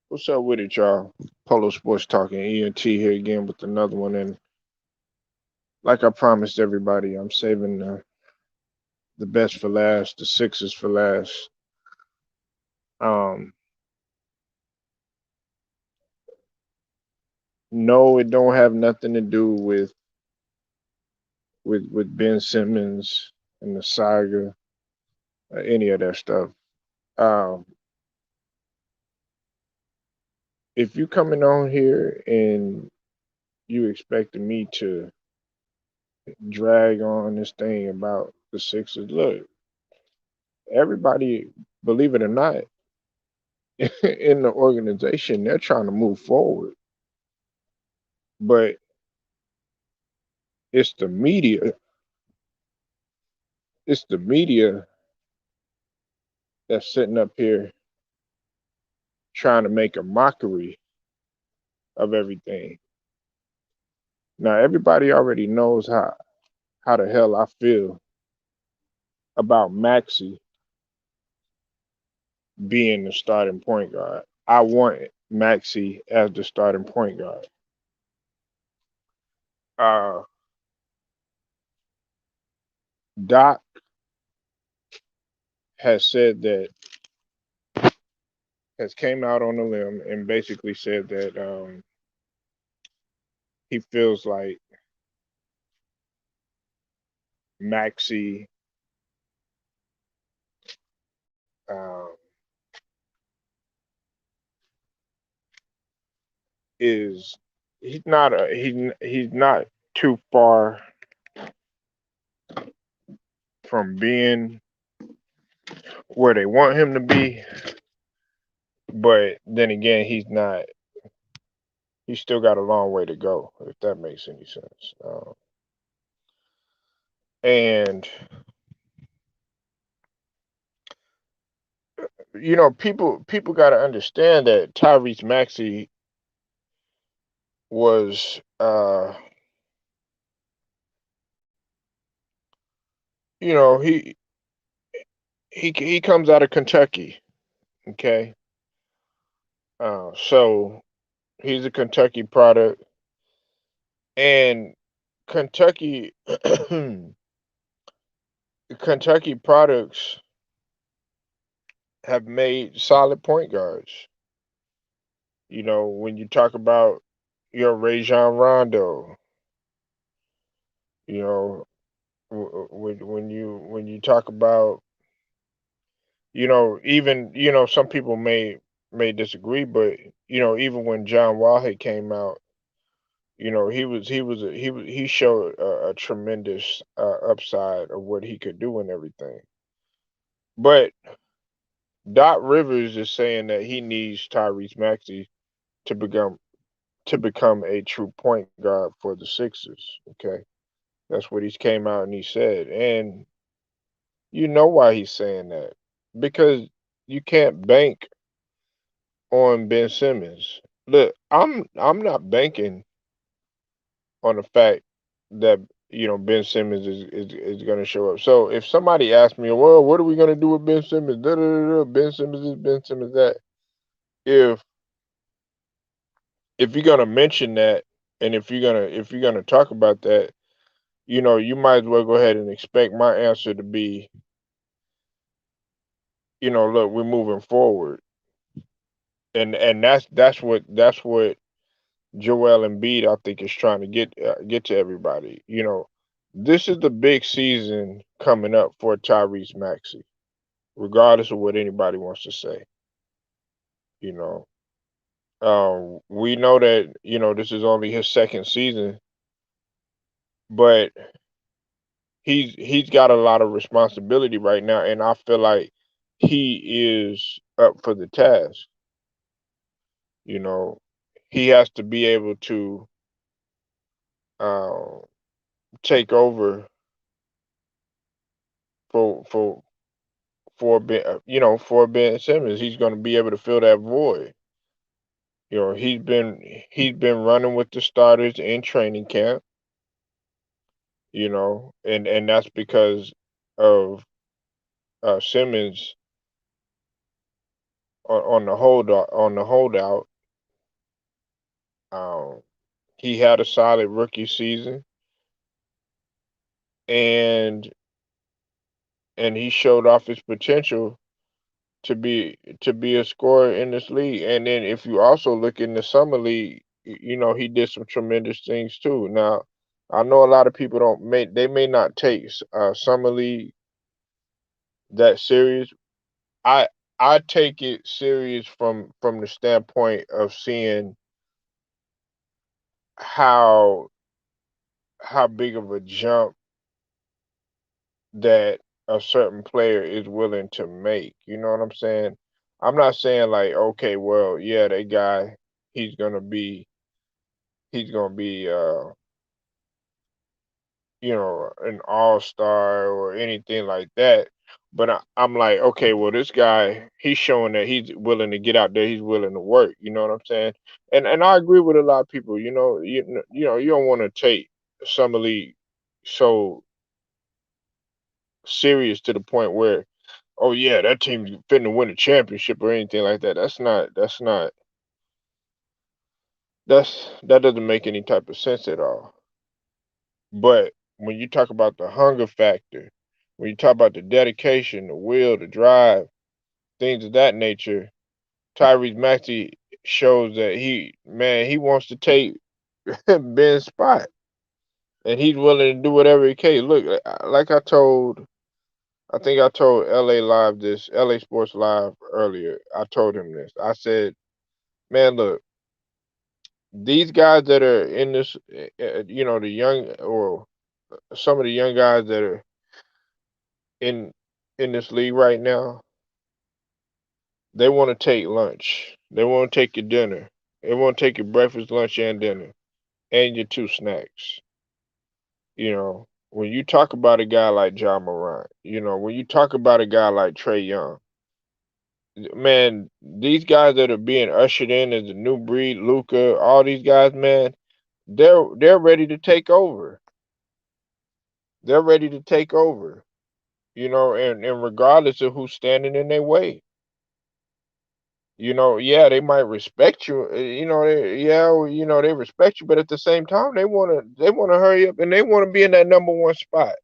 What's up with it, y'all? Polo Sports Talking ENT here again with another one. And like I promised everybody, I'm saving the best for last, the Sixers for last. Um, no, it don't have nothing to do with Ben Simmons and the saga, any of that stuff. Um, if you coming on here and you expecting me to drag on this thing about the Sixers, look, everybody, believe it or not, in the organization, they're trying to move forward, but it's the media, it's the media that's sitting up here trying to make a mockery of everything. Now everybody already knows how the hell I feel about Maxi being the starting point guard. I want Maxi as the starting point guard. Uh, Doc has said that has came out on a limb and basically said that he feels like Maxi um, is he's not too far from being where they want him to be, but then again, he's still got a long way to go, if that makes any sense. And people got to understand that Tyrese Maxey was you know he comes out of Kentucky, okay, so he's a Kentucky product, and Kentucky Kentucky products have made solid point guards. When you talk about your Rajon Rondo, you know, when you talk about, even some people may disagree, but even when John Wall had came out, he showed a tremendous upside of what he could do and everything. But Doc Rivers is saying that he needs Tyrese Maxey to become a true point guard for the Sixers. Okay, that's what he came out and he said, and you know why he's saying that, because you can't bank on Ben Simmons. Look, I'm not banking on the fact that Ben Simmons is going to show up. So if somebody asks me, well, what are we going to do with Ben Simmons? Da, da, da, da, Ben Simmons is Ben Simmons that. If if you're going to mention that, and if you're gonna talk about that, you might as well go ahead and expect my answer to be, look, we're moving forward, and that's what Joel Embiid, I think, is trying to get to everybody. This is the big season coming up for Tyrese Maxey, regardless of what anybody wants to say. You know, we know that this is only his second season, but he's got a lot of responsibility right now, and I feel like he is up for the task. You know, he has to be able to uh, take over for for for Ben Simmons. He's going to be able to fill that void. He's been running with the starters in training camp. And that's because of Simmons on the holdout. Um, he had a solid rookie season, and he showed off his potential to be a scorer in this league. And then if you also look in the summer league, you know, he did some tremendous things too. Now, I know a lot of people they may not take summer league that serious. I I take it serious from the standpoint of seeing how big of a jump that a certain player is willing to make. You know what I'm saying? I'm not saying like, okay, well, yeah, that guy, he's gonna be he's gonna be you know, an all-star or anything like that. But I'm like, okay, well, this guy, he's showing that he's willing to get out there, he's willing to work. You know what I'm saying? And I agree with a lot of people. You know, you know, you don't want to take summer league so serious to the point where, oh yeah, that team's finna win a championship or anything like that. That doesn't make any type of sense at all. But when you talk about the hunger factor, when you talk about the dedication, the will, the drive, things of that nature, Tyrese Maxey shows that he wants to take Ben's spot, and he's willing to do whatever he can. Look, like I think I told LA Sports Live earlier. I told him this. I said, man, look, these guys that are in this, you know, the young or some of the young guys that are in this league right now, they want to take lunch. They want to take your dinner. They want to take your breakfast, lunch, and dinner, and your two snacks. You know, when you talk about a guy like John Morant, you know, when you talk about a guy like Trey Young, man, these guys that are being ushered in as a new breed, Luca, all these guys, man, they're ready to take over. They're ready to take over. You know, and regardless of who's standing in their way. You know, yeah, they might respect you. You know, you know, they respect you, but at the same time, they wanna hurry up and they want to be in that number one spot.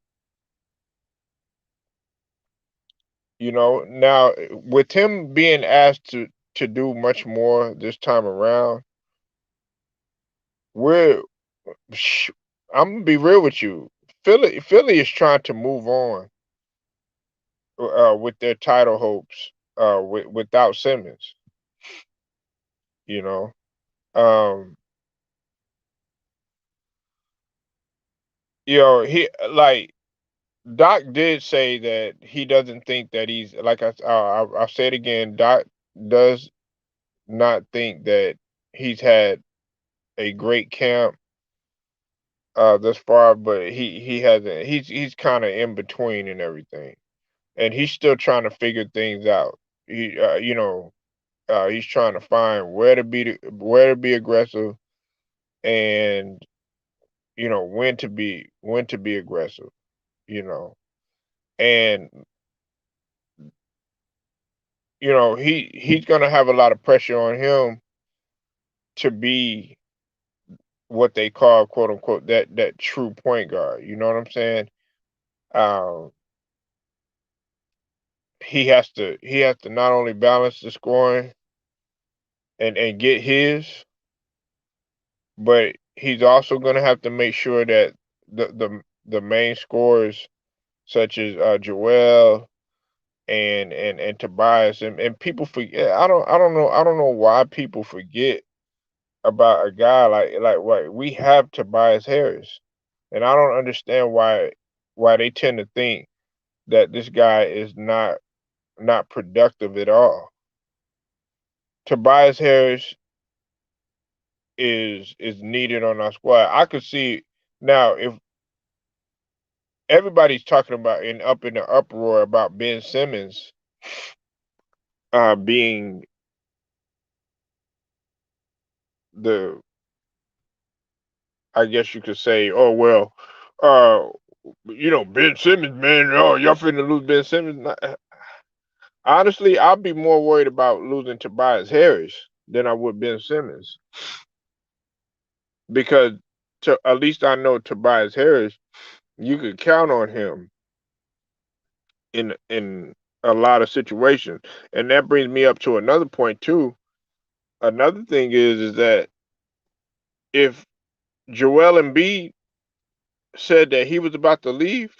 You know, now with him being asked to do much more this time around, we're sh- I'm gonna be real with you. Philly is trying to move on with their title hopes without Simmons. You know, um, he like Doc did say that he doesn't think that he's like I'll say it again. Doc does not think that he's had a great camp thus far, but he hasn't. He's kind of in between and everything, and he's still trying to figure things out. You know, he's trying to find where to be aggressive, and you know when to be aggressive. You know, and you know, he's gonna have a lot of pressure on him to be what they call quote unquote that true point guard. You know what I'm saying? Um, he has to not only balance the scoring and get his, but he's also gonna have to make sure that the main scorers such as Joel and Tobias and people forget. I don't know why people forget about a guy like what we have Tobias Harris, and I don't understand why they tend to think that this guy is not productive at all. Tobias Harris is needed on our squad. I could see now if everybody's talking about and up in the uproar about Ben Simmons being the I guess you could say, oh well, uh you know, Ben Simmons, man, oh y'all finna lose Ben Simmons. Honestly, I'll be more worried about losing Tobias Harris than I would Ben Simmons because at least I know Tobias Harris, you could count on him in a lot of situations. And that brings me up to another point too. Another thing is that if Joel Embiid said that he was about to leave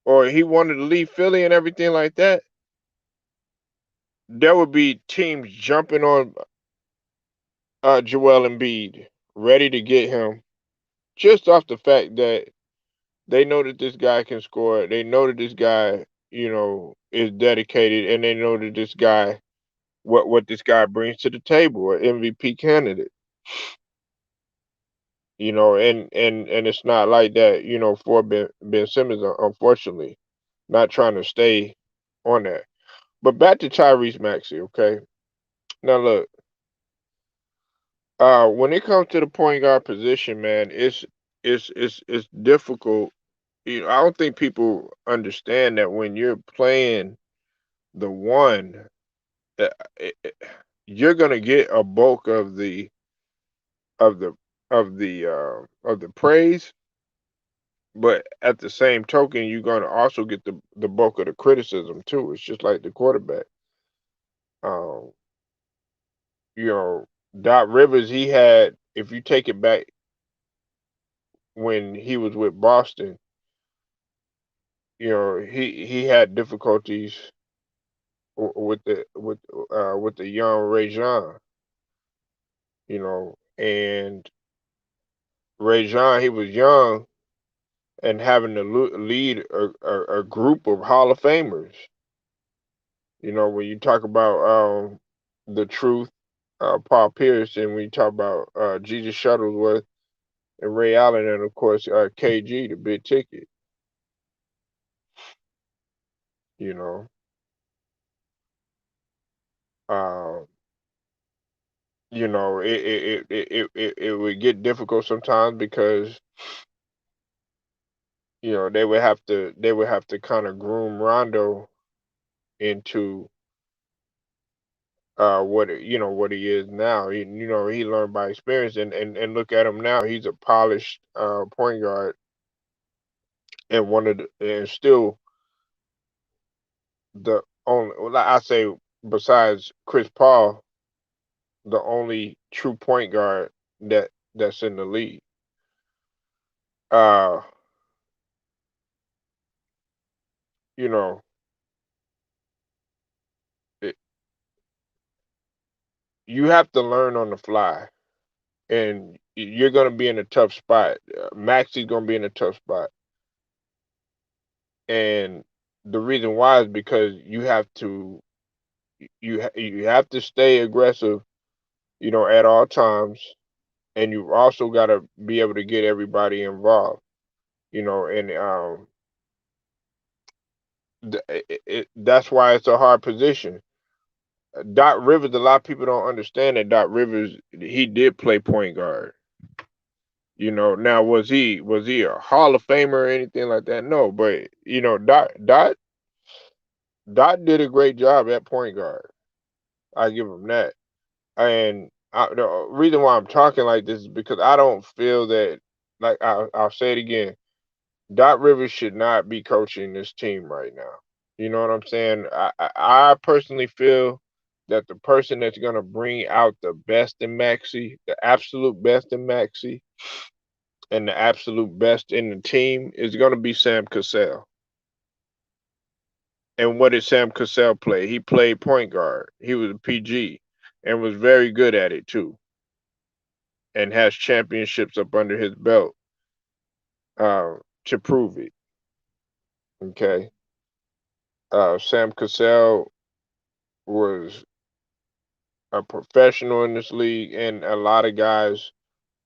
or he wanted to leave Philly and everything like that, there would be teams jumping on Joel Embiid, ready to get him, just off the fact that they know that this guy can score. They know that this guy, is dedicated, and they know that this guy, what this guy brings to the table, an MVP candidate. And it's not like that, for Ben Simmons, unfortunately, not trying to stay on that. But back to Tyrese Maxey, okay? Now look, when it comes to the point guard position, man, it's difficult. I don't think people understand that when you're playing the one, uh, it, it- you're gonna get a bulk of the of the praise, but at the same token, you're gonna also get the bulk of the criticism too. It's just like the quarterback. Um, you know, Doc Rivers, he had, if you take it back when he was with Boston, he had difficulties with the young Ray Jean, and Ray Jean, he was young and having to lead a group of Hall of Famers. When you talk about the truth, Paul Pierce, and when you talk about Jesus Shuttlesworth and Ray Allen, and of course KG, the big ticket. You know, uh, it would get difficult sometimes because they would have to kind of groom Rondo into what he is now. He learned by experience, and look at him now. He's a polished point guard, and still the only, well, like I say, besides Chris Paul, the only true point guard that's in the league. Uh, you know, it, you have to learn on the fly, and you're gonna be in a tough spot. Maxi's gonna be in a tough spot, and the reason why is because you have to stay aggressive, at all times, and you also got to be able to get everybody involved, and that's why it's a hard position. Doc Rivers, a lot of people don't understand that Doc Rivers, he did play point guard. Now was he a Hall of Famer or anything like that? No, but Doc did a great job at point guard. I give him that. And the reason why I'm talking like this is because I don't feel that, like I'll say it again, Doc Rivers should not be coaching this team right now. You know what I'm saying? I personally feel that the person that's gonna bring out the best in Maxi, the absolute best in Maxi, and the absolute best in the team is gonna be Sam Cassell. And what did Sam Cassell play? He played point guard. He was a PG and was very good at it too, and has championships up under his belt to prove it. Okay. Sam Cassell was a professional in this league, and a lot of guys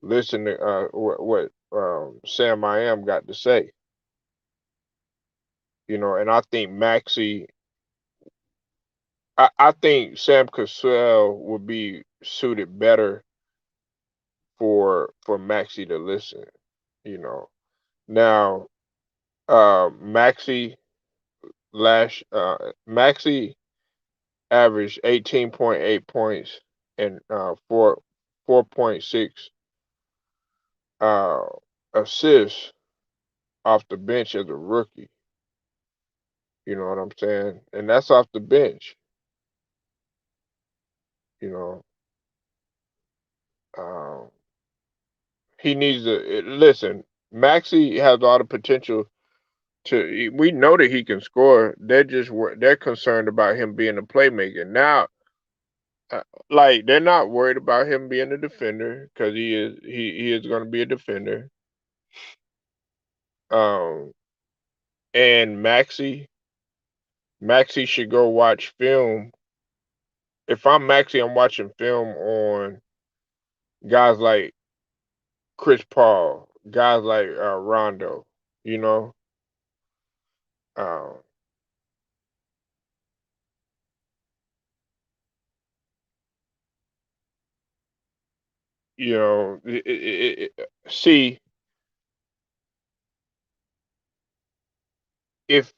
listen to what Sam I am got to say. And I think I think Sam Cassell would be suited better for Maxi to listen. You know, now Maxi Maxi averaged 18.8 points and 4.6 uh assists off the bench as a rookie. You know what I'm saying? And that's off the bench. You know, um, he needs to listen. Maxi has all the potential to. We know that he can score. They're concerned about him being a playmaker now. Uh, like they're not worried about him being a defender because he is going to be a defender. Um, and Maxi should go watch film. If I'm Maxi, I'm watching film on guys like Chris Paul, guys like Rondo. You know, um, see if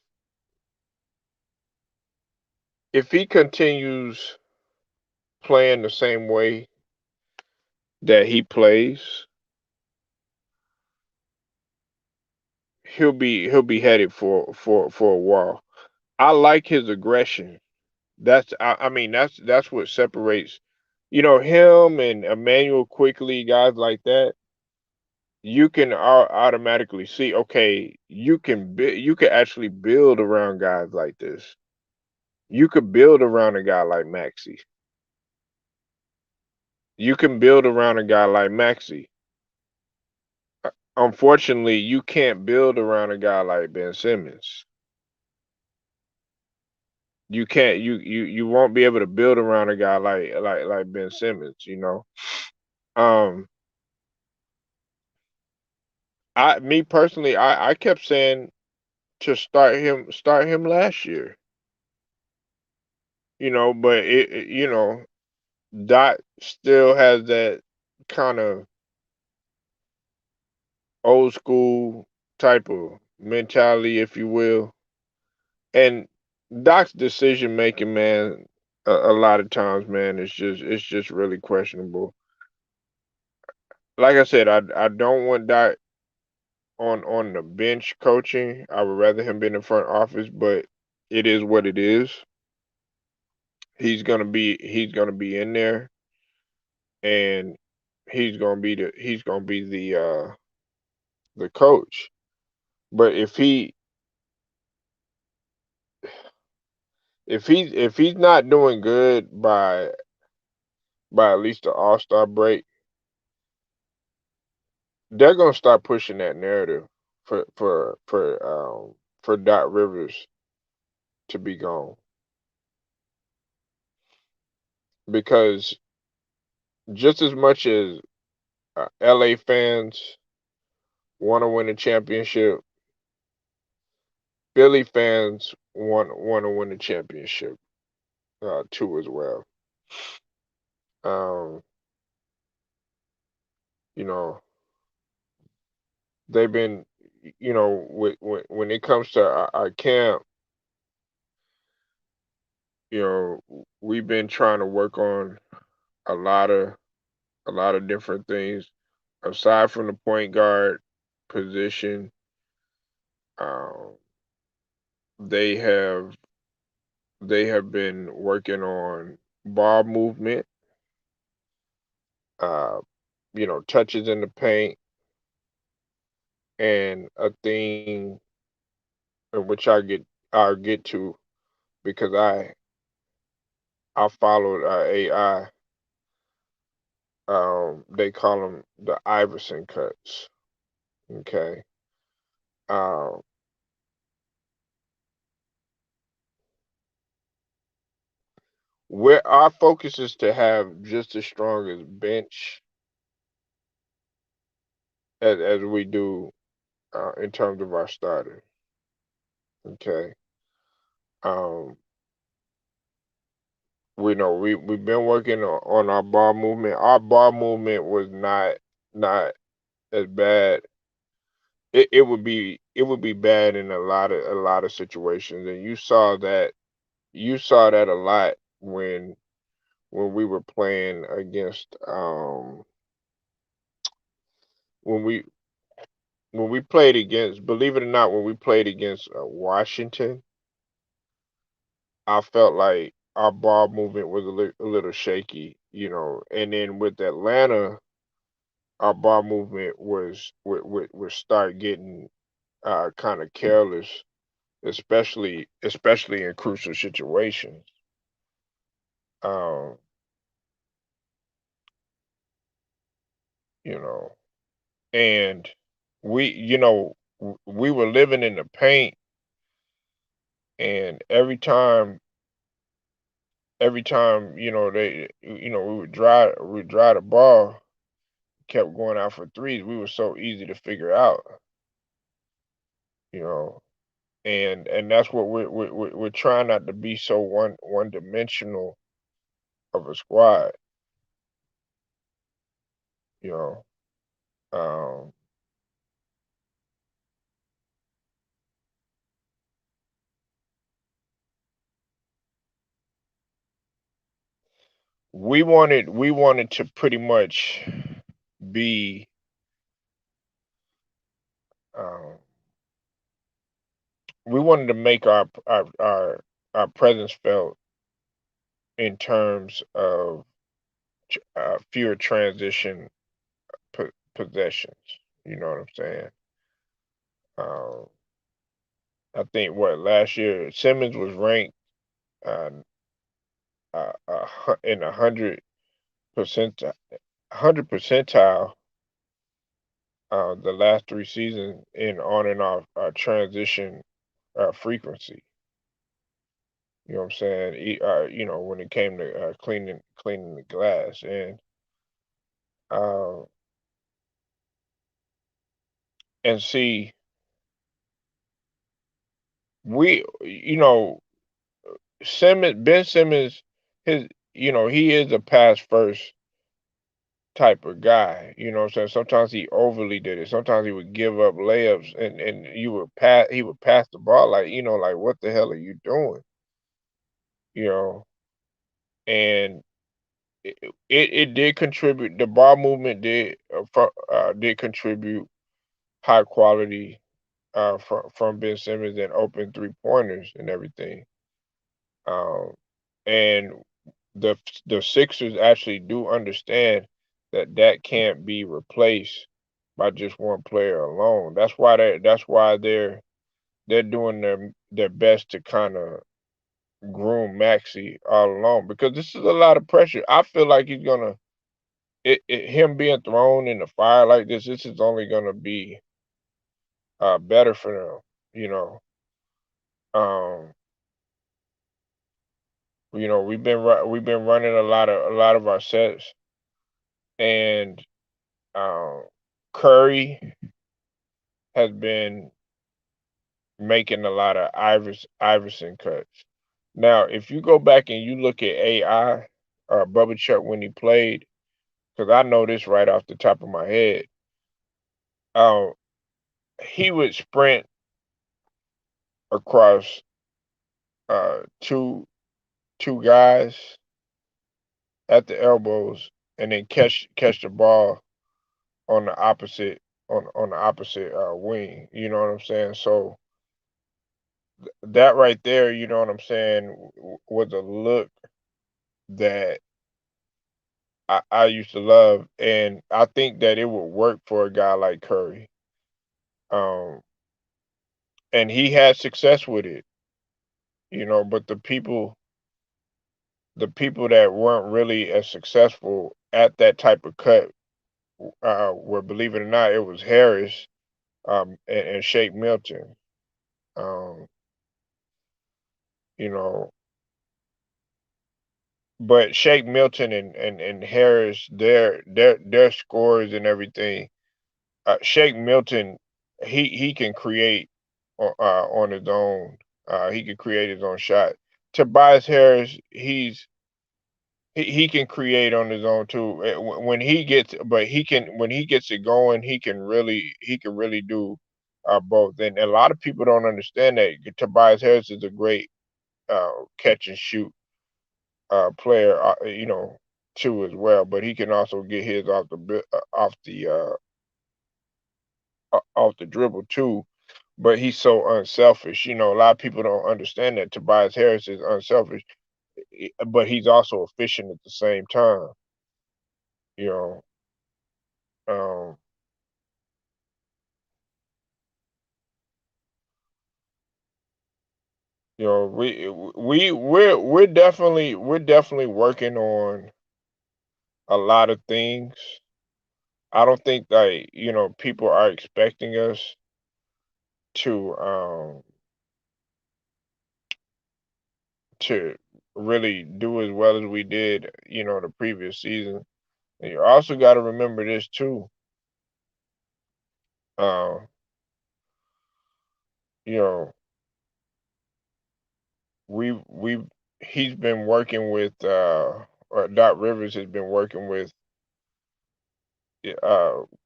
he continues playing the same way that he plays, he'll be headed for a wall. I like his aggression. I mean that's what separates him and Emmanuel Quickly, guys like that. You can automatically see, okay, you can actually build around guys like this. You could build around a guy like Maxi. You can build around a guy like Maxi. Unfortunately, you can't build around a guy like Ben Simmons. You can't. You won't be able to build around a guy like Ben Simmons. Um, me personally, I kept saying to start him last year. But Dot still has that kind of old school type of mentality, if you will. And Doc's decision making, man, a lot of times, man, it's just really questionable. Like I said, I don't want Doc on the bench coaching. I would rather him be in the front office, but it is what it is. He's gonna be in there, and he's gonna be the coach. But if he's not doing good by at least the All-Star break, they're gonna start pushing that narrative for Doc Rivers to be gone, because just as much as LA fans want to win a championship, Philly fans want to win a championship too as well. Um, you know, they've been, when it comes to our camp, we've been trying to work on a lot of different things aside from the point guard position. Um, they have been working on ball movement, uh, touches in the paint, and a thing in which I'll get to because I followed AI. They call them the Iverson cuts. Okay. Um, where our focus is to have just as strong as bench as we do in terms of our starter. Okay. Um, we know we've been working on our ball movement. Our ball movement was not as bad. It would be bad in a lot of situations, and you saw that a lot when we were playing against when we played against, believe it or not, when we played against Washington, I felt like our ball movement was a little shaky, and then with Atlanta, our ball movement would start getting kind of careless, especially in crucial situations. Um, you know, and we were living in the paint, and every time we would drive the ball, kept going out for threes. We were so easy to figure out, you know, and that's what we're trying not to be so one dimensional of a squad, you know. Um, we wanted to pretty much be um, we wanted to make our presence felt in terms of fewer transition possessions. You know what I'm saying? Um, I think what last year Simmons was ranked uh, in 100 percentile the last 3 seasons in on and off transition frequency. You know what I'm saying? When it came to cleaning the glass, uh, and see, we Ben Simmons, his he is a pass first type of guy. You know what I'm saying? Sometimes he overly did it. Sometimes he would give up layups, and he would pass the ball like like what the hell are you doing? You know, and it did contribute. The ball movement did contribute high quality from Ben Simmons and open 3 pointers and everything. Um, and the Sixers actually do understand that that can't be replaced by just one player alone. That's why they're doing their best to kind of groom Maxi all along, because this is a lot of pressure. I feel like he's gonna him being thrown in the fire like this. This is only gonna be better for them. You know, um, we've been running a lot of our sets, and um, Curry has been making a lot of Iverson cuts. Now, if you go back and you look at AI Bubba Chuck when he played, because I know this right off the top of my head, uh, he would sprint across two guys at the elbows and then catch the ball on the opposite on the opposite wing. You know what I'm saying? So that right there, you know what I'm saying, was a look that I used to love, and I think that it would work for a guy like Curry. Um, and he had success with it, but the people that weren't really as successful at that type of cut were, believe it or not, it was Harris and Shake Milton. Um, you know, but Shake Milton and Harris, their scores and everything. Shake Milton, he can create on his own. He can create his own shot. Tobias Harris, he can create on his own too. When he gets, but he can when he gets it going, he can really do both. And a lot of people don't understand that Tobias Harris is a great catch and shoot player, too as well. But he can also get his off the dribble too. But he's so unselfish. A lot of people don't understand that Tobias Harris is unselfish, but he's also efficient at the same time. You know, um, we're definitely working on a lot of things. I don't think that people are expecting us to really do as well as we did, the previous season. And you also got to remember this too. Uh, you know, we he's been working with or Doc Rivers has been working with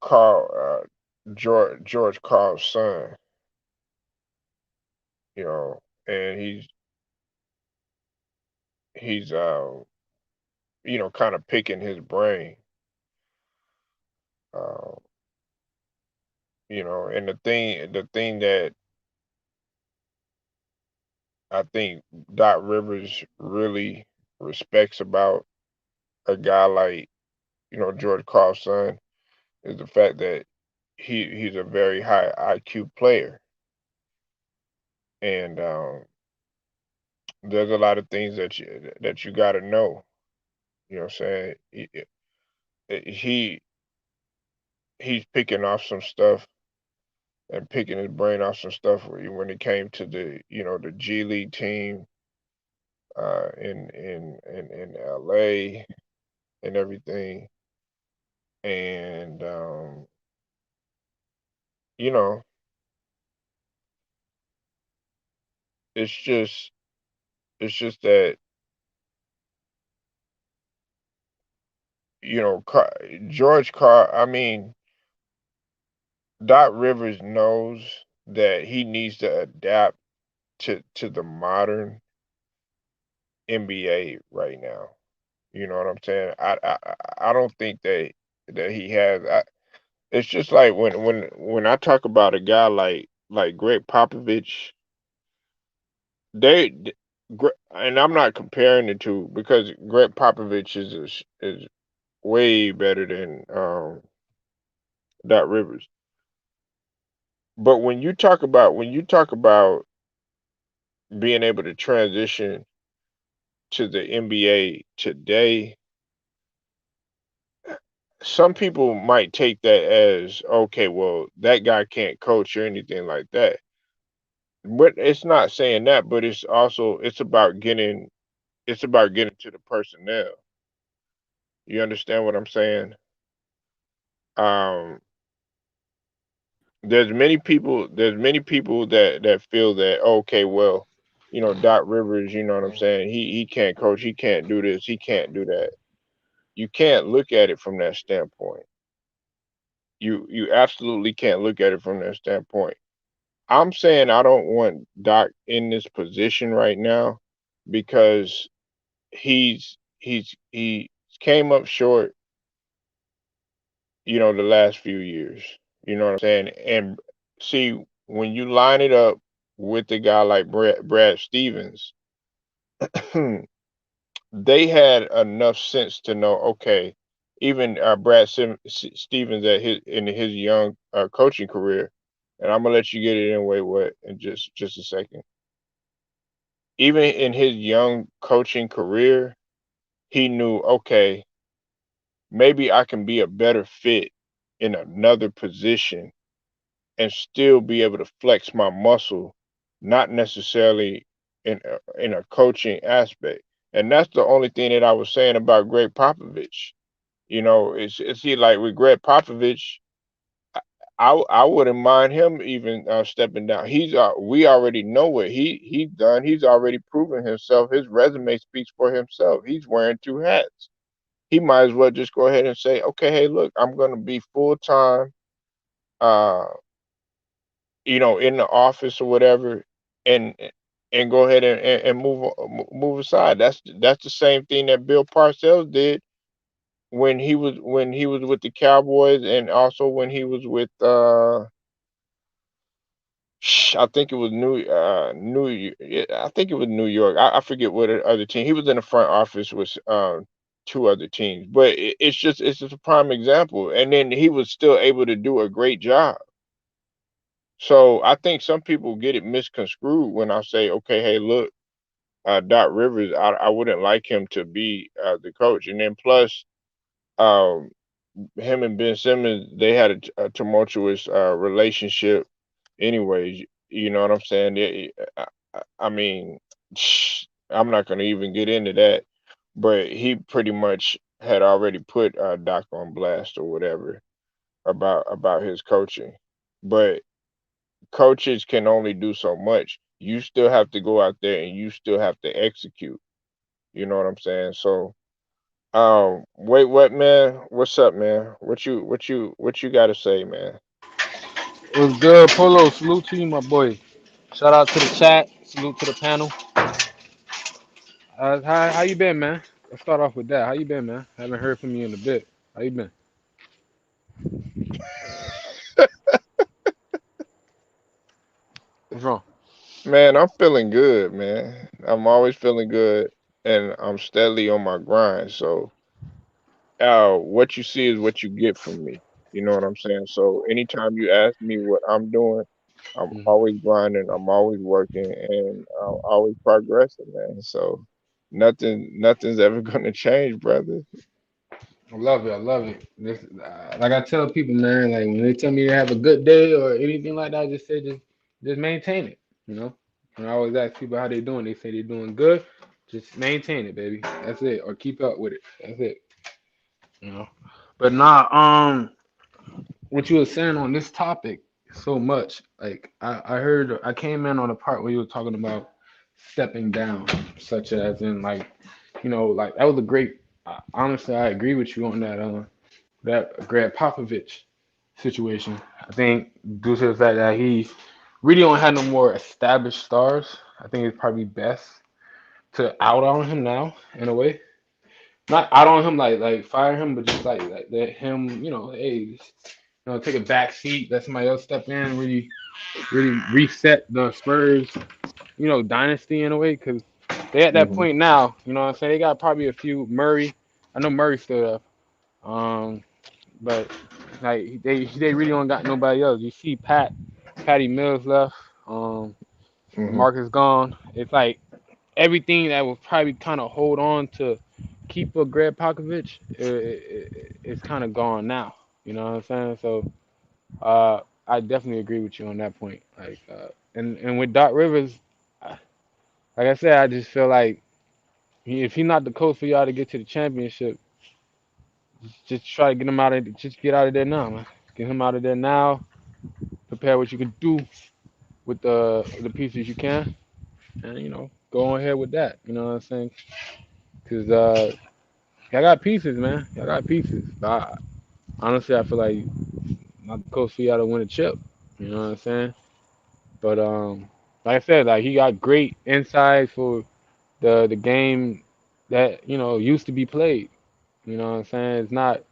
Carl George Carl's son, you know, and he's kind of picking his brain. Uh, and the thing that I think Doc Rivers really respects about a guy like, George Carl's son is the fact that he's a very high IQ player. And there's a lot of things that you got to know. You know what I'm saying? He he's picking off some stuff and picking his brain off some stuff when it came to the G League team in LA and everything. And you know, it's just that George Carr. I mean, Doc Rivers knows that he needs to adapt to the modern NBA right now. You know what I'm saying? I don't think that he has. It's just like when I talk about a guy like Greg Popovich, they d- and I'm not comparing the two because Greg Popovich is way better than Doc Rivers. But when you talk about being able to transition to the NBA today, some people might take that as okay, well, that guy can't coach or anything like that. But it's not saying that, but it's about getting to the personnel. You understand what I'm saying? Um, there's many people that feel that okay, well, Doc Rivers, you know what I'm saying? He can't coach, he can't do this, he can't do that. You can't look at it from that standpoint. You absolutely can't look at it from that standpoint. I'm saying I don't want Doc in this position right now because he came up short, the last few years. You know what I'm saying? And see, when you line it up with a guy like Brad Stevens, they had enough sense to know, okay, even Stevens in his young coaching career, and I'm gonna let you get it in wait what in just a second. Even in his young coaching career, he knew, okay, maybe I can be a better fit in another position and still be able to flex my muscle, not necessarily in a coaching aspect. And that's the only thing that I was saying about Greg Popovich. It's he like with Greg Popovich, I wouldn't mind him even stepping down. We already know what he's done. He's already proven himself. His resume speaks for himself. He's wearing two hats. He might as well just go ahead and say, okay, hey, look, I'm gonna be full time, uh, in the office or whatever, and and go ahead and move aside. That's the same thing that Bill Parcells did when he was with the Cowboys, and also when he was with I think it was I think it was New York. I forget what other team. He was in the front office with two other teams. But it's just a prime example. And then he was still able to do a great job. So I think some people get it misconstrued when I say, okay, hey, look, Doc Rivers, I wouldn't like him to be the coach. And then plus, um, him and Ben Simmons, they had a tumultuous relationship. Anyways, you know what I'm saying? I mean, I'm not gonna even get into that, but he pretty much had already put Doc on blast or whatever about his coaching. But coaches can only do so much. You still have to go out there and you still have to execute. You know what I'm saying? So, wait, what, man? What's up, man? What you got to say, man? It was good, Polo. Salute to you, my boy. Shout out to the chat. Salute to the panel. How you been, man? Let's start off with that. How you been, man? Haven't heard from you in a bit. How you been? What's wrong? Man, I'm feeling good, man. I'm always feeling good, and I'm steadily on my grind. So, what you see is what you get from me. You know what I'm saying? So, anytime you ask me what I'm doing, I'm Mhm. always grinding. I'm always working, and I'm always progressing, man. So, nothing's ever gonna change, brother. I love it. I love it. Like I tell people, man, like when they tell me they have a good day or anything like that, I just say just maintain it. You know. When I always ask people how they doing, they say they're doing good. Just maintain it, baby. That's it. Or keep up with it. That's it. You know. But nah, what you were saying on this topic so much. Like I heard I came in on the part where you were talking about stepping down, such as in like, like that was a great honestly I agree with you on that Greg Popovich situation. I think due to the fact that he really don't have no more established stars, I think it's probably best to out on him now in a way. Not out on him like fire him, but just like let him, hey, take a back seat, let somebody else step in, really reset the Spurs, dynasty in a way, because they at that Hmm. point now, you know what I'm saying? They got probably a few Murray. I know Murray's still there. But like they really don't got nobody else. You see Patty Mills left, Hmm. Marcus gone. It's like everything that was probably kind of hold on to keep a Greg Popovich, it's kind of gone now. You know what I'm saying? So I definitely agree with you on that point. Like, and with Doc Rivers, like I said, I just feel like if he's not the coach for y'all to get to the championship, just try to get him out of, just get out of there now, man. Get him out of there now. Prepare what you can do with the pieces you can, and go ahead with that. You know what I'm saying? Because y'all got pieces, man. Y'all got pieces. But honestly, I feel like not the coach for y'all to win a chip. You know what I'm saying? But like I said, like he got great insight for the game that used to be played. You know what I'm saying? It's not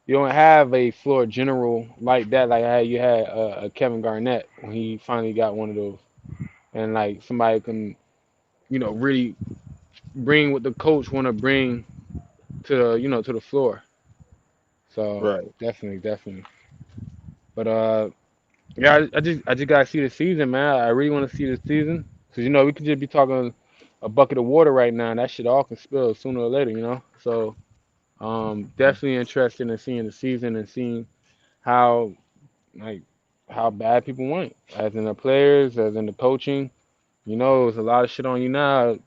you don't have a floor general like that like how you had a Kevin Garnett when he finally got one of those, and like somebody can really bring what the coach want to bring to to the floor. So Right. definitely. But yeah, I just gotta see the season, man. I really want to see the season because we could just be talking a bucket of water right now, and that shit all can spill sooner or later, So definitely interested in seeing the season and seeing how like how bad people want, as in the players, as in the coaching. There's a lot of shit on you now.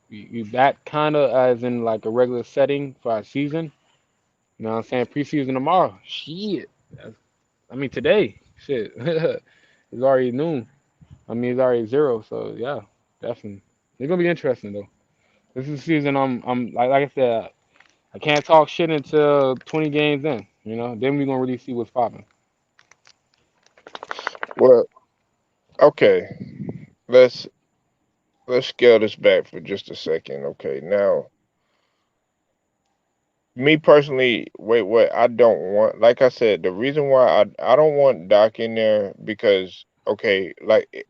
You that kind of as in like a regular setting for our season. You know what I'm saying? Preseason tomorrow. Shit. I mean today. Shit. It's already noon. I mean it's already zero. So yeah, definitely. It's gonna be interesting though. This is the season. I'm like I said. I can't talk shit until 20 games in. Then we gonna really see what's popping. Well, okay. Let's let's scale this back for just a second. Okay, now me personally, wait, what I don't want, like I said, the reason why I don't want Doc in there because okay, like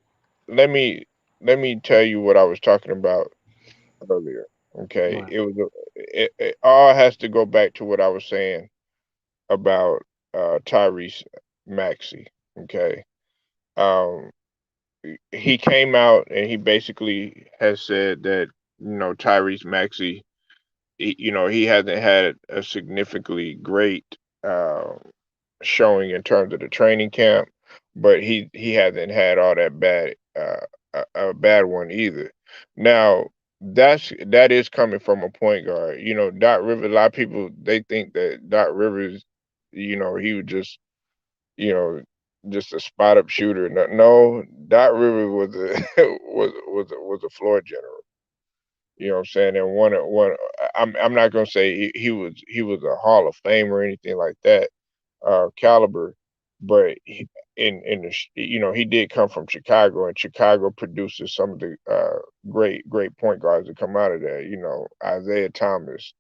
let me let me tell you what I was talking about earlier. Okay, Right. it all has to go back to what I was saying about Tyrese Maxey. Okay, um, he came out and he basically has said that Tyrese Maxey, he hasn't had a significantly great uh, showing in terms of the training camp, but he hasn't had all that bad a bad one either. Now that is coming from a point guard. Doc Rivers. A lot of people they think that Doc Rivers, he was you know just a spot up shooter. No, no, Doc Rivers was a was a floor general. You know what I'm saying? And one I'm not gonna say he was a Hall of Fame or anything like that caliber, but he did come from Chicago, and Chicago produces some of the great point guards that come out of there. Isaiah Thomas,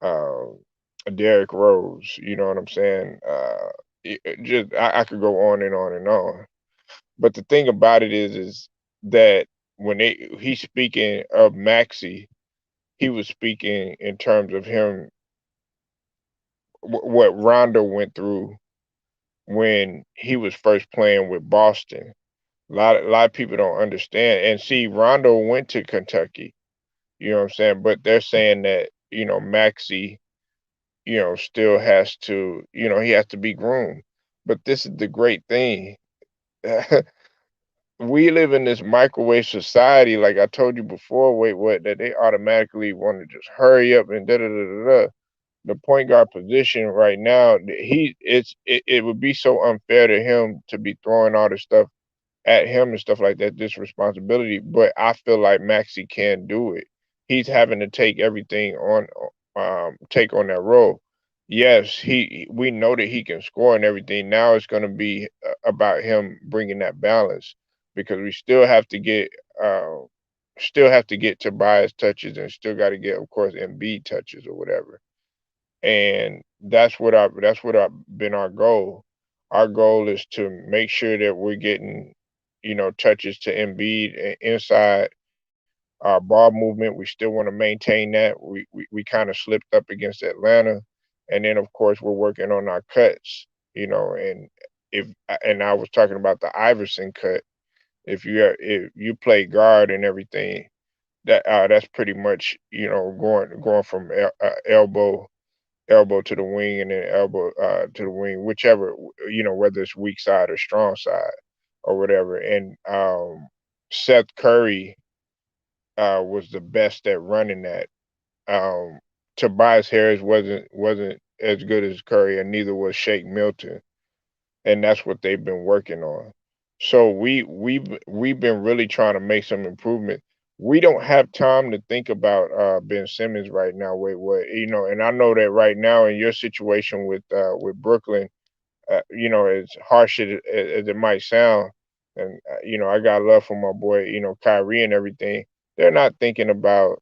uh, Derrick Rose. You know what I'm saying? Just I could go on and on and on. But the thing about it is that when he's speaking of Maxi, he was speaking in terms of him what Rondo went through when he was first playing with Boston. A lot of people don't understand. And see, Rondo went to Kentucky. You know what I'm saying? But they're saying that Maxi, still has to, he has to be groomed. But this is the great thing. We live in this microwave society, like I told you before. Wait, what? That they automatically want to just hurry up and da da da da da. The point guard position right now, it would be so unfair to him to be throwing all this stuff at him and stuff like that, this responsibility. But I feel like Maxi can do it. He's having to take everything on, take on that role. Yes, we know that he can score and everything. Now it's going to be about him bringing that balance because we uh, still have to get Tobias touches and still got to get, of course, Embiid touches or whatever. And that's what been our goal. Our goal is to make sure that we're getting, touches to Embiid inside our ball movement. We still want to maintain that. We kind of slipped up against Atlanta, and then of course we're working on our cuts. And if and I was talking about the Iverson cut. If you play guard and everything, that's pretty much going from elbow to the wing and then elbow to the wing, whichever, whether it's weak side or strong side or whatever. And Seth Curry was the best at running that. Um, Tobias Harris wasn't as good as Curry, and neither was Shake Milton, and that's what they've been working on. So we've been really trying to make some improvement. We don't have time to think about Ben Simmons right now. Wait, what? And I know that right now in your situation with Brooklyn, as harsh as it might sound, and I got love for my boy, Kyrie and everything. They're not thinking about.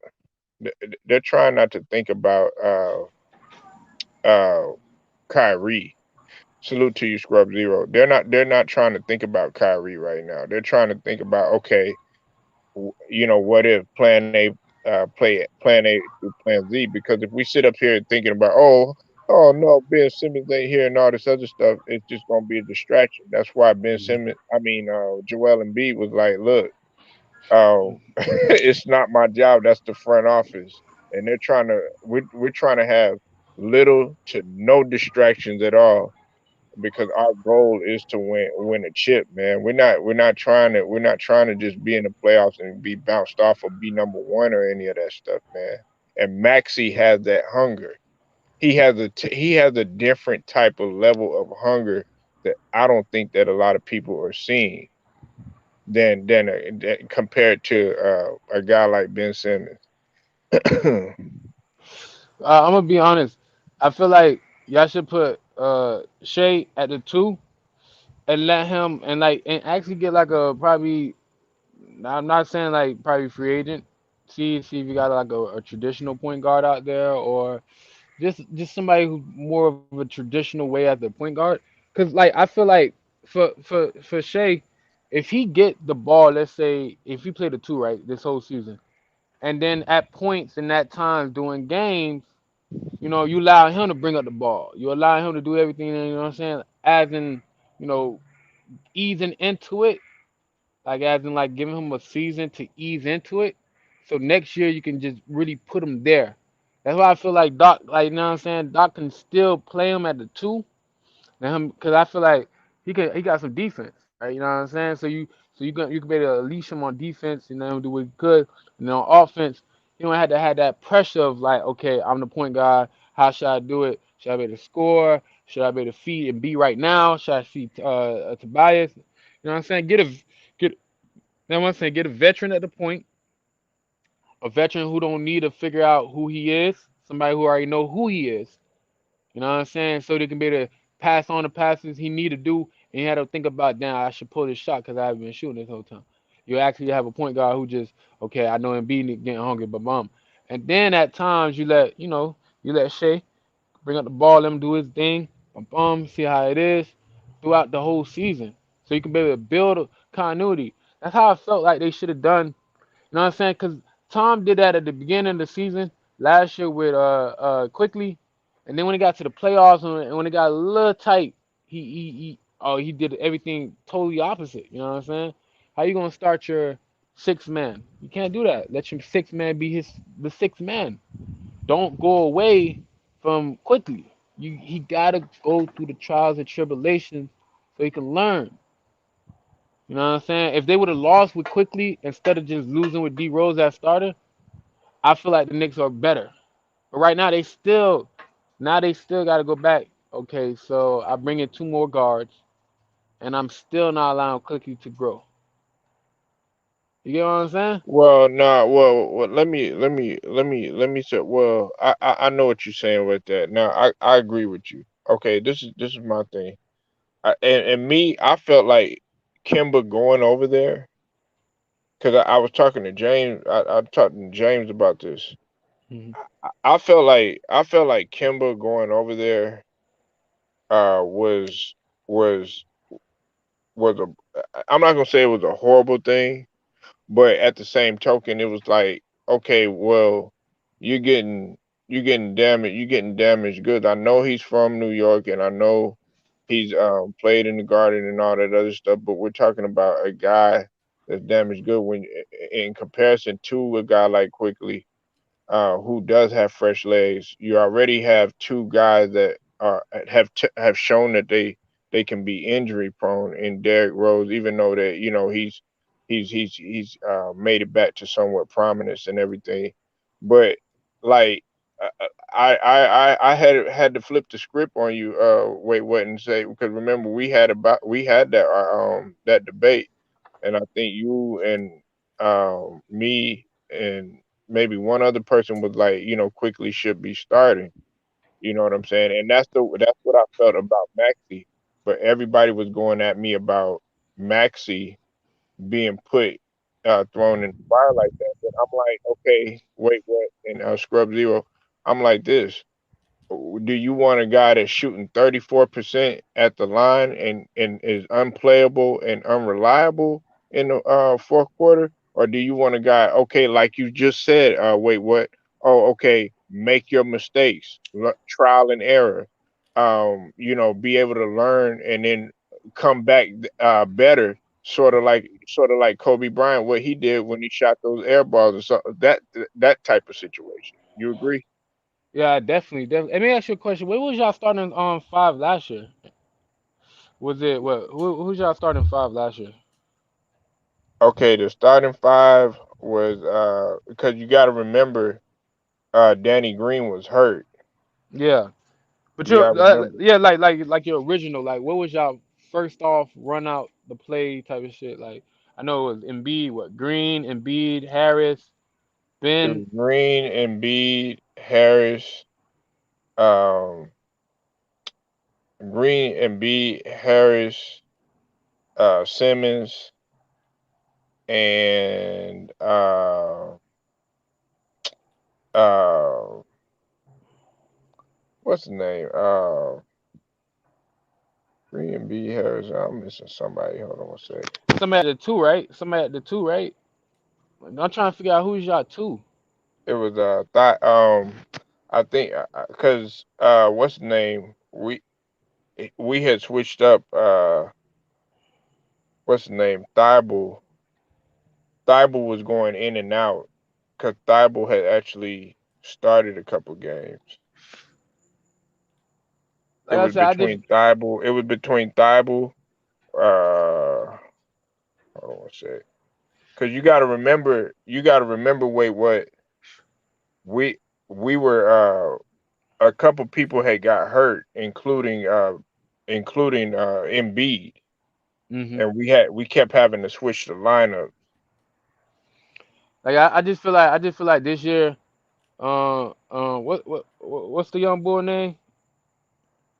They're trying not to think about uh, Kyrie. Salute to you, Scrub Zero. They're not trying to think about Kyrie right now. They're trying to think about, okay, what if plan A through plan Z? Because if we sit up here thinking about, oh no, Ben Simmons ain't here and all this other stuff, it's just gonna be a distraction. That's why Joel Embiid was like, look, it's not my job. That's the front office, and we're trying to have little to no distractions at all because our goal is to win a chip, man. We're not trying to just be in the playoffs and be bounced off or be number one or any of that stuff, man. And Maxi has that hunger. He has a different type of level of hunger that I don't think that a lot of people are seeing than compared to a guy like Ben Simmons. I'm gonna be honest. I feel like y'all should put Shay at the two and let him and actually get like a probably Now, I'm not saying like probably free agent. See if you got like a traditional point guard out there, or just somebody who's more of a traditional way at the point guard. Cause like I feel like for Shea, if he get the ball, let's say if he played the two right this whole season, and then at points in that time during games, you allow him to bring up the ball. You allow him to do everything. You know what I'm saying? As in, you know, easing into it, like as in like giving him a season to ease into it. So next year you can just really put him there. That's why I feel like Doc, like you know what I'm saying, Doc can still play him at the two, now him because I feel like he got some defense, right? You know what I'm saying. So you can be able to unleash him on defense, him do what he could, and then on offense, you don't have to have that pressure of like, okay, I'm the point guard. How should I do it? Should I be able to score? Should I be able to feed and be right now? Should I feed Tobias? You know what I'm saying? Get. You know what I'm saying? Get a veteran at the point, a veteran who don't need to figure out who he is, somebody who already know who he is. You know what I'm saying? So they can be able to pass on the passes he need to do, and he had to think about, damn, I should pull this shot because I haven't been shooting this whole time. You actually have a point guard who just, okay, I know Embiid getting hungry, but bum. And then at times you let Shea bring up the ball, let him do his thing, see how it is throughout the whole season. So you can be able to build a continuity. That's how I felt like they should have done. You know what I'm saying? Because Tom did that at the beginning of the season last year with quickly, and then when it got to the playoffs and when it got a little tight, he did everything totally opposite. You know what I'm saying? How you gonna start your sixth man? You can't do that. Let your sixth man be the sixth man. Don't go away from quickly. He gotta go through the trials and tribulations so he can learn. You know what I'm saying? If they would have lost with quickly instead of just losing with D Rose as starter, I feel like the Knicks are better. But right now they still got to go back. Okay, so I bring in two more guards, and I'm still not allowing quickly to grow. You get what I'm saying? Well, nah, well, let me say. Well, I know what you're saying with that. Now, I agree with you. Okay, this is my thing. And me, I felt like Kimba going over there because I was talking to James. I talked to James about this. Mhm. I felt like Kimba going over there was was was a. I'm not gonna say it was a horrible thing, but at the same token, it was like, okay, well, you're getting you're getting damaged goods. I know he's from New York, and I know he's played in the Garden and all that other stuff, but we're talking about a guy that's damaged good when in comparison to a guy like Quickly, who does have fresh legs. You already have two guys that have shown that they can be injury prone in Derrick Rose, even though that he's made it back to somewhat prominence and everything. But like I had to flip the script on you. Wait, what and say, because remember we had that debate, and I think you and me and maybe one other person was like, quickly should be starting. You know what I'm saying? And that's what I felt about Maxi. But everybody was going at me about Maxi being thrown in the fire like that. But I'm like, okay, wait, what? And Scrub Zero, I'm like this. Do you want a guy that's shooting 34% at the line and is unplayable and unreliable in the fourth quarter? Or do you want a guy, okay, like you just said, wait, what? Oh, okay, make your mistakes, trial and error. Be able to learn and then come back better, sort of like Kobe Bryant, what he did when he shot those air balls or something, that type of situation. You agree? Yeah, definitely. Let me ask you a question. Where was y'all starting on five last year? Was it what? Who's y'all starting five last year? Okay, the starting five was because you got to remember Danny Green was hurt. Yeah, but You got to remember. yeah, like your original. Like, what was y'all first off run out the play type of shit? Like, I know it was Embiid, what Green, Embiid, Harris, It Ben. was Green, Embiid, Harris, um, Simmons, and uh what's the name? 3 and B Harris. I'm missing somebody. Hold on one sec. Somebody at the two, right? Somebody at the two, right? Like, I'm trying to figure out who's y'all two. It was I think because what's the name? We had switched up what's the name? Thibault was going in and out because Thibault had actually started a couple games. It Like I was said, I just between Thibault. It was between Thibault. Hold on one sec. Because you got to remember. You got to remember. Wait, what we we were a couple people had got hurt, including Embiid, hmm and we kept having to switch the lineup. like I just feel like this year, what's the young boy name?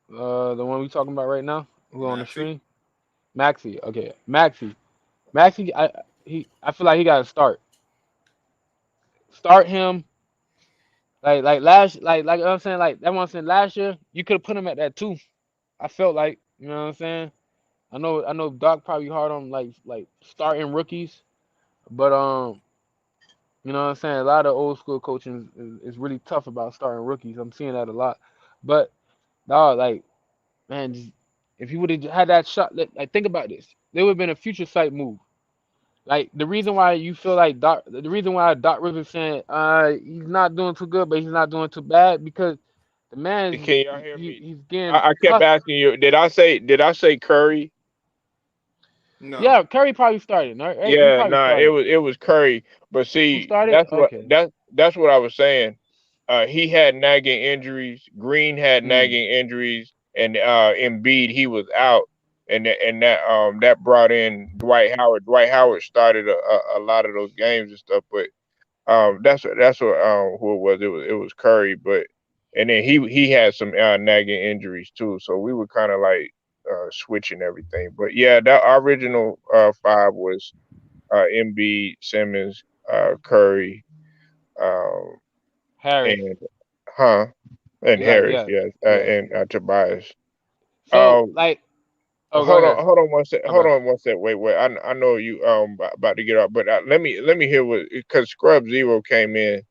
The one we talking about right now, who on the Maxie. stream? Maxi. Okay, Maxi. I feel like he got to start him. Like I'm saying, like that one saying last year, you could have put him at that too. I felt like, you know what I'm saying. I know Doc probably hard on like starting rookies, but you know what I'm saying. A lot of old school coaching is really tough about starting rookies. I'm seeing that a lot, but dog, like man, just, if he would have had that shot, like think about this, there would have been a future sight move. Like the reason why you feel like the reason why Doc Rivers saying he's not doing too good, but he's not doing too bad because the man is Can y'all hear me? he's getting I kept cussed. asking you. Did I say Curry? No. Yeah, Curry probably started, right? He Yeah, probably nah, started. it was Curry. But Who see, started? Okay. that's what I was saying. He had nagging injuries. Green had Mm. nagging injuries, and Embiid he was out, and that brought in Dwight Howard. Dwight Howard started a lot of those games and stuff. But that's what who it was. It was Curry, but and then he had some nagging injuries too. So we were kind of like switching everything. But yeah, that original five was Embiid, Simmons, Curry, um, Harris. and huh, and Yeah, Harris, yeah, yes, yeah. and Tobias. So Um, like, oh, go hold ahead. on, hold on one sec, My hold bad. on one sec. Wait. I know you about to get off, but let me hear what because Scrub Zero came in.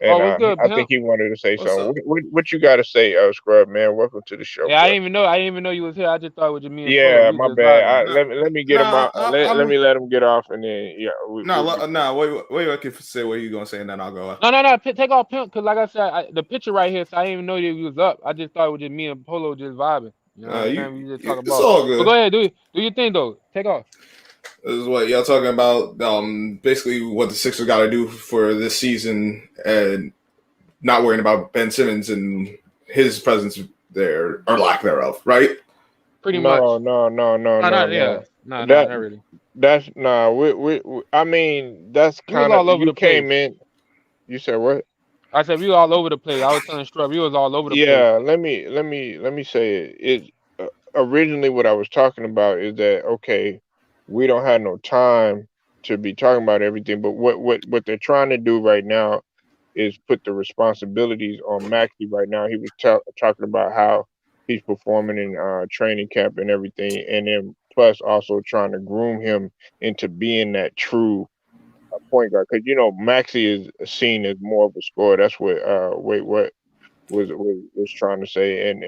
And Oh, what's good, I think pimp? he wanted to say What's something. up? What you got to say, Scrub man? Welcome to the show, Yeah, I boy. didn't even know. I didn't even know you was here. I just thought it was just me and Polo. Yeah, We was my just bad. vibing. No, Let me get him no, out. Let me I'm let him get off, and then yeah, no, no. Wait. I can say what you gonna say, and then I'll go. No. Take off pimp, cause like I said, the picture right here, so I didn't even know that he was up. I just thought it was just me and Polo just vibing. You know what I'm saying? We just talking It's about. all But good. go ahead, do your thing though. Take off. This is what y'all talking about. Basically what the Sixers got to do for this season, and not worrying about Ben Simmons and his presence there or lack thereof. Right? Pretty no, much. no, no, no, No, no, not yeah. no. No, That not really. that's nah. I mean, that's We was kind of all over you the place. came in. You said what? I said we was all over the place. I was telling Strub, we was all over the place. Yeah. Let me say it. Originally what I was talking about is that okay, we don't have no time to be talking about everything, but what they're trying to do right now is put the responsibilities on Maxie right now. He was talking about how he's performing in training camp and everything, and then plus also trying to groom him into being that true point guard. Because Maxie is seen as more of a scorer. That's what wait what was trying to say, and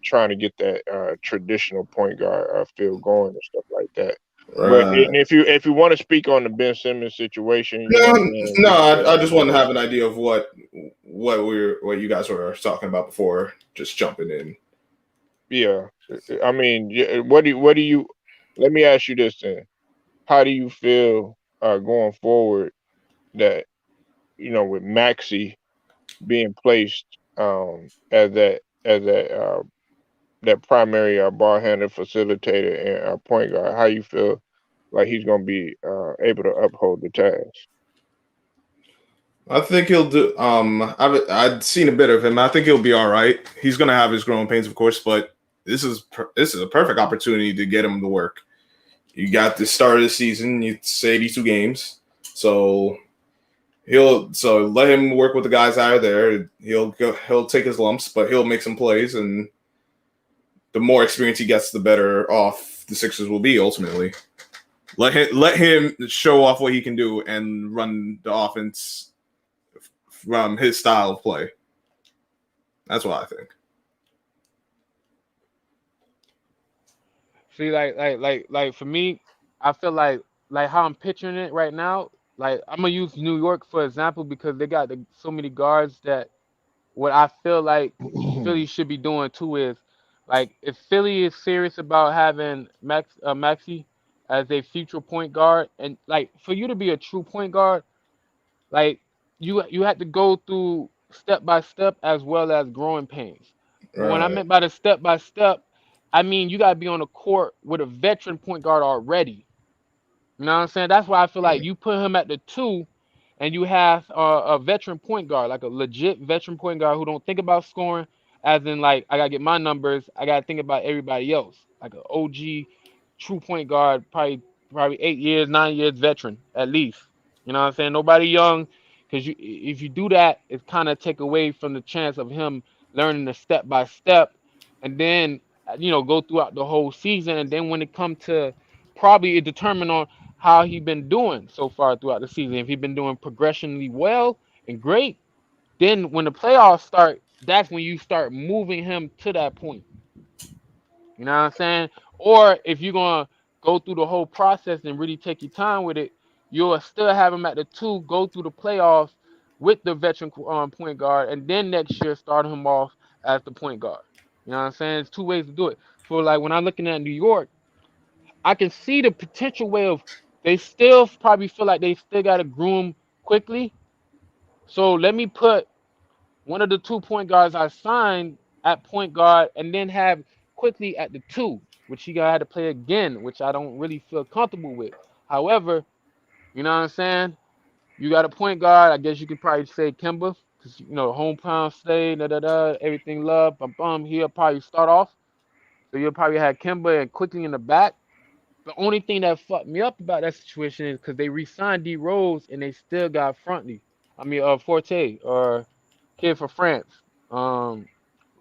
trying to get that traditional point guard feel going and stuff like that. But Right. and if you want to speak on the Ben Simmons situation, you know what I'm No, saying, no. we can I just want to go. have an idea of what you guys were talking about before just jumping in. Yeah, I mean, what do you? Let me ask you this then: how do you feel going forward that with Maxi being placed as that primary ball handler, facilitator, and point guard? How you feel like he's gonna be able to uphold the task? I think he'll do. I'd seen a bit of him. I think he'll be all right. He's gonna have his growing pains, of course, but this is a perfect opportunity to get him to work. You got the start of the season. It's 82 games, so he'll let him work with the guys out of there. He'll take his lumps, but he'll make some plays, and the more experience he gets, the better off the Sixers will be ultimately. Let him show off what he can do and run the offense from his style of play. That's what I think. See, like for me, I feel like how I'm picturing it right now. Like I'm gonna use New York for example because they got so many guards that what I feel like Philly should be doing too is like if Philly is serious about having Maxi as a future point guard and like for you to be a true point guard, like you had to go through step by step as well as growing pains. But when I Right. meant by the step by step, I mean you gotta be on the court with a veteran point guard already. You know what I'm saying? That's why I feel like you put him at the two, and you have a veteran point guard, like a legit veteran point guard who don't think about scoring, as in like I gotta get my numbers. I gotta think about everybody else, like an OG, true point guard, probably 8 years, 9 years veteran at least. You know what I'm saying? Nobody young, because if you do that, it kind of take away from the chance of him learning the step by step, and then go throughout the whole season, and then when it come to probably it determine on how he been doing so far throughout the season. If he been doing progressionally well and great, then when the playoffs start, that's when you start moving him to that point. You know what I'm saying? Or if you're gonna go through the whole process and really take your time with it, you'll still have him at the two, go through the playoffs with the veteran point guard, and then next year start him off as the point guard. You know what I'm saying? It's two ways to do it. For like when I'm looking at New York, I can see the potential way of they still probably feel like they still got to groom quickly. So let me put one of the 2 point guards I signed at point guard and then have quickly at the two, which he gonna have to play again, which I don't really feel comfortable with. However, you know what I'm saying? You got a point guard. I guess you could probably say Kimba, because hometown stay, da da da, everything love, bum bum. He'll probably start off. So you'll probably have Kimba and quickly in the back. The only thing that fucked me up about that situation is because they re-signed D Rose and they still got Frontley. I mean, Forte or kid for France, um,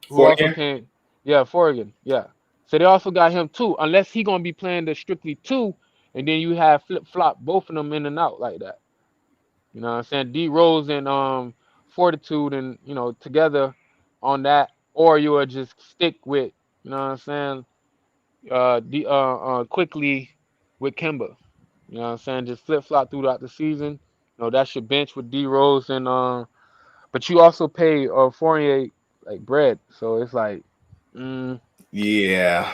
who also Fournier? came. Yeah, Foreign. Yeah. So they also got him too, unless he gonna be playing the strictly two, and then you have flip flop both of them in and out like that. You know what I'm saying? D Rose and Fortitude and together on that, or you would just stick with what I'm saying quickly with Kimba. You know what I'm saying? Just flip flop throughout the season. That's your bench with D Rose and but you also pay Fournier like bread. So it's like mm, Yeah.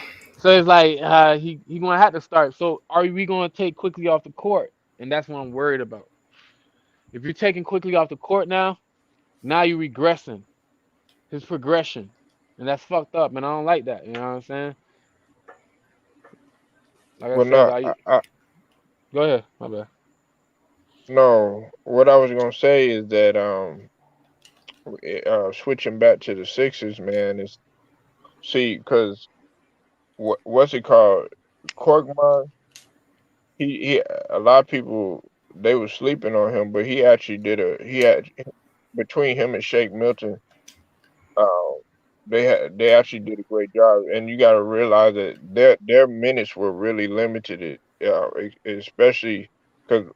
he gonna have to start. So are we gonna take quickly off the court? And that's what I'm worried about. If you're taking quickly off the court now you're regressing his progression. And that's fucked up, and I don't like that. You know what I'm saying? Like I Well, said, no, like go ahead, my bad. no. What I was gonna say is that switching back to the Sixers, man, is see because what's it called? Korkmaz. He a lot of people they were sleeping on him, but he actually did he had between him and Shake Milton, um, they actually did a great job. And you got to realize that their minutes were really limited, especially because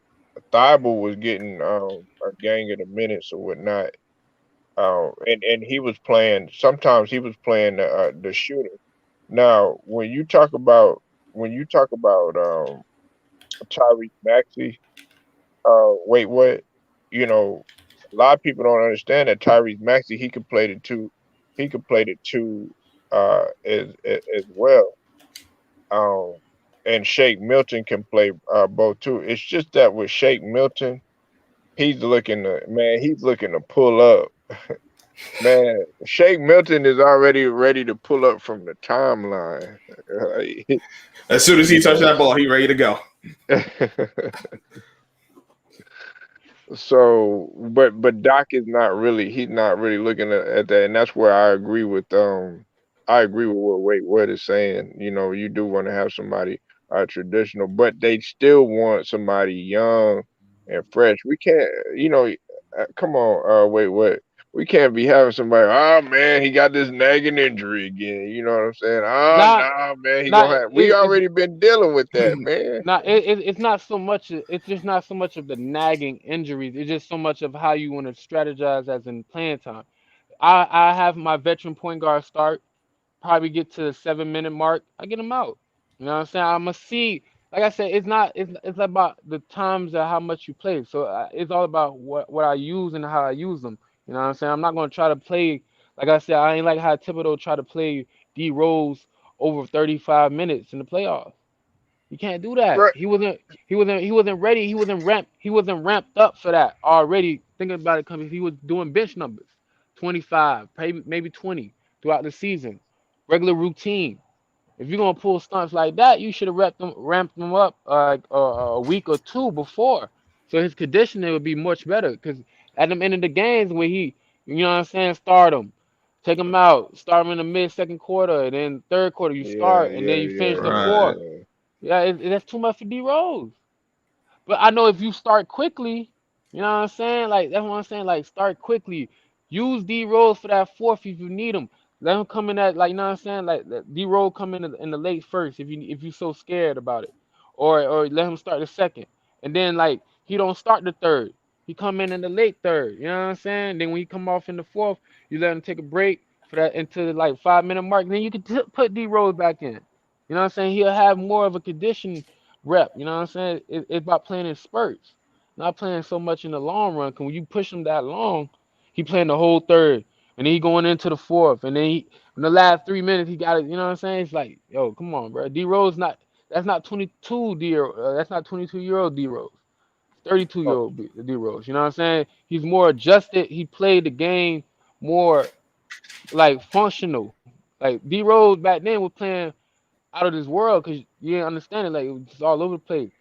Thibault was getting a gang of the minutes or whatnot. And he was playing. Sometimes he was playing the shooter. Now, when you talk about Tyrese Maxey, wait, what? You know, a lot of people don't understand that Tyrese Maxey he could play the two, he could play the two as well. Um, and Shake Milton can play both too. It's just that with Shake Milton, he's looking to pull up. Man, Shake Milton is already ready to pull up from the timeline. As soon as he You touched know. that ball, he ready to go. So, but Doc is not really he's not really looking at that, and that's where I agree with what Wade Wood is saying. You know, you do want to have somebody traditional, but they still want somebody young and fresh. We can't, come on, wait, what? We can't be having somebody. Oh man, he got this nagging injury again. You know what I'm saying? Oh Not nah, man, he not gonna have. We it's already been dealing with that, man. not it's not so much. It's just not so much of the nagging injuries. It's just so much of how you want to strategize as in playing time. I have my veteran point guard start. Probably get to the 7 minute mark. I get him out. You know what I'm saying? I must see. Like I said, it's about the times of how much you play. So it's all about what I use and how I use them. You know what I'm saying? I'm not gonna try to play. Like I said, I ain't like how Thibodeau try to play D Rose over 35 minutes in the playoffs. You can't do that. Right. He wasn't ready. He wasn't ramped up for that already. Thinking about it, coming, he was doing bench numbers, 25, maybe 20 throughout the season, regular routine. If you're gonna pull stunts like that, you should have ramped them up like a week or two before, so his conditioning would be much better. Because at the end of the games, when you know what I'm saying, start him, take him out, start him in the mid second quarter, and then third quarter you Yeah, start, and then yeah, you finish the yeah, Right. fourth. yeah, Yeah, that's too much for D Rose. But I know if you start quickly, you know what I'm saying? Like that's what I'm saying. Like start quickly. Use D Rose for that fourth if you need him. Let him come in at like you know what I'm saying. Like D Rose come in the late first if you so scared about it, or let him start the second, and then like he don't start the third. He come in the late third. You know what I'm saying? Then when he come off in the fourth, you let him take a break for that into the like 5 minute mark. Then you can put D Rose back in. You know what I'm saying? He'll have more of a condition rep. You know what I'm saying? It's about playing in spurts, not playing so much in the long run. Cause when you push him that long, he playing the whole third, and then he going into the fourth, and then in the last 3 minutes he got it. You know what I'm saying? It's like, yo, come on, bro. D Rose not that's not 22 that's not 22-year-old D Rose. 32 year oh, old D Rose. You know what I'm saying? He's more adjusted. He played the game more like functional. Like D Rose back then was playing out of this world because you didn't understand it. Like it was just all over the place,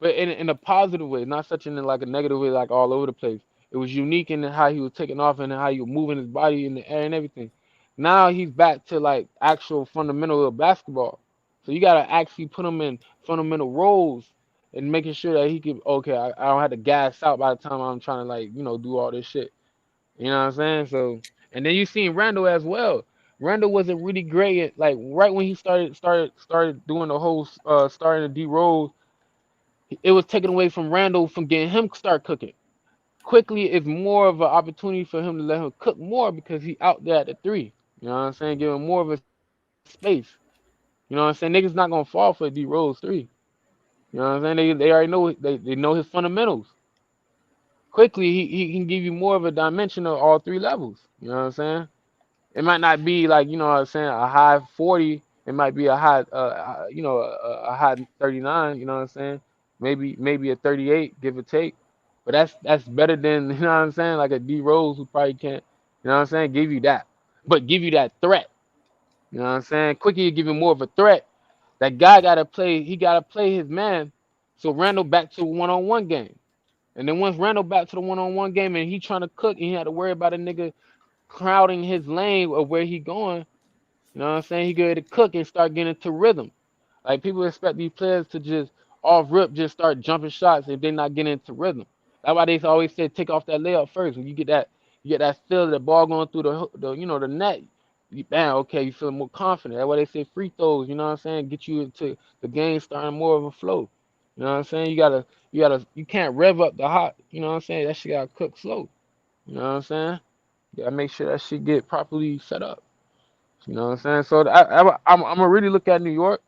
but in a positive way, not such in like a negative way, like all over the place. It was unique in how he was taking off and how he was moving his body in the air and everything. Now he's back to like actual fundamental of basketball. So you gotta actually put him in fundamental roles and making sure that he could. Okay, I don't have to gas out by the time I'm trying to like do all this shit. You know what I'm saying? So, and then you seen Randall as well. Randall wasn't really great at like right when he started doing the whole starting the D Rose. It was taken away from Randall from getting him start cooking. Quickly, it's more of an opportunity for him to let him cook more because he out there at the three. You know what I'm saying? Give him more of a space. You know what I'm saying? Niggas not gonna fall for D Rose three. You know what I'm saying? They already know they know his fundamentals. Quickly, he can give you more of a dimension of all three levels. You know what I'm saying? It might not be like what I'm saying a high 40. It might be a high a high 39. You know what I'm saying? Maybe a 38, give or take. But that's better than you know what I'm saying like a D Rose who probably can't. You know what I'm saying? Give you that, but give you that threat. You know what I'm saying? Quickie give you more of a threat. That guy gotta play. He gotta play his man. So Randall back to a one-on-one game. And then once Randall back to the one-on-one game and he trying to cook and he had to worry about a nigga crowding his lane of where he going, you know what I'm saying? He go to cook and start getting into rhythm. Like people expect these players to just off rip just start jumping shots if they're not getting into rhythm. That's why they always say take off that layup first. When you get that feel of the ball going through the net, you bam, okay, you feel more confident. That's why they say free throws, you know what I'm saying? Get you into the game starting more of a flow. You know what I'm saying? You can't rev up the hot, you know what I'm saying? That shit gotta cook slow. You know what I'm saying? You gotta make sure that shit get properly set up. You know what I'm saying? So I'm gonna really look at New York.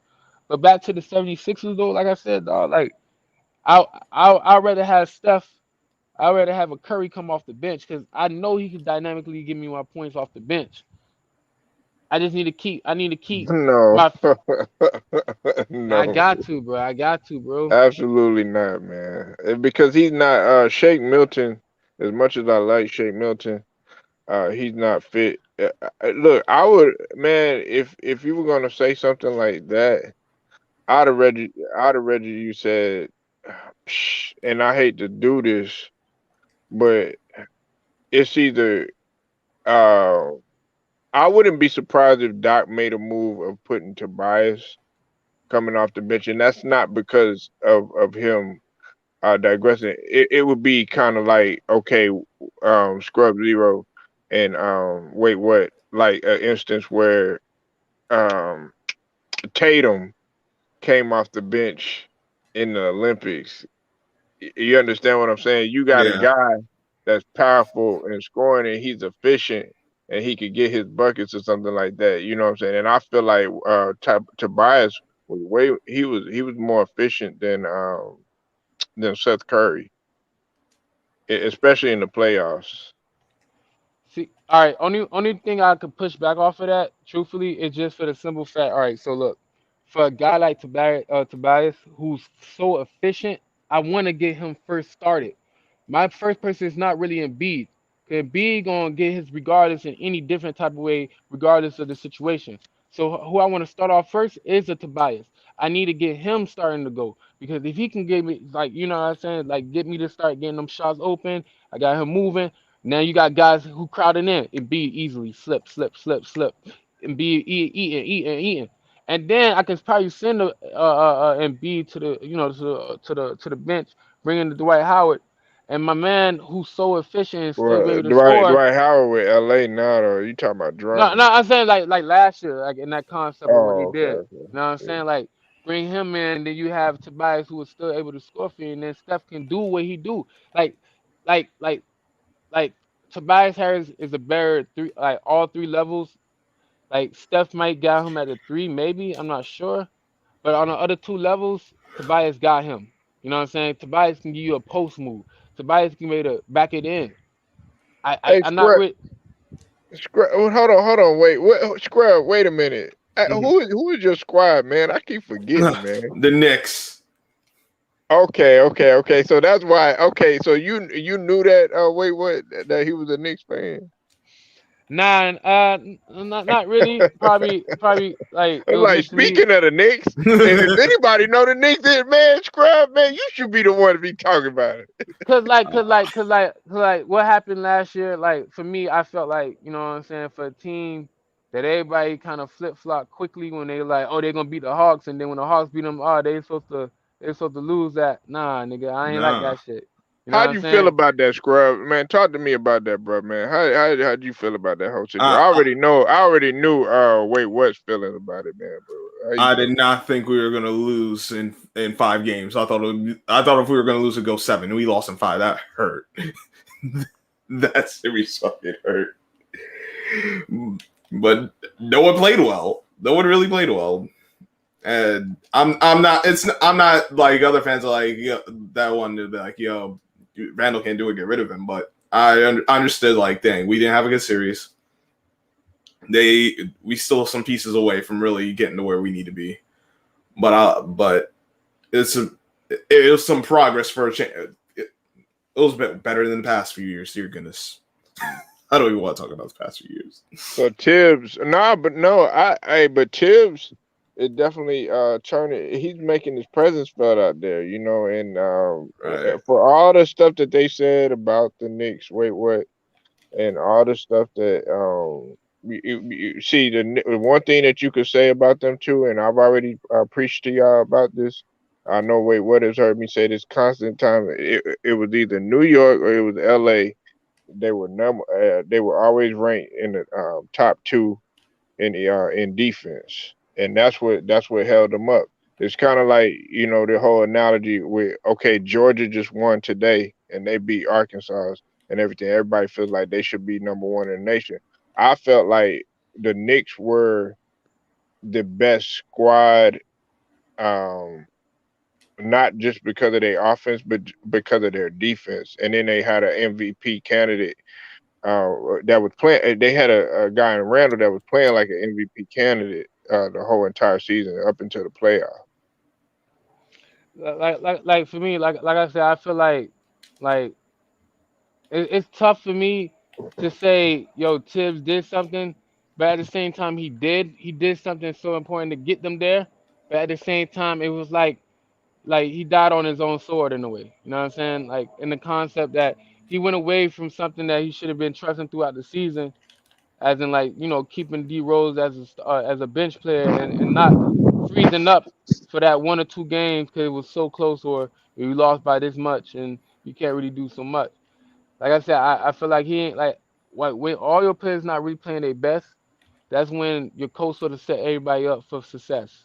But back to the 76ers though, like I said, dog, like I'd rather have Steph. I'd rather have a Curry come off the bench because I know he can dynamically give me my points off the bench. I need to keep no, my. I no, got to, bro. I got to, bro. absolutely not, man. Because he's not Shake Milton. As much as I like Shake Milton, he's not fit. Look, I would, man, if you were gonna say something like that, I'd have read you said, and I hate to do this, but it's either uh I wouldn't be surprised if Doc made a move of putting Tobias. coming off the bench, and that's not because of him digressing. It would be kind of like, okay, scrub zero, and wait, what? Like an instance where um Tatum came off the bench in the Olympics. You understand what I'm saying? You got a Yeah. guy that's powerful in scoring and he's efficient and he could get his buckets or something like that. You know what I'm saying? And I feel like Tobias was he was more efficient than Seth Curry, especially in the playoffs. See, all right. Only thing I could push back off of that, truthfully, is just for the simple fact. All right, so look, for a guy like Tobias, who's so efficient, I want to get him first started. My first person is not really Embiid. Cause Embiid gonna get his regardless in any different type of way, regardless of the situation. So who I want to start off first is a Tobias. I need to get him starting to go because if he can get me like you know what I'm saying, like get me to start getting them shots open, I got him moving. Now you got guys who crowding in. Embiid easily slip, slip, slip, slip. Embiid eating. And then I can probably send Embiid to the to the bench, bringing the Dwight Howard, and my man who's so efficient and still be Well, able to Dwight score. Dwight Howard with LA now, though. You talking about No, drama? no, I'm saying like last year, like in that concept of what he Oh, okay, did. okay. You know what I'm Yeah. saying? Like bring him in, and then you have Tobias who is still able to score for you, and then Steph can do what he do. Like, like, like, like Tobias Harris is a better three, like all three levels. Like Steph might got him at a three, maybe I'm not sure, but on the other two levels, Tobias got him. You know what I'm saying? Tobias can give you a post move. Tobias can be able to back it in. Hey, I'm not Scrub, with. Scrub, hold on, wait, what, Scrub, wait a minute. Who is your squad, man? I keep forgetting, man. The Knicks. Okay, okay, okay. So that's why. Okay, so you knew that. Wait, what? That he was a Knicks fan. Nine, not really. Probably like it was Like meant to be. speaking of the Knicks, if anybody know the Knicks, then man, Scrub, man, you should be the one to be talking about it. What happened last year, like for me, I felt like, you know what I'm saying, for a team that everybody kind of flip flop quickly when they like, oh, they're gonna beat the Hawks, and then when the Hawks beat them, oh, they supposed to lose that. Nah, nigga, I ain't like Nah. that shit. You know what How'd I'm you feel saying? about that, Scrub? Man, talk to me about that, bro, man. How'd you feel about that whole situation? I, I I already knew wait what's feeling about it, man, bro. How you I feel? did not think we were gonna lose in 5 games. I thought if we were gonna lose, it'd go seven. We lost in five. That hurt. That series fucking hurt. But no one played well. No one really played well. And I'm not like other fans are like, yo, that one to be like, yo, Randall can't do it, get rid of him. But understood like, dang, we didn't have a good series. We still some pieces away from really getting to where we need to be. But it's a, it was some progress for a change. It was better than the past few years. Dear goodness, I don't even want to talk about the past few years. So Tibbs, nah, but no, but Tibbs is definitely turning. He's making his presence felt out there, and Right. for all the stuff that they said about the Knicks, wait, what, and all the stuff that you see the one thing that you could say about them too, and I've already preached to y'all about this. I know, wait, what has heard me say this constant time. It was either New York or it was L.A. They were always ranked in the top two in defense, and that's what held them up. It's kind of like the whole analogy with, okay, Georgia just won today and they beat Arkansas and everything. Everybody feels like they should be number one in the nation. I felt like the Knicks were the best squad, um, not just because of their offense, but because of their defense. And then they had an MVP candidate that was playing. They had a guy in Randall that was playing like an MVP candidate the whole entire season up until the playoff. Like for me, like I said, I feel like it's tough for me to say, yo, Tibbs did something, but at the same time, he did something so important to get them there. But at the same time, it was like he died on his own sword in a way. You know what I'm saying? Like in the concept that he went away from something that he should have been trusting throughout the season, as in like keeping D Rose as a bench player and not freezing up for that 1 or 2 games because it was so close, or we lost by this much, and you can't really do so much. Like I said, I feel like he ain't like when all your players not really playing their best. That's when your coach sort of set everybody up for success.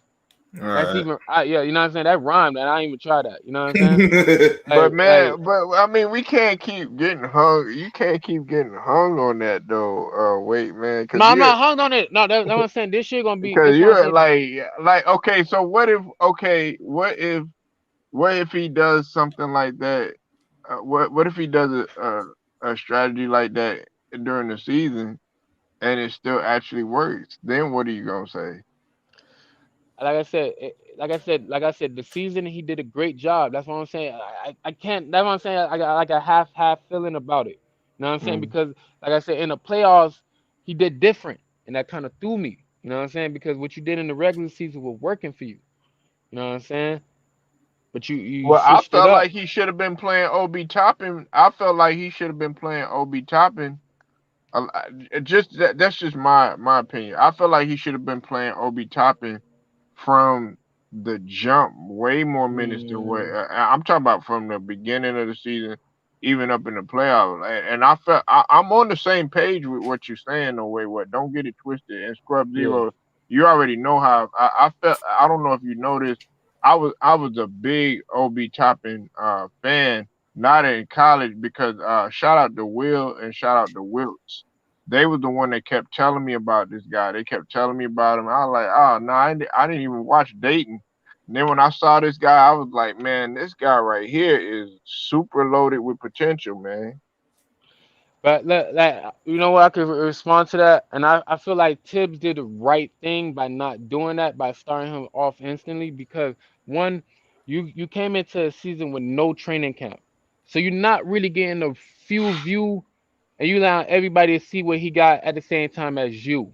All That's right. even yeah, you know what I'm saying. That rhymed, and I ain't even try that. You know what I'm saying? But Like man, but I mean, we can't keep getting hung. You can't keep getting hung on that though. Wait, man, no, I'm not hung on it. No, that's what I'm saying. This shit gonna be. because This what I'm you're saying. like okay. So what if what if he does something like that? What if he does a strategy like that during the season and it still actually works? Then what are you gonna say? Like I said, the season he did a great job. That's what I'm saying. I can't. That's what I'm saying. I got like a half feeling about it. You know what I'm saying? Mm. Because like I said, in the playoffs, he did different, and that kind of threw me. You know what I'm saying? Because what you did in the regular season was working for you. You know what I'm saying? But you Well, I switched it felt up. like he should have been playing Ob Toppin. I felt like he should have been playing Ob Toppin. Just that's just my opinion. I feel like he should have been playing Obi Toppin from the jump, way more minutes than what Mm, I'm talking about from the beginning of the season, even up in the playoffs. And I felt I'm on the same page with what you're saying. No way, what? Don't get it twisted. And Scrub yeah. Zero, you already know how I felt. I don't know if you noticed. I was a big Obi Toppin fan, not in college because shout out to Will and shout out to Wilts. They was the one that kept telling me about this guy. They kept telling me about him. I was like, oh no, I didn't even watch Dayton. And then when I saw this guy, I was like, man, this guy right here is super loaded with potential, man. But you know what, I could respond to that, and I feel like Tibbs did the right thing by not doing that, by starting him off instantly, because one, you came into a season with no training camp, so you're not really getting a full view, and you allow everybody to see what he got at the same time as you,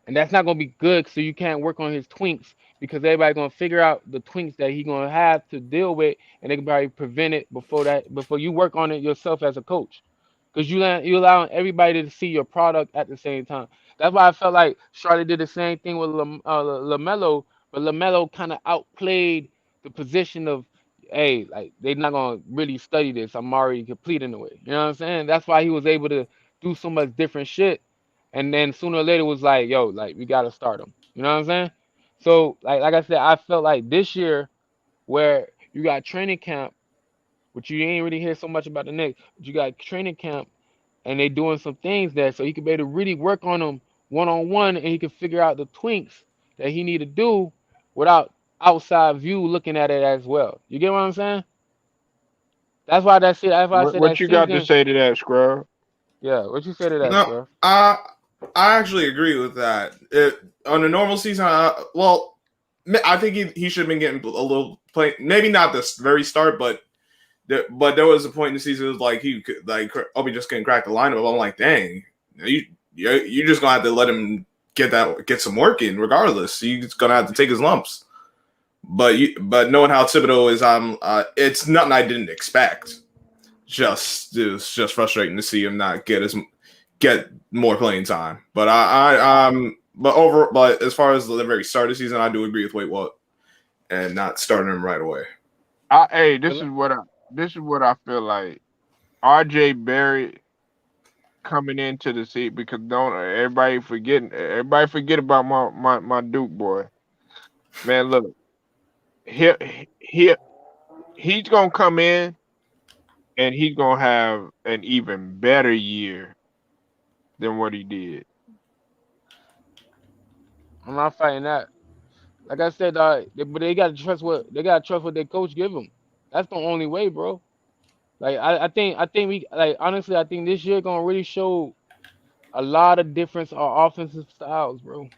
and that's not gonna be good. So you can't work on his twinks because everybody gonna figure out the twinks that he gonna have to deal with, and they can probably prevent it before you work on it yourself as a coach, because you allowing everybody to see your product at the same time. That's why I felt like Charlotte did the same thing with Lamelo, but Lamelo kind of outplayed the position of, hey, like they're not gonna really study this. I'm already complete in a way. You know what I'm saying? That's why he was able to do so much different shit. And then sooner or later was like, yo, like we gotta start him. You know what I'm saying? So like I said, I felt like this year where you got training camp, which you ain't really hear so much about the Knicks, but you got training camp and they doing some things there, so he could be able to really work on them 1-on-1, and he could figure out the twinks that he need to do without outside view looking at it as well. You get what I'm saying? That's why that shit. That's why I said that What you got to season. say to that, Scrub? Yeah, what you say to that, No, Scruff? I actually agree with that. On a normal season, well, I think he should have been getting a little play. Maybe not this very start, but there was a point in the season it was like he could like Obi just couldn't crack the lineup. I'm like, dang, you just gonna have to let him get some work in regardless. He's gonna have to take his lumps. But knowing how Thibodeau is, it's nothing I didn't expect. It's just frustrating to see him not get more playing time. But as far as the very start of the season, I do agree with Wait What and not starting him right away. Hey, this is what I feel like. R.J. Barrett coming into the seat because don't everybody forget about my Duke boy. Man, look, he he he's gonna come in and he's gonna have an even better year than what he did. I'm not fighting that. Like I said, but they gotta trust what their coach give them. That's the only way, bro. Like I think we like honestly, I think this year gonna really show a lot of difference on offensive styles, bro.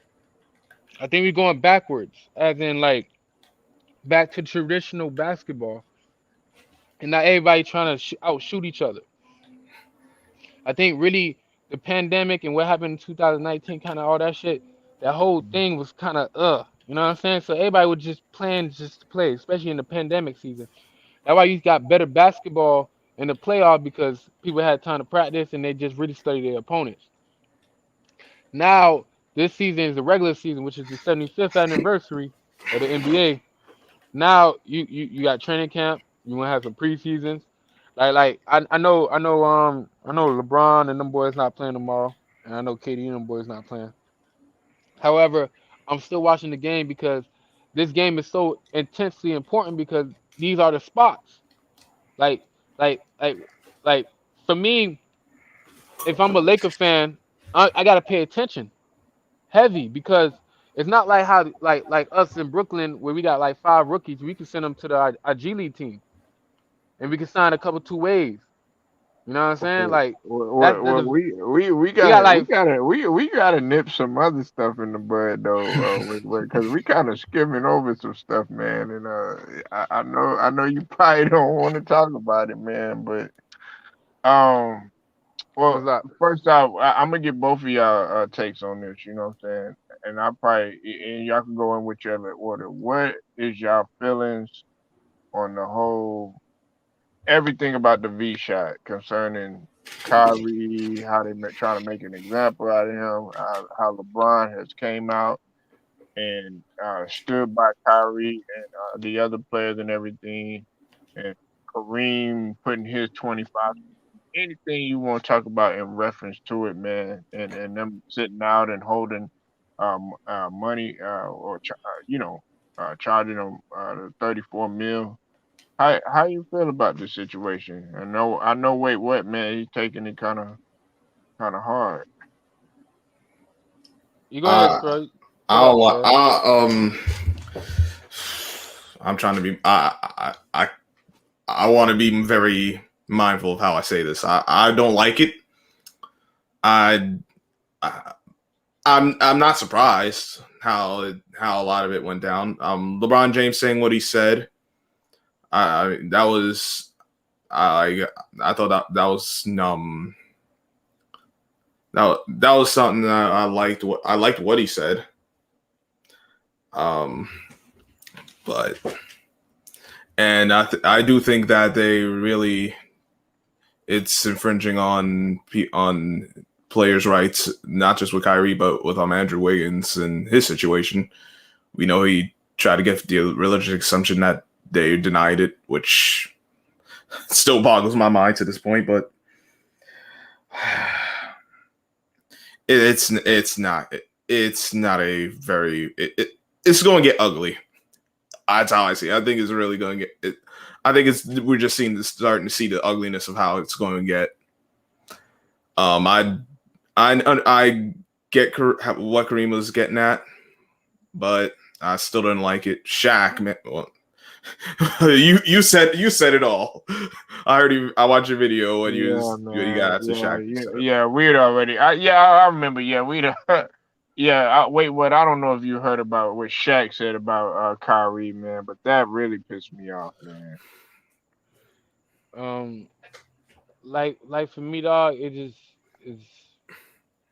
I think we're going backwards, as in like back to traditional basketball, and not everybody trying to outshoot each other. I think really the pandemic and what happened in 2019, kind of all that shit, that whole thing was kind of you know what I'm saying? So everybody was just playing just to play, especially in the pandemic season. That's why you got better basketball in the playoff because people had time to practice and they just really studied their opponents. Now this season is the regular season, which is the 75th anniversary. of the NBA. Now you got training camp. You want to have some preseasons. I know LeBron and them boys not playing tomorrow, and I know KD and them boys not playing. However, I'm still watching the game because this game is so intensely important because these are the spots. Like like like like for me, if I'm a Laker fan, I gotta pay attention heavy because it's not like how like us in Brooklyn where we got like 5 rookies. We can send them to our G League team and we can sign a couple 2 ways. You know what I'm saying? Well, Like that's well, a, we we got gotta like we gotta nip some other stuff in the bud though, because we kind of skimming over some stuff, man. And I know you probably don't want to talk about it, man, but um, well, what's up? first off, I'm gonna get both of y'all takes on this. You know what I'm saying? And I probably and y'all can go in whichever order. What is y'all feelings on the whole? Everything about the V shot concerning Kyrie, how they trying to make an example out of him, how LeBron has came out and stood by Kyrie and the other players and everything, and Kareem putting his 25. Anything you want to talk about in reference to it, man, and them sitting out and holding money or charging them the 34 mil. How you feel about this situation? I know. Wait, what, man? He's taking it kind of hard. You go ahead, Uh, Troy. I Go don't ahead, want. Troy. I'm trying to be. I want to be very mindful of how I say this. I don't like it. I, I I'm not surprised how a lot of it went down. LeBron James saying what he said. That was I thought that was that was something that I liked. What I liked what he said. Um, but and I do think that they really it's infringing on players' rights, not just with Kyrie, but with Andrew Wiggins and his situation. We know he tried to get the religious exemption that they denied it, which still boggles my mind to this point. But it's not a very it's going to get ugly. That's how I see it. I think it's really going to get it. I think it's we're just starting to see the ugliness of how it's going to get. Um, I I get what Kareem was getting at, but I still didn't like it. Shaq, man, well, you said it all. I heard you. I watched your video and Yeah, you man. got to Shaq. You said it all. Yeah. We'd already. I remember. Yeah, we'd. Yeah. Wait. What? I don't know if you heard about what Shaq said about Kyrie, man, but that really pissed me off, man. Um, like for me, dog, it just is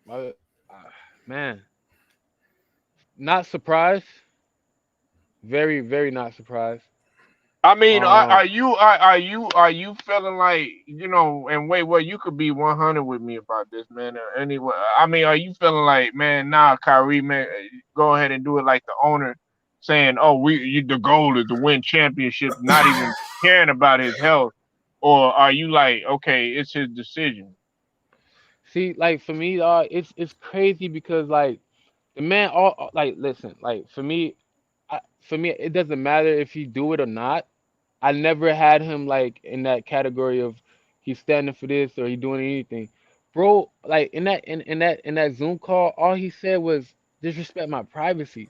my man. Not surprised. Very not surprised. I mean, Um, are you feeling like And wait, well, you could be 100 with me about this, man. Anyway, I mean, are you feeling like, man, nah, Kyrie, man, go ahead and do it like the owner saying, oh, the goal is to win championships, not even caring about his health, or are you like, okay, it's his decision? See, like for me, it's crazy because like the man, like listen, like for me, it doesn't matter if he do it or not. I never had him like in that category of he's standing for this or he doing anything, bro. Like in that Zoom call, all he said was disrespect my privacy.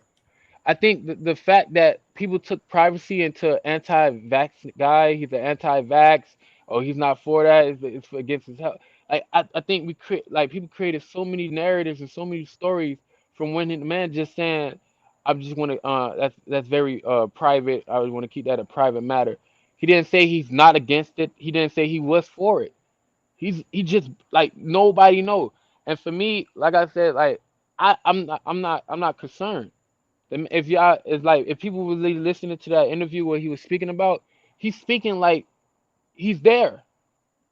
I think the fact that people took privacy into anti-vax guy, he's an anti-vax, or he's not for that, it's against his health. Like I think we create like people created so many narratives and so many stories from when the man just saying, I just want to that's very private. I want to keep that a private matter. He didn't say he's not against it. He didn't say he was for it. He just like nobody know. And for me, like I said, like I'm not concerned. If y'all is like if people were really listening to that interview where he was speaking about, he's speaking like he's there.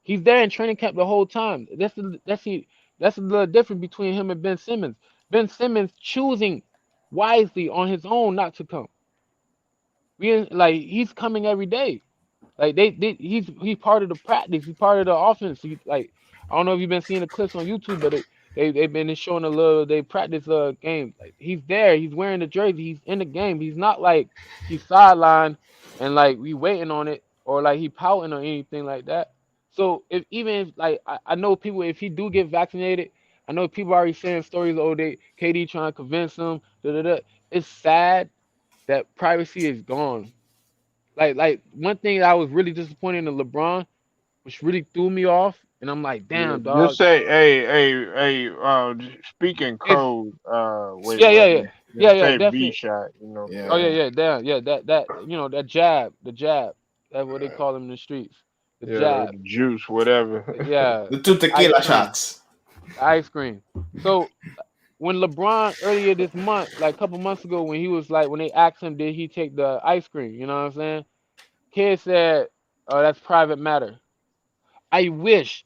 He's there in training camp the whole time. That's a little different between him and Ben Simmons. Ben Simmons choosing wisely on his own not to come. Like he's coming every day. Like he's part of the practice. He's part of the offense. He like I don't know if you've been seeing the clips on YouTube, but they've been showing a little. They practice game. Like he's there. He's wearing the jersey. He's in the game. He's not like he's sidelined and like we waiting on it or like he pouting or anything like that. So if even if like I know people if he do get vaccinated, I know people already saying stories. Oh, they KD trying to convince him. Da, da, da. It's sad that privacy is gone. Like one thing that I was really disappointed in LeBron, which really threw me off, and I'm like, Yeah, damn, just dog. say, hey, speaking It's code, wait, yeah, yeah, what? yeah, Yeah, yeah, yeah, say V definitely. shot, Oh yeah, Yeah. yeah, damn, yeah, that that jab, the jab, that's what they Right. call him in the streets, the yeah, or jab, the juice, whatever. yeah, The two the ice tequila cream, shots. the ice cream. So when LeBron earlier this month, like a couple months ago, when he was like, when they asked him, did he take the ice cream? You know what I'm saying? Kid said, "Oh, that's private matter." I wish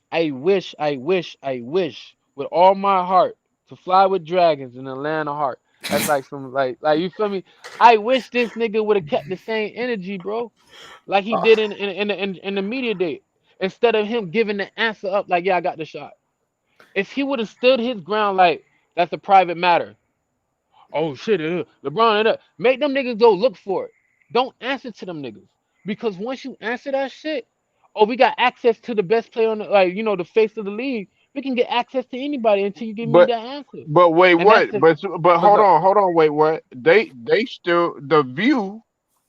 with all my heart to fly with dragons in Atlanta heart. That's like some like you feel me? I wish this nigga would have kept the same energy, bro, like he did Oh, in the media day. Instead of him giving the answer up like, yeah, I got the shot. If he would have stood his ground like that's a private matter. Oh shit, LeBron, make them niggas go look for it. Don't answer to them niggas because once you answer that shit, oh, we got access to the best player on the the face of the league. We can get access to anybody until you give me but that answer. but wait, And that's what? the But but go. hold on, wait, what? They still the View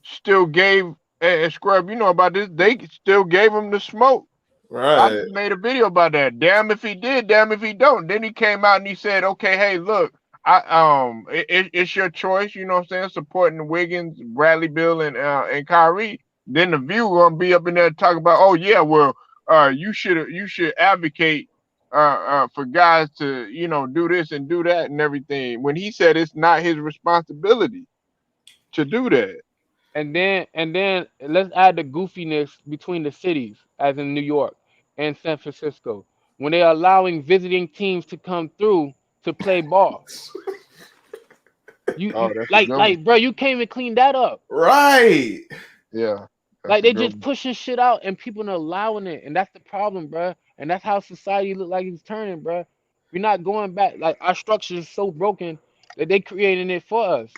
still gave and Scrub, you know about this? They still gave him the smoke. I right. just made a video about that. Damn if he did, damn if he don't. Then he came out and he said, "Okay, hey, look, it's your choice. You know what I'm saying? Supporting Wiggins, Bradley, Bill, and Kyrie. Then the View gonna be up in there talking about, oh yeah, well, you should advocate for guys to do this and do that and everything. When he said it's not his responsibility to do that. And then let's add the goofiness between the cities, as in New York and San Francisco, when they're allowing visiting teams to come through to play ball. Oh, You that's a like good one. like bro, you can't even clean that up. Right. Yeah, that's Like a they good just one. pushing shit out and people not allowing it, and that's the problem, bruh. And that's how society look like it's turning, bruh. We're not going back. Like our structure is so broken that they creating it for us.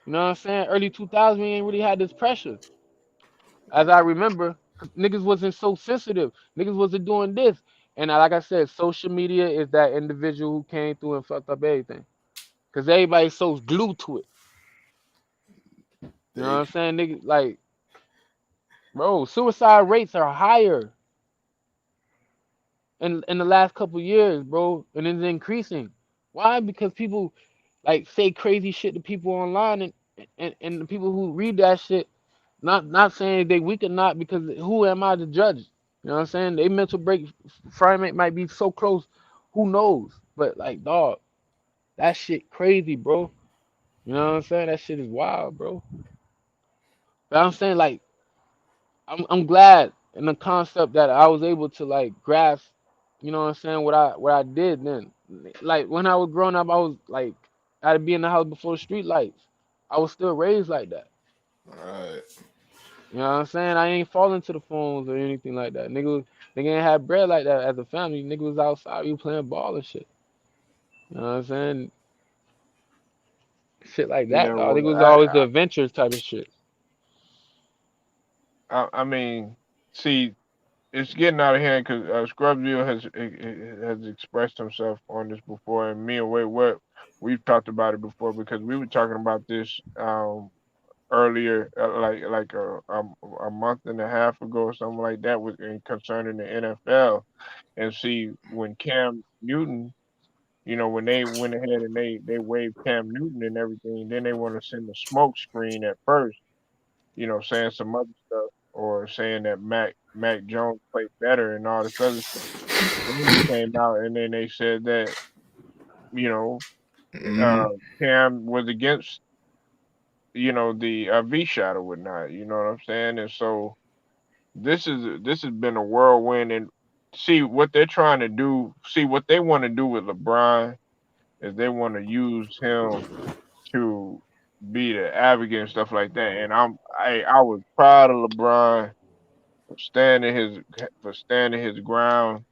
You know what I'm saying? Early 2000s, we ain't really had this pressure, as I remember. 'Cause niggas wasn't so sensitive. Niggas wasn't doing this. And like I said, social media is that individual who came through and fucked up everything. Cause everybody's so glued to it. You know what They, I'm saying? Niggas like, bro, suicide rates are higher in the last couple years, bro, and it's increasing. Why? Because people like say crazy shit to people online, and the people who read that shit, not saying they weak or not, because who am I to judge? You know what I'm saying? They mental break fragment might be so close, who knows? But like, dog, that shit crazy, bro. You know what I'm saying? That shit is wild, bro. But I'm saying like I'm glad in the concept that I was able to like grasp, you know what I'm saying, what I did then. Like when I was growing up, I was like I had to be in the house before the street lights. I was still raised like that. right. You know what I'm saying? I ain't falling to the phones or anything like that. Nigga ain't had bread like that as a family. Nigga was outside, you playing ball and shit. You know what I'm saying? Shit like that, Yeah, dog. Nigga well, was always the adventures type of shit. I mean, see, it's getting out of hand because Scrubville has expressed himself on this before, and me and Wait What we've talked about it before because we were talking about this earlier, like a month and a half ago or something like that, with concerning the NFL. And see, when Cam Newton, when they went ahead and they waived Cam Newton and everything, then they want to send a smoke screen at first, saying some other stuff or saying that Mac Jones played better and all this other stuff. Then they came out and then they said that you know uh, Hmm. Cam was against the V shot or whatnot. You know what I'm saying? And so this has been a whirlwind. And see what they're trying to do. See what they want to do with LeBron is they want to use him to be the advocate and stuff like that. And I was proud of LeBron for standing his ground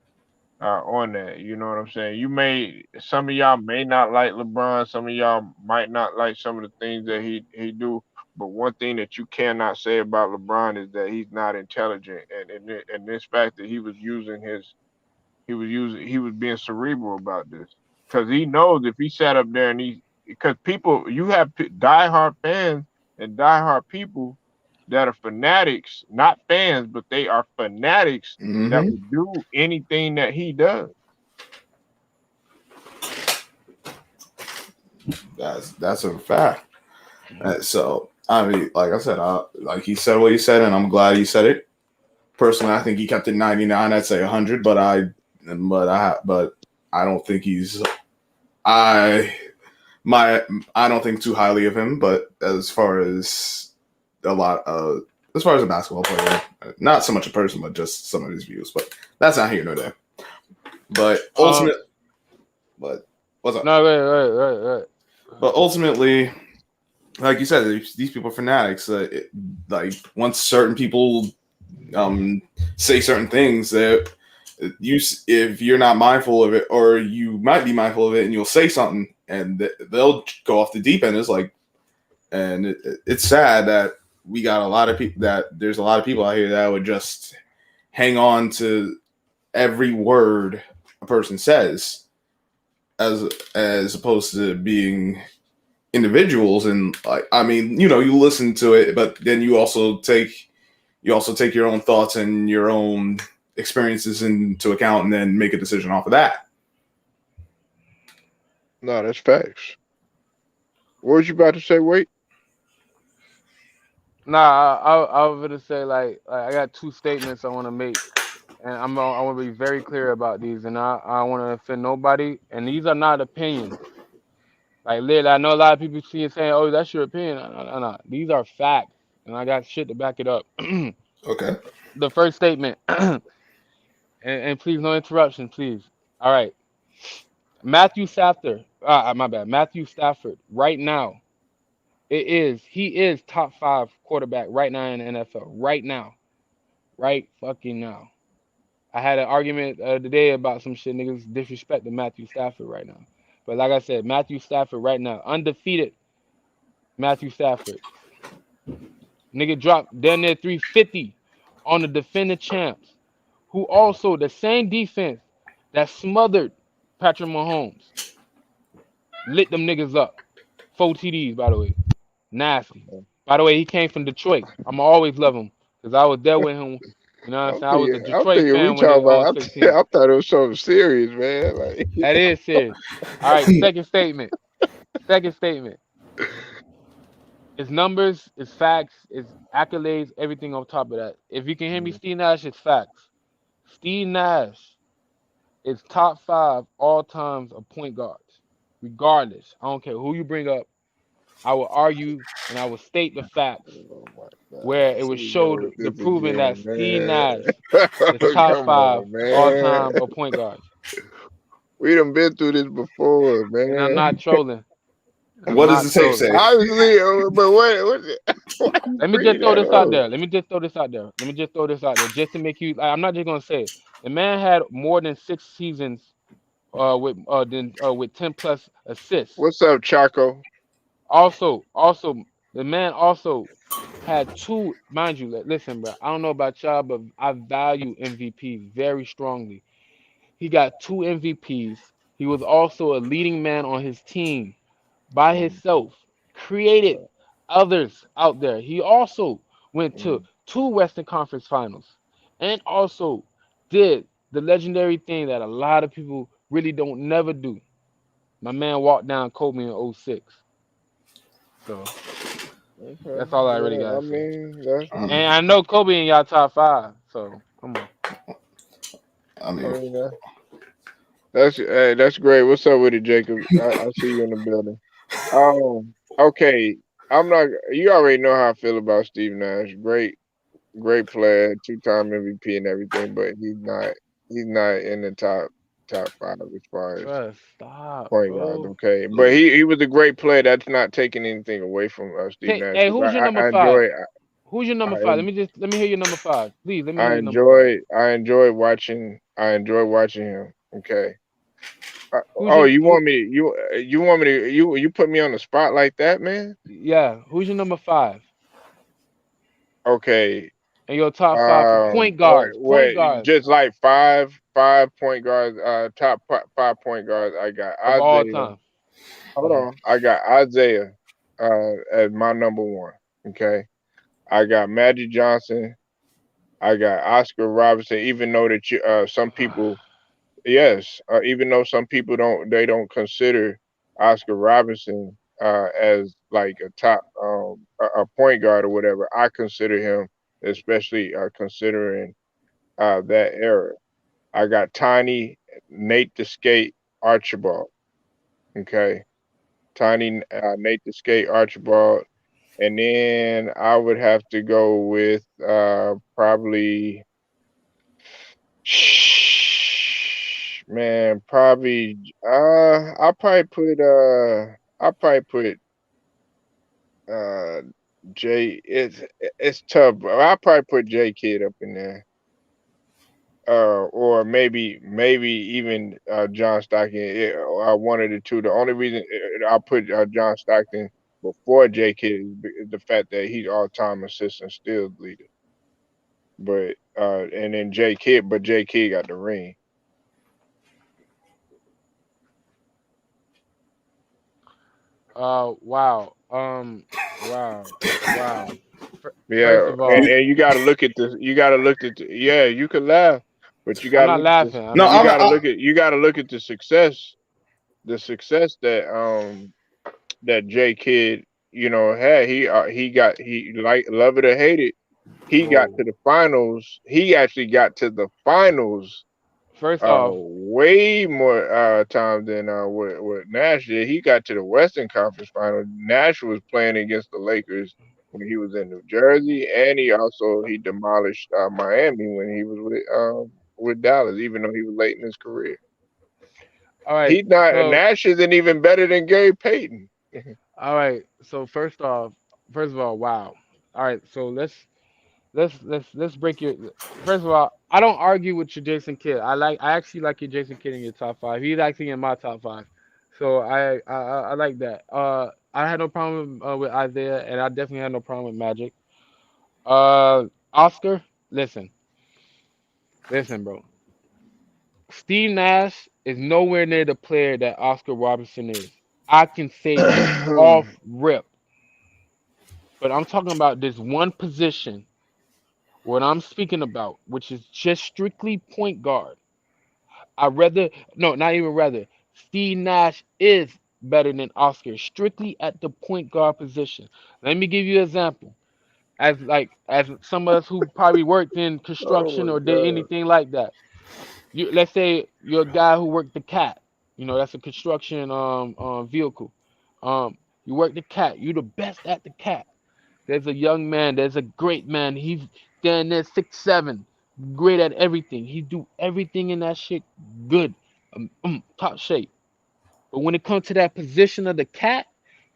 on that. You know what I'm saying? Some of y'all may not like LeBron, some of y'all might not like some of the things that he do. But one thing that you cannot say about LeBron is that he's not intelligent, and this fact that he was being cerebral about this because he knows if he sat up there and because people you have diehard fans and diehard people that are fanatics, not fans, but they are fanatics that Hmm. would do anything that he does. That's a fact. So I mean, like I said, like he said what he said, and I'm glad he said it. Personally, I think he kept it 99. I'd say 100, but I don't think I my I don't think too highly of him. But a lot as far as a basketball player, not so much a person, but just some of his views. But that's not here nor there. But Um, but what's up? no, right. But ultimately, like you said, these people are fanatics. Like once certain people um, say certain things that if you're not mindful of it, or you might be mindful of it, and you'll say something, and they'll go off the deep end. And it's sad that we got a lot of people that there's a lot of people out here that would just hang on to every word a person says, as opposed to being individuals. And like, I mean, you listen to it, but then you also take your own thoughts and your own experiences into account, and then make a decision off of that. No, that's facts. What was you about to say? Wait. Nah, I was gonna say like I got two statements I want to make, and I want to be very clear about these, and I want to offend nobody, and these are not opinions. Like literally, I know a lot of people see it saying, "Oh, that's your opinion." No, no, no. These are facts, and I got shit to back it up. Okay. The first statement, and please no interruption, please. All right, Matthew Stafford. My bad. Matthew Stafford. Right now, he is top five quarterback right now in the NFL. Right now, right fucking now. I had an argument today about some shit niggas disrespecting Matthew Stafford right now. But like I said, Matthew Stafford right now, undefeated Matthew Stafford. Nigga dropped down there 350 on the defending champs, who also the same defense that smothered Patrick Mahomes, lit them niggas up. 4 TDs, by the way. Nasty. By the way, he came from Detroit. I'ma always love him because I was there with him. You know what I'm saying? I was a I'm Detroit thinking we fan when they talking was all about. 16. I thought it was something serious, man. Like, That is serious. All right, second statement. Second statement. It's numbers, it's facts, it's accolades, everything on top of that. If you can hear me, Steve Nash, it's facts. Steve Nash is top five all times of point guards. Regardless. I don't care who you bring up. I will argue and I will state the facts oh my where God, it here was we go showed with the this proving that again, Steve man. Nash is top Come five on, all man. time of point guards. We done been through this before, And I'm man. not trolling. I'm What does not the tape trolling. say? Obviously, but why you Let me just bringing throw that this out up? there. Let me just throw this out there. Let me just throw this out there just to make you. I'm not just gonna say it. The man had more than 6 seasons with 10 plus assists. What's up, Chaco? Also, the man also had two. Mind you, listen, bro. I don't know about y'all, but I value MVPs very strongly. He got two MVPs. He was also a leading man on his team by Mm, himself, created others out there. He also went to mm. two Western Conference finals and also did the legendary thing that a lot of people really don't never do. My man walked down Kobe in '06. So Okay, that's all I really yeah, I gotta say. mean that's. And I know Kobe in y'all top five. So come on. I I mean, mean that's hey, that's great. What's up with it, Jacob? I see you in the building. Okay. I'm not. You already know how I feel about Steve Nash. Great player, two-time MVP and everything, but he's not. He's not in the top. top five as far as Bro, stop, point guard. bro. Okay, but he was a great player. That's not taking anything away from Steve Hey, Nash. hey, 'Cause who's your number I five? enjoy Who's your number I, five? Let me hear your number five. Please, let me hear I your number five. enjoy watching him. Okay. Who's Oh, your you who? want me to you want me to you put me on the spot like that, man? Yeah, who's your number five? Okay. And your top five for point guards. Point What? guards Just like five point guards. Top 5 point guards. I got of all Isaiah. time. Hold Mhm. on. I got Isaiah. As my number one. Okay. I got Magic Johnson. I got Oscar Robertson. Even though that some people, yes, even though some people don't consider Oscar Robertson as like a top a point guard or whatever. I consider him, especially considering that era. I got Tiny, Nate the Skate, Archibald. Okay, Tiny, Nate the Skate, Archibald, and then I would have to go with probably, man, probably I'll probably put uh J. It's tough, but I'll probably put J Kid up in there. Or maybe even John Stockton. One of the two. The only reason I put John Stockton before J Kidd is the fact that he's all time assistant steals leader. But and then J Kidd got the ring. Wow. Wow. Wow. First Yeah, of all, and you got to look at this. You got to look at yeah. You could laugh, but you I'm got to not look at this. laughing. I'm No, not You got to laughing. look at the success. The success that J Kidd, had. He got he like love it or hate it. He got Whoa. to the finals. He actually got to the finals First off, way more times than what Nash did. He got to the Western Conference Final. Nash was playing against the Lakers when he was in New Jersey, and he demolished Miami when he was with Dallas, even though he was late in his career. all right. He's not So Nash isn't even better than Gary Payton. all right. So first of all, wow. All right. So let's break your. First of all, I don't argue with your Jason Kidd. I actually like your Jason Kidd in your top five. He's actually in my top five. So I like that. I had no problem with Isaiah, and I definitely had no problem with Magic. Oscar, listen, listen, bro. Steve Nash is nowhere near the player that Oscar Robertson is. I can say that off rip. But I'm talking about this one position, what I'm speaking about, which is just strictly point guard. I rather, no, not even rather. Steve Nash is better than Oscar, strictly at the point guard position. Let me give you an example. As some of us who probably worked in Oh construction my or did god. anything like that. Let's say you're a guy who worked the cat. That's a construction vehicle. You work the cat. You're the best at the cat. There's a young man. There's a great man. He's standing there 6'7", great at everything. He do everything in that shit good, top shape. But when it comes to that position of the cat,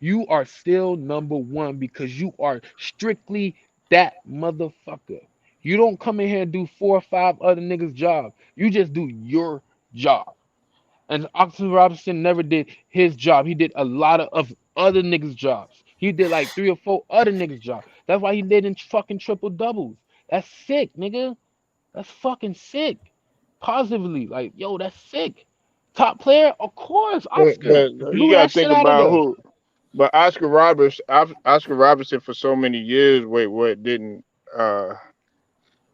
you are still number one because you are strictly that motherfucker. You don't come in here and do four or five other niggas' job. You just do your job. And Oxford Robinson never did his job. He did a lot of other niggas' jobs. He did like three or four other niggas' jobs. That's why he did in fucking triple doubles. That's sick, nigga. That's fucking sick. Positively, like, yo, that's sick. Top player, of course, Oscar But you blew got to that think shit out of about there. who. But Oscar Robertson for so many years, wait, what didn't uh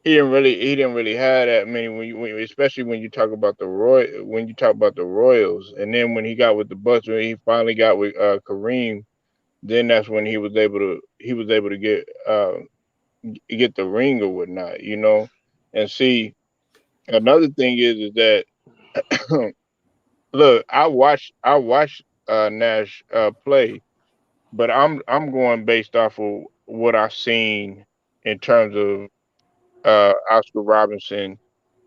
he didn't really have that many especially when you talk about the Royals, and then when he got with the Bucks, when he finally got with Kareem, then that's when he was able to get the ring or whatnot, and see another thing is that look, I watched Nash play, but I'm going based off of what I've seen in terms of Oscar Robinson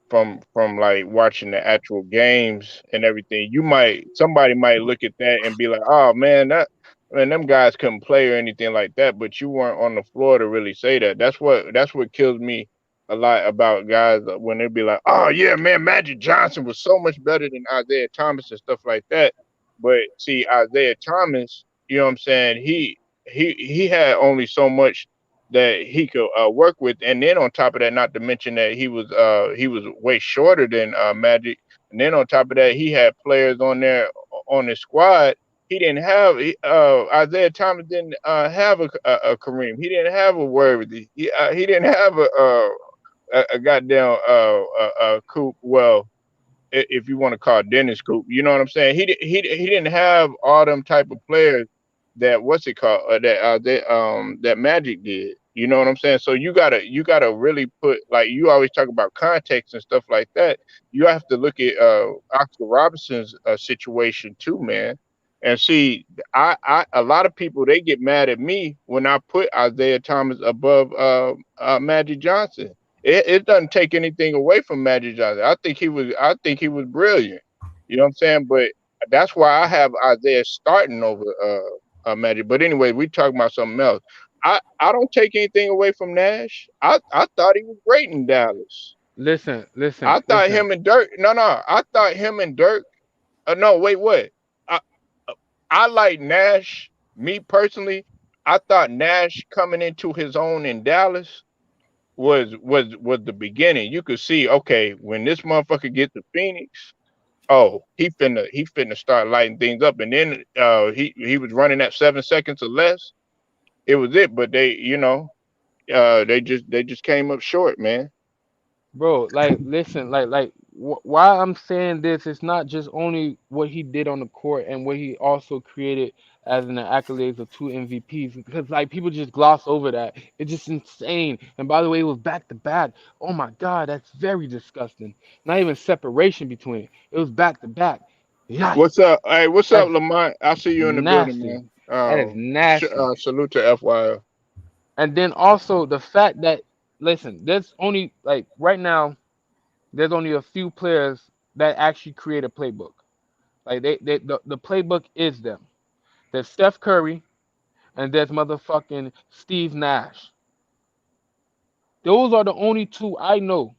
from like watching the actual games and everything. You might somebody might look at that and be like, "Oh man, that man, them guys couldn't play or anything like that." But you weren't on the floor to really say that. That's what kills me a lot about guys when they be like, "Oh yeah, man, Magic Johnson was so much better than Isaiah Thomas and stuff like that." But see, Isaiah Thomas, you know what I'm saying? He had only so much that he could work with, and then on top of that, not to mention that he was way shorter than Magic, and then on top of that, he had players on there on his squad. He didn't have Isaiah Thomas didn't have a Kareem. He didn't have a Worthy. He didn't have a goddamn Coop. Well, if you want to call Dennis Coop. You know what I'm saying? He didn't have all them type of players that what's it called that Magic did. You know what I'm saying? So you gotta really put like you always talk about context and stuff like that. You have to look at Oscar Robinson's situation too, man. And see, I a lot of people they get mad at me when I put Isaiah Thomas above Magic Johnson. It doesn't take anything away from Magic Johnson. I think he was brilliant. You know what I'm saying? But that's why I have Isaiah starting over Magic. But anyway, we talking about something else. I don't take anything away from Nash. I thought he was great in Dallas. Listen, listen, I thought listen. him and Dirk. No. I thought him and Dirk. No, wait, what? I I like Nash. Me personally, I thought Nash coming into his own in Dallas was the beginning. You could see, okay, when this motherfucker get to Phoenix, oh, he finna start lighting things up. And then he was running at 7 seconds or less. It was it, but they just came up short, man. Bro, like, listen, why I'm saying this, it's not just only what he did on the court and what he also created as an accolades of two MVPs, because like people just gloss over that. It's just insane. And by the way, it was back to back. Oh my God, that's very disgusting. Not even separation between. It was back to back. Yikes. What's up? Hey, what's up, That's Lamont? I see you in the building, nasty. man. That is nasty. Salute to FYL. And then also the fact that, listen, there's only like right now there's only a few players that actually create a playbook. Like the playbook is them. There's Steph Curry and there's motherfucking Steve Nash. Those are the only two I know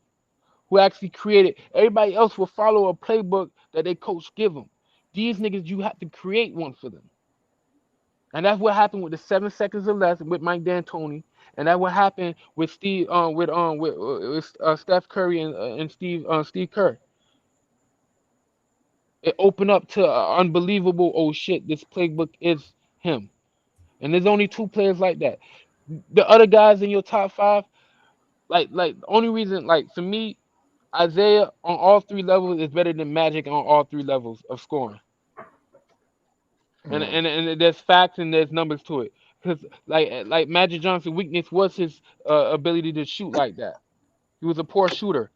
who actually created. Everybody else will follow a playbook that their coach give them. These niggas, you have to create one for them. And that's what happened with the 7 seconds or less with Mike D'Antoni, and that's what happened with Steph Curry and Steve Kerr. It opened up to unbelievable. Oh shit, this playbook is him. And there's only two players like that. The other guys in your top five, like the only reason, like for me, Isaiah on all three levels is better than Magic on all three levels of scoring. And Mm. and there's facts and there's numbers to it. Because like Magic Johnson's weakness was his ability to shoot like that. He was a poor shooter.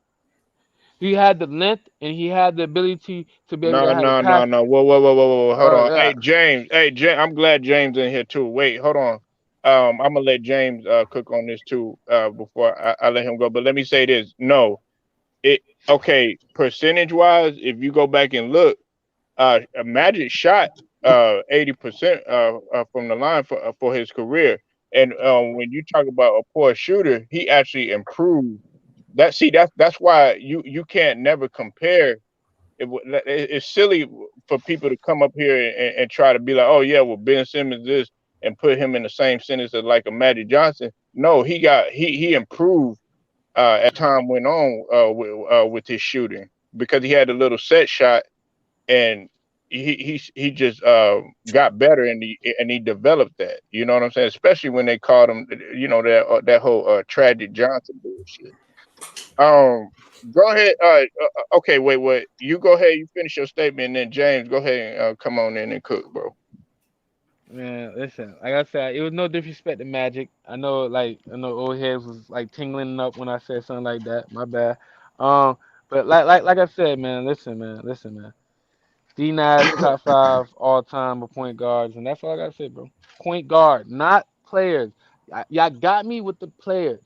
He had the length and he had the ability to be able to No, have the no, pass. no, no. Whoa. Hold on. Yeah. Hey, James. Hey, James. I'm glad James in here too. Wait, hold on. I'm gonna let James cook on this too before I let him go. But let me say this. No, it okay. Percentage wise, if you go back and look, Magic shot 80% from the line for his career. And when you talk about a poor shooter, he actually improved. That's why you can't never compare it's silly for people to come up here and try to be like, oh yeah, well Ben Simmons this and put him in the same sentence as like a Magic Johnson. No, he improved as time went on with his shooting because he had a little set shot and he just got better and he developed that. You know what I'm saying? Especially when they called him, that whole tragic Johnson bullshit. Um, Go ahead. Okay, wait. You go ahead. You finish your statement, and then James, go ahead and come on in and cook, bro. Man, listen, like I said, it was no disrespect to Magic. I know old heads was like tingling up when I said something like that. My bad. Um, but like I said, man, listen, man. Steve Nash, top five all time of point guards, and that's all I gotta say, bro. Point guard, not players. Y'all got me with the players.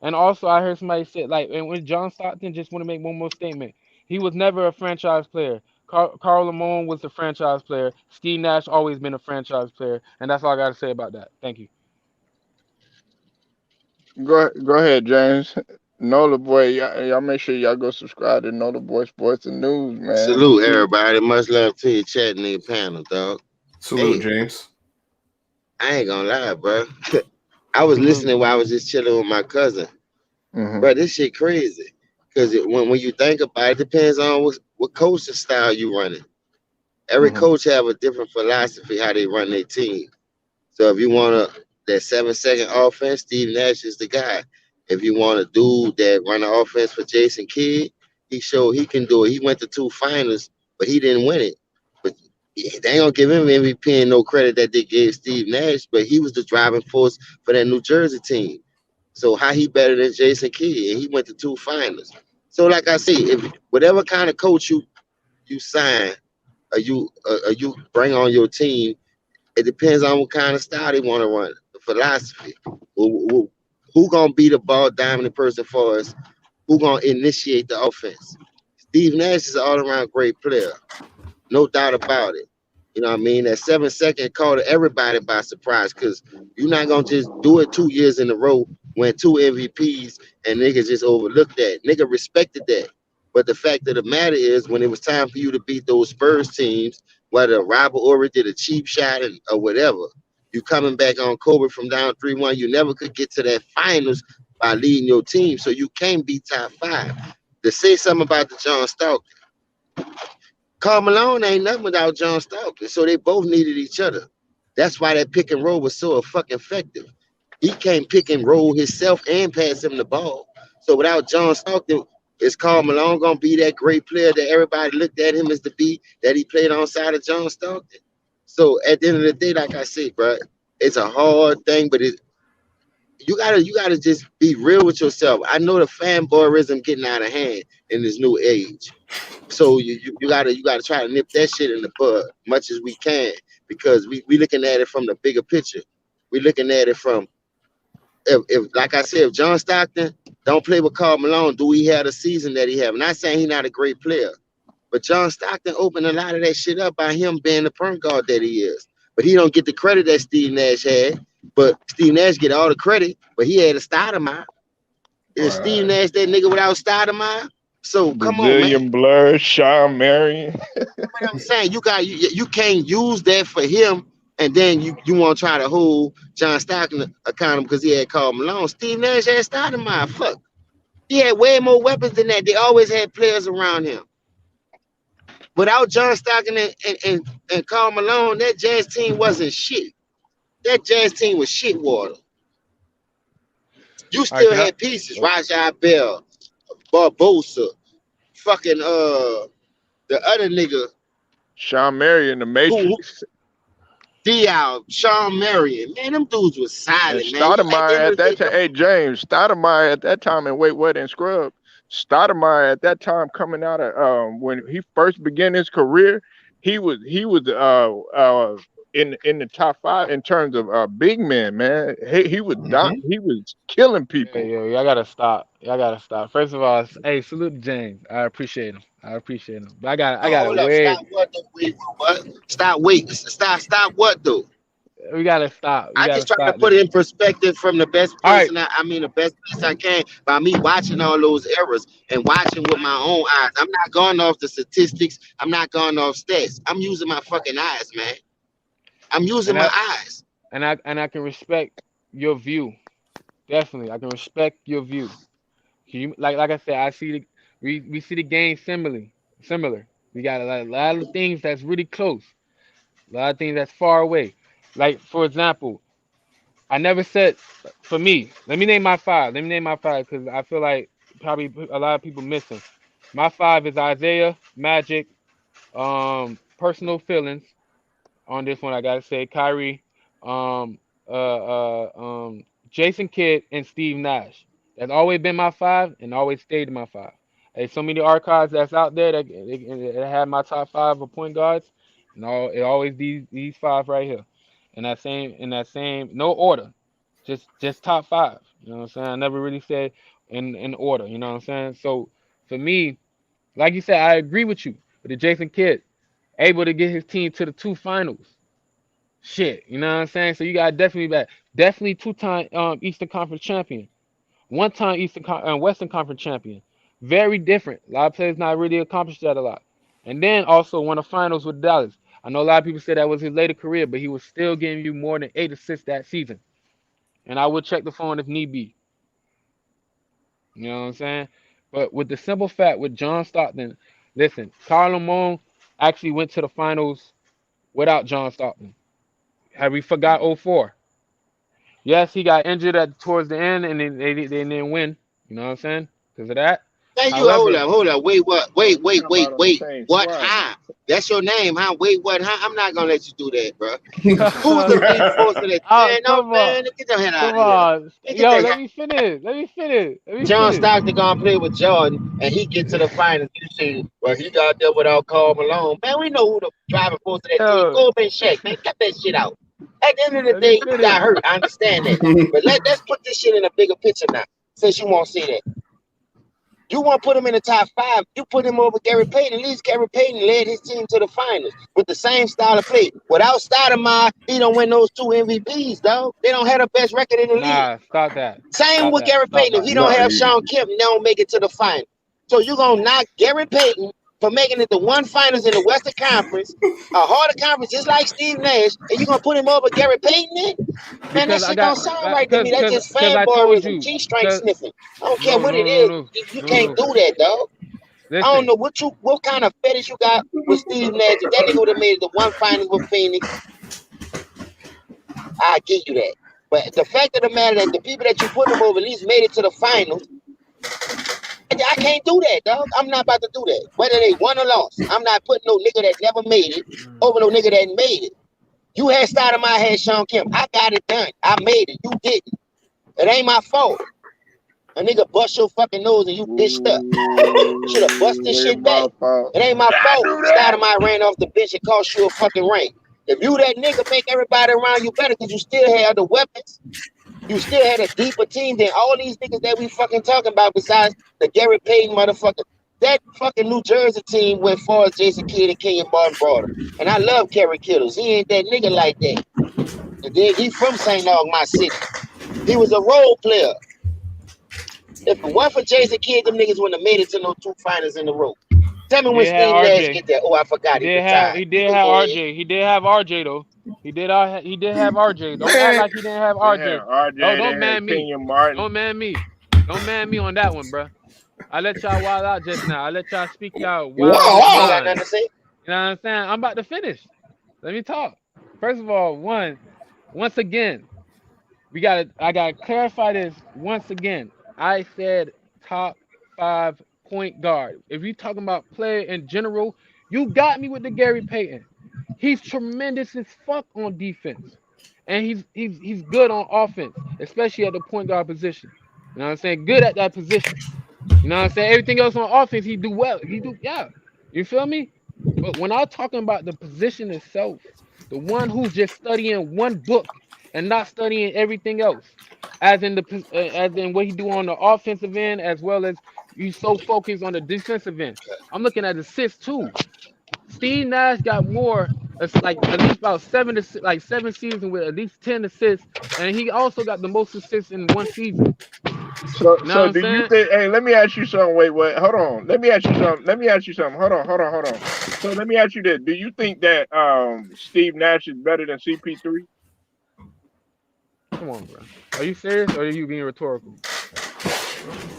And also, I heard somebody say like, and when John Stockton, just want to make one more statement. He was never a franchise player. Carl Lamone was the franchise player. Steve Nash always been a franchise player, and that's all I got to say about that. Thank you. Go ahead, James. Nola boy, y'all make sure y'all go subscribe to Nola Boy Sports and News, man. Salute everybody. Much love to you, chatting in the panel, dog. Salute, Hey, James. I ain't gonna lie, bro. I was Salute. listening while I was just chilling with my cousin. Hmm. Bro, this shit crazy. Because when you think about it, depends on what coaching style you running. Every Hmm. coach have a different philosophy how they run their team. So if you want that 7 second offense, Steve Nash is the guy. If you want a dude that run the offense for Jason Kidd, he showed he can do it. He went to two finals, but he didn't win it. But they ain't gonna give him MVP and no credit that they gave Steve Nash, but he was the driving force for that New Jersey team. So how he better than Jason Kidd? And he went to two finals. So like I say, if whatever kind of coach you sign or you bring on your team, it depends on what kind of style they want to run, the philosophy. Who gonna be the ball dominant person for us? Who gonna initiate the offense? Steve Nash is an all around great player, no doubt about it. You know what I mean? That 7 second caught everybody by surprise because you're not gonna just do it 2 years in a row, win two MVPs, and niggas just overlooked that. Nigga respected that. But the fact of the matter is, when it was time for you to beat those Spurs teams, whether Robert Ory did a cheap shot or whatever, you coming back on Kobe from down 3-1, you never could get to that finals by leading your team. So you can't be top five. To say something about the John Stark, Karl Malone ain't nothing without John Stockton, so they both needed each other. That's why that pick and roll was so fucking effective. He can't pick and roll himself and pass him the ball. So without John Stockton, is Karl Malone gonna be that great player that everybody looked at him as to be that he played on side of John Stockton? So at the end of the day, like I said, bro, it's a hard thing, but you gotta just be real with yourself. I know the fanboyism getting out of hand in this new age. So you gotta try to nip that shit in the bud much as we can because we looking at it from the bigger picture. We looking at it from if like I said, if John Stockton don't play with Karl Malone, do he have the season that he have? Not saying he's not a great player, but John Stockton opened a lot of that shit up by him being the point guard that he is. But he don't get the credit that Steve Nash had. But Steve Nash get all the credit, but he had a Stoudemire. Is Steve Right. Nash that nigga without Stoudemire? So come on, man. Brazilian Blur, Sean Marion. What I'm saying, you can't use that for him, and then you want to try to hold John Stockton accountable because he had called Malone. Steve Nash had started my fuck. He had way more weapons than that. They always had players around him. Without John Stockton and Karl Malone, that Jazz team wasn't shit. That Jazz team was shit water. You All right, still can I? had pieces, Oh, Rajah Bell, Barbosa, fucking the other nigga Sean Marion, the who Matrix. Dial, Sean Marion, man, them dudes was And silent, man. You at the Stoudemire end at of the that day, time, hey James, Stoudemire at that time in Wait What and Scrub, Stoudemire at that time coming out of when he first began his career, he was in the top five in terms of big men, man. Hmm. He was killing yeah, people. yo, y'all gotta stop. Y'all gotta stop. First of all, hey, salute to James. I appreciate him. I appreciate him. But I oh, got a hold up, way. stop what though? Wait, what? Stop, wait, stop what though? We gotta stop. We I gotta just trying to stop put this. it in perspective from the best All right, person. I mean, the best place I can by me watching all those errors and watching with my own eyes. I'm not going off the statistics. I'm not going off stats. I'm using my fucking eyes, man. I'm using and my I eyes. and I can respect your view. Definitely, I can respect your view. Like I said, I see we see the game similarly. Similar. We got a lot of things that's really close. A lot of things that's far away. Like for example, I never said for me. Let me name my five. Let me name my five because I feel like probably a lot of people missing. My five is Isaiah, Magic, personal feelings. On this one, I gotta say Kyrie, um, Jason Kidd, and Steve Nash. That's always been my five and always stayed in my five. There's so many archives that's out there that had my top five of point guards, and it always these five right here, in that same no order. Just top five. You know what I'm saying? I never really said in order. You know what I'm saying? So for me, like you said, I agree with you. With the Jason Kidd able to get his team to the two finals. Shit, you know what I'm saying? So you got definitely back, definitely two-time Eastern Conference champion, one-time Western Conference champion. Very different. A lot of players not really accomplished that a lot. And then also won the finals with Dallas. I know a lot of people say that was his later career, but he was still giving you more than 8 assists that season. And I would check the phone if need be. You know what I'm saying? But with the simple fact with John Stockton, listen, Karl Malone actually went to the finals without John Stockton. Have we forgot '04? Yes, he got injured at towards the end, and then they didn't win. You know what I'm saying? Because of that. Now you However, hold up. Wait, what? Bro, you talking about on the Wait. same What? squad How? That's your name, huh? Wait, what? Huh? I'm not gonna let you do that, bro. Who was now. the leading oh, force of that? Man, no, come on, man, get your head out come of here. on, Man, get yo, that. let me finish. Let me finish. Let me John finish. Stockton gonna play with Jordan, and he get to the finals. You see, well, he got there without Karl Malone. Man, we know who the driving force of that team. Yo, Go up and Shaq, man, cut that shit out. At the end of the let me day, he finish. got hurt. I understand that, but let's put this shit in a bigger picture now. Since you won't see that. You want to put him in the top five. You put him over Gary Payton. At least Gary Payton led his team to the finals with the same style of play. Without Stoudemire, he don't win those two MVPs, dog. They don't have the best record in the league. Nah, stop that. Same Stop with that. Gary Stop Payton. If that. he don't No, have Sean Kemp, they don't make it to the final. So you're going to knock Gary Payton for making it to one finals in the Western Conference, a harder conference just like Steve Nash, and you're going to put him over Gary Payton then? Man, that Because I shit got, don't sound right to me. That's just because I told fanboyism, you. G-string Cause sniffing. I don't care no, what no, it no, is. no, You no, can't no. do that, dog. I don't Listen, know what kind of fetish you got with Steve Nash. If that nigga would have made it to one finals with Phoenix, I give you that. But the fact of the matter that the people that you put him over at least made it to the finals, I can't do that, dog. I'm not about to do that. Whether they won or lost, I'm not putting no nigga that never made it over no nigga that made it. You had Stoudemire, I had Sean Kemp. I got it done. I made it. You didn't. It ain't my fault. A nigga bust your fucking nose and you ditched up. Should have bust this Ooh, ain't shit back. my fault. It ain't my I fault. knew that. Stoudemire ran off the bench and cost you a fucking ring. If you that nigga, make everybody around you better because you still had the weapons. You still had a deeper team than all these niggas that we fucking talking about besides the Gary Payton motherfucker. That fucking New Jersey team went far as Jason Kidd and Kenyon Martin brought him. And I love Kerry Kittles. He ain't that nigga like that. And then he from St. Aug, my city. He was a role player. If it weren't for Jason Kidd, them niggas wouldn't have made it to no two finals in a row. Tell me he when did have Steve Nash RJ. get there. Oh, I He forgot he did have retired. he You did can have go ahead. RJ. He did have RJ though. He did have RJ. Don't act man. like he didn't have They had RJ. RJ. Don't They man had me. Kenyon Martin. Don't man me. Don't man me on that one, bruh. I let y'all wild out just now. I let y'all speak y'all Wow, wildest You ain't wow. got mind. nothing to say? You know what I'm saying? I'm about to finish. Let me talk. First of all, once again, I gotta clarify this once again. I said top five point guard. If you talking about player in general, you got me with the Gary Payton. He's tremendous as fuck on defense. And he's good on offense, especially at the point guard position. You know what I'm saying? Good at that position. You know what I'm saying? Everything else on offense, he do well. He do, yeah. You feel me? But when I'm talking about the position itself, the one who's just studying one book and not studying everything else, as in what he do on the offensive end, as well as you so focused on the defensive end. I'm looking at assists too. Steve Nash got more, like at least about like 7 seasons with at least 10 assists, and he also got the most assists in one season. So, You know what so I'm do you saying? think? Hey, let me ask you something. Wait. Hold on. Let me ask you something. Let me ask you something. Hold on. So let me ask you this: do you think that Steve Nash is better than CP3? Come on, bro. Are you serious or are you being rhetorical?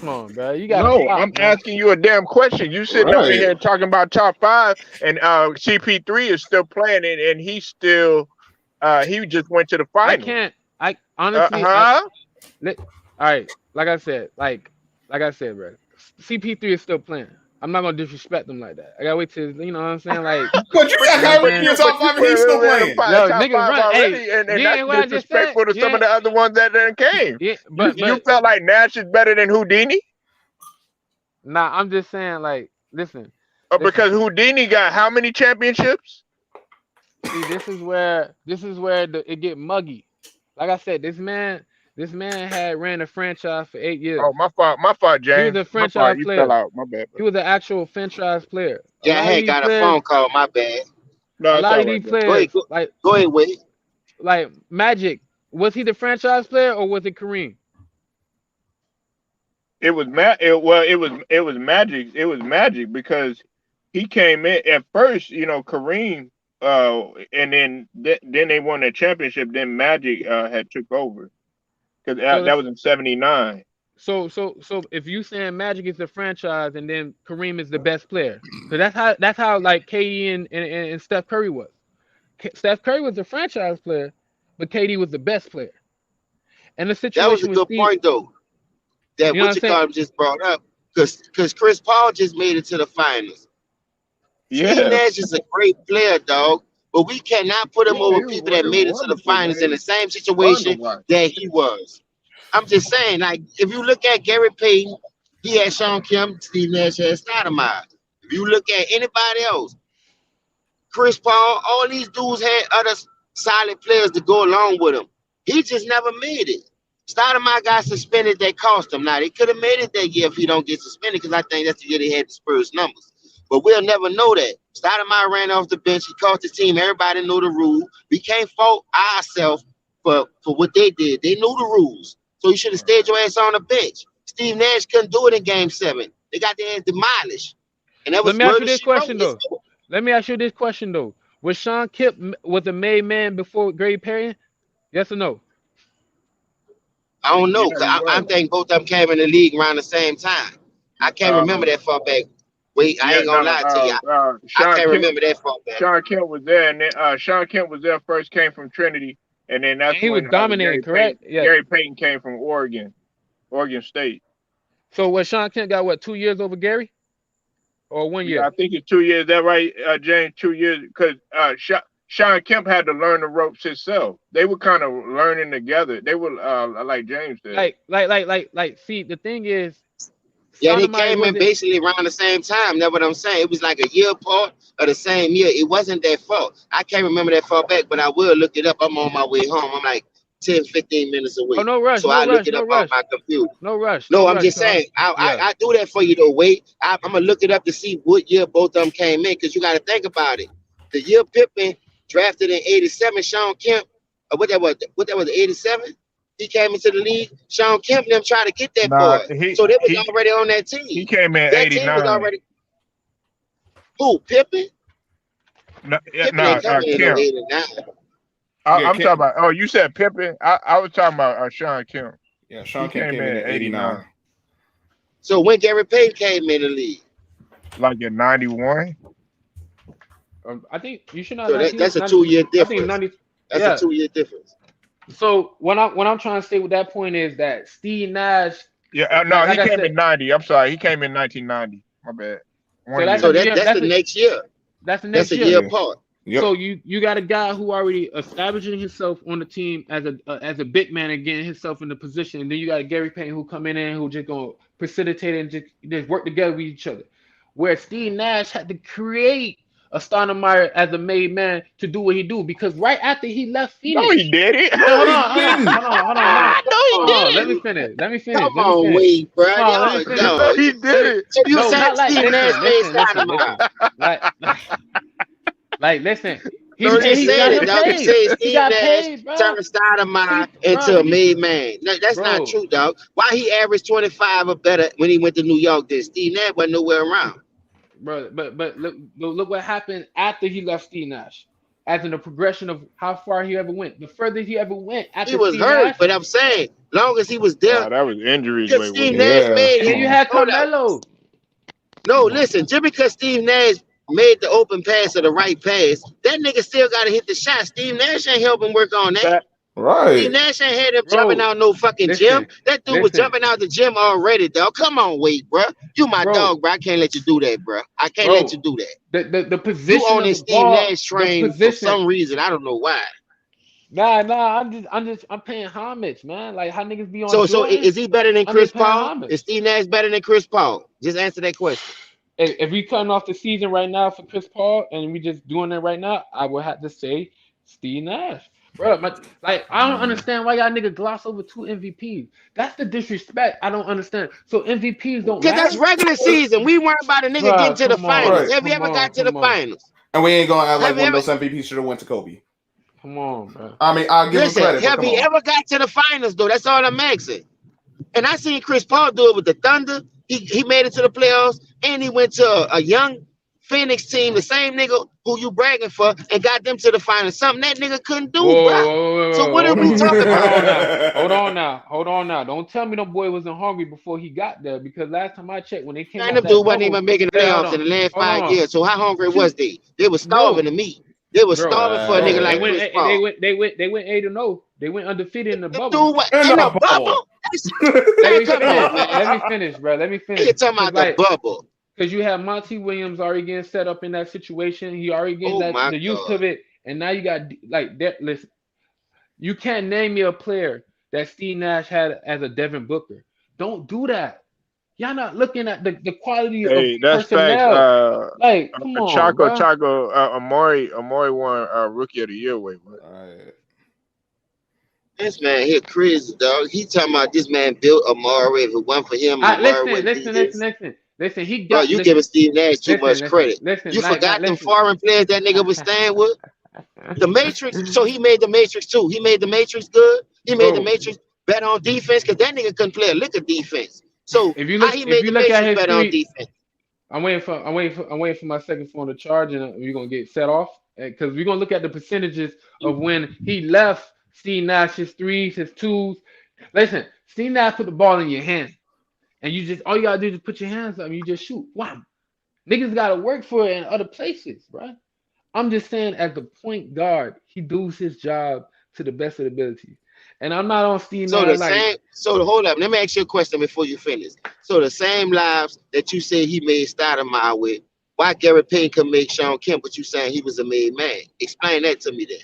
Come on, bro. You gotta No, stop, I'm man. asking you a damn question. You sitting over Right. here talking about top five, and CP3 is still playing it, and he's still he just went to the I finals. can't. I honestly, Huh? let, all right. Like I said, bro. CP3 is still playing. I'm not gonna disrespect them like that. I gotta wait till you know what I'm saying. Like, But you But got you know you, what I'm Kyrie but in saying. your you, but top you five and put he's him still in playing. Yo, top niggas five run. Hey, already, and you that's ain't what I just said. disrespectful to some of the other ones that done came. Yeah, You felt like Nash is better than Houdini, nah. I'm just saying. Like, or listen. because Houdini got how many championships? See, this is where it get muggy. Like I said, this man. This man had ran a franchise for 8 years. Oh, my fault, He was James. a My fault. franchise You fell player. out. My bad, He bro. was an actual franchise player. Yeah, I had got a phone call. My bad. A No, it's lot all of right, these bro. Go ahead. players, Go ahead, Wade. like Magic, was he the franchise player or was it Kareem? It was magic. It was magic because he came in at first. Kareem. And then they won the championship. Then Magic had took over because So that let's was in '79. so if you saying Magic is the franchise and then Kareem is the best player, because that's how like KD and Steph Curry was. Steph Curry was the franchise player, but KD was the best player. And the That was a situation with good Steve, point though. That you know what what I'm you saying? call him just brought up. Because Chris Paul just made it to the finals. Steve Yeah, Nash is a great player, dog. But we cannot put him yeah, over it people that was made it to the wonderful, finals in man. the same Fun to situation watch. that he was. I'm just saying, like, if you look at Gary Payton, he had Sean Kemp, Steve Nash had Stoudemire. If you look at anybody else, Chris Paul, all these dudes had other solid players to go along with him. He just never made it. Stoudemire got suspended, that cost him. Now, they could have made it that year if he don't get suspended, because I think that's the year they had the Spurs numbers. But we'll never know that. Stoudemire ran off the bench. He cost the team. Everybody knew the rule. We can't fault ourselves for what they did. They knew the rules. So you should have stayed your ass on the bench. Steve Nash couldn't do it in game 7. They got their ass demolished. And that Let was me ask you murder this she wrote. question though. Let me ask you this question though. Was Sean Kemp was a made man before Gary Perry? Yes or no? I don't know. Yeah, 'Cause he I was. think both of them came in the league around the same time. I can't remember Um, that far back. Wait, I yeah, ain't no. gonna lie to you. I Sean can't Kemp. remember that far back. Sean Kemp was there, and then Sean Kemp was there first. Came from Trinity, and then And that's he was when dominating, Gary Payton. correct? Yeah. Gary Payton came from Oregon State. So what Sean Kemp got what 2 years over Gary? Or one Yeah, year? I think it's 2 years. Is that right, James? 2 years because Sean Kemp had to learn the ropes himself. They were kind of learning together. They were like James said. See, the thing is, Yeah, he Stoudemire came in wasn't. basically around the same time. That's what I'm saying. It was like a year apart of the same year. It wasn't that far. I can't remember that far back, but I will look it up. I'm on my way home. I'm like 10, 15 minutes Oh, away. no rush, So no I look rush, it no up on rush, my computer. no rush, no No, I'm rush, just Carl. saying, Yeah. I do that for you though. Wait, I'm gonna look it up to see what year both of them came in, because you got to think about it. The year Pippen drafted in '87, Sean Kemp, what that was, '87. He came into the league. Sean Kemp and them tried to get that Nah, boy, he so they was he already on that he team. came in That team was '89. already who Pippen. No, yeah, Pippen nah, ain't coming in no Kemp. '89. Yeah, I'm talking about. Oh, you said Pippen. I was talking about Sean Kemp. yeah. He Sean Kemp came came in in at '89, '89. So when Gary Payton came in the league, like in '91. I think you should not so 19, that's a 90. 2 year I think difference. 90. That's a Yeah. 2 year difference. So what I'm trying to say with that point is that Steve Nash, Yeah, no, like he I came said, in '90. I'm sorry, he came in 1990. My bad. so One that's year. a So year. that's the next year. That's the That's next a year. year Yeah. apart. Yep. So you got a guy who already establishing himself on the team as a big man and getting himself in the position, and then you got a Gary Payton who come in and who just gonna precipitate and just work together with each other. Where Steve Nash had to create a Stoudemire as a made man to do what he do, because right after he left No, he Phoenix. did it. Wait, No, he didn't. No, he hold on. Let me didn't. finish. Let me Come finish. Let me on, finish. Wade, bro. Hold on. Let me Y'all, finish. No, no. he Let did me. it. So you No, saying not like Steve Nash made Stoudemire? like, listen. You No, he just He said got did it, him it. dog. You paid. said He Steve got Nash paid, bro. turned Stoudemire Bro, into a made man. That's not bro, true, dog. Why he averaged 25 or better when he went to New York? Then Steve Nash wasn't nowhere around. but look what happened after he left Steve Nash. As in the progression of how far he ever went. The further he ever went He after was Steve hurt, Nash, but I'm saying, long as he was there, Nah, that was injuries because with Steve him. Nash Yeah. made and Come then it. you on. had Hold up. Carmelo. No, listen, just because Steve Nash made the open pass or the right pass, that nigga still got to hit the shot. Steve Nash ain't helping work on that. That Steve Right. Nash ain't had him jumping Bro, out no fucking gym. listen, That dude was listen, jumping out the gym already, dog. Come on, wait, bro. You my bro, dog, bro. I can't let you do that, bro. I can't let you bro. do that. The You position on of this the Steve ball, Nash the train for position. some reason. I don't know why. Nah. I'm paying homage, man. Like how niggas be on So Jordan. is he better than I'm just Chris paying Paul? homage. Is Steve Nash better than Chris Paul? Just answer that question. If we cutting off the season right now for Chris Paul and we just doing it right now, I would have to say Steve Nash. bro. Like I don't understand why y'all nigga gloss over 2 MVPs. That's the disrespect. I don't understand. So MVPs don't Cause that's matter, regular season. We weren't about a nigga getting bro. to the Come on, finals. Right. Have you come ever on, got to the come on, finals? And we ain't gonna act like Have you one of ever those MVPs should have went to Kobe. come on, bro. I mean, I'll give him listen? credit, but Have come you on. ever got to the finals though? That's all I'm asking. And I seen Chris Paul do it with the Thunder. He made it to the playoffs, and he went to a young Phoenix team, the same nigga who you bragging for, and got them to the finals. Something that nigga couldn't do, Whoa, bro. whoa, whoa, So whoa, what whoa, are hold we on, talking hold about? on now, hold on now, hold on now. Don't tell me the boy wasn't hungry before he got there because last time I checked, when they came Man, off them that dude wasn't bubble, even making the hey, hold playoffs in on, the last hold 5 years. on, So how hungry what you, was they? They was starving bro, to meet. They was bro, starving for a nigga bro. They like went, Chris Paul. they went 8-0. They went undefeated in the The bubble. dude was In in the the bubble. bubble. That's, Let man, me come finish. on, man. Let me finish, bro. Let me You finish. talking Cause about the like, bubble? cause you have Monty Williams already getting set up in that situation. He already getting Oh that my the use god. of it, and now you got like that. Listen, you can't name me a player that Steve Nash had as a Devin Booker. Don't do that. Y'all not looking at the quality of Hey, that's facts. personnel. Like, come on, Chaco bro. Chaco, Amari won Rookie of the Year. Wait, what? Alright. This man here crazy, dog. He talking about this man built Amari. If it wasn't for him, I Amari listen, wouldn't be listen, listen, this. listen, listen. He Bro, got you giving listen, Steve Nash too listen, much listen, credit. listen. You Not forgot them listen. foreign players that nigga was staying with? The Matrix. So he made the Matrix too. He made the Matrix good. He made the Bro, Matrix better on defense because that nigga couldn't play a lick of defense. So how he if made you the look at Matrix his better on three, defense? I'm waiting for my second phone to charge, and we're gonna get set off because we're gonna look at the percentages of when he left Steve Nash, his threes, his twos. Listen, Steve Nash put the ball in your hand, and you just all you gotta do is put your hands up and you just shoot. Wow, niggas gotta work for it in other places, bro. I'm just saying, as the point guard, he does his job to the best of the ability, and I'm not on Steve So Nash the like same. So hold up. Let me ask you a question before you finish. So the same lives that you say he made Stoudemire with, why Gary Payton could make Sean Kemp, but you saying he was a made man? Explain that to me then.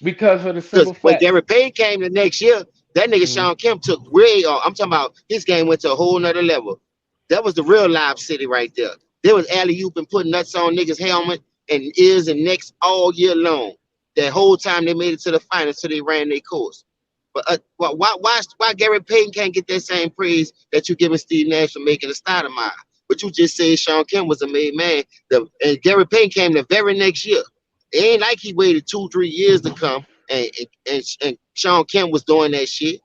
because for the Because simple when fact. Gary Payton came the next year, that nigga Mhm. Sean Kemp took way off. I'm talking about his game went to a whole nother level. That was the real live city right there. There was alley oop and putting nuts on niggas' helmet and ears and necks all year long. That whole time they made it to the finals, so they ran their course. But why Gary Payton can't get that same praise that you giving Steve Nash for making a start of mine? But you just said Sean Kemp was a made man. And Gary Payton came the very next year. It ain't like he waited 2-3 years to come and Sean Kemp was doing that shit.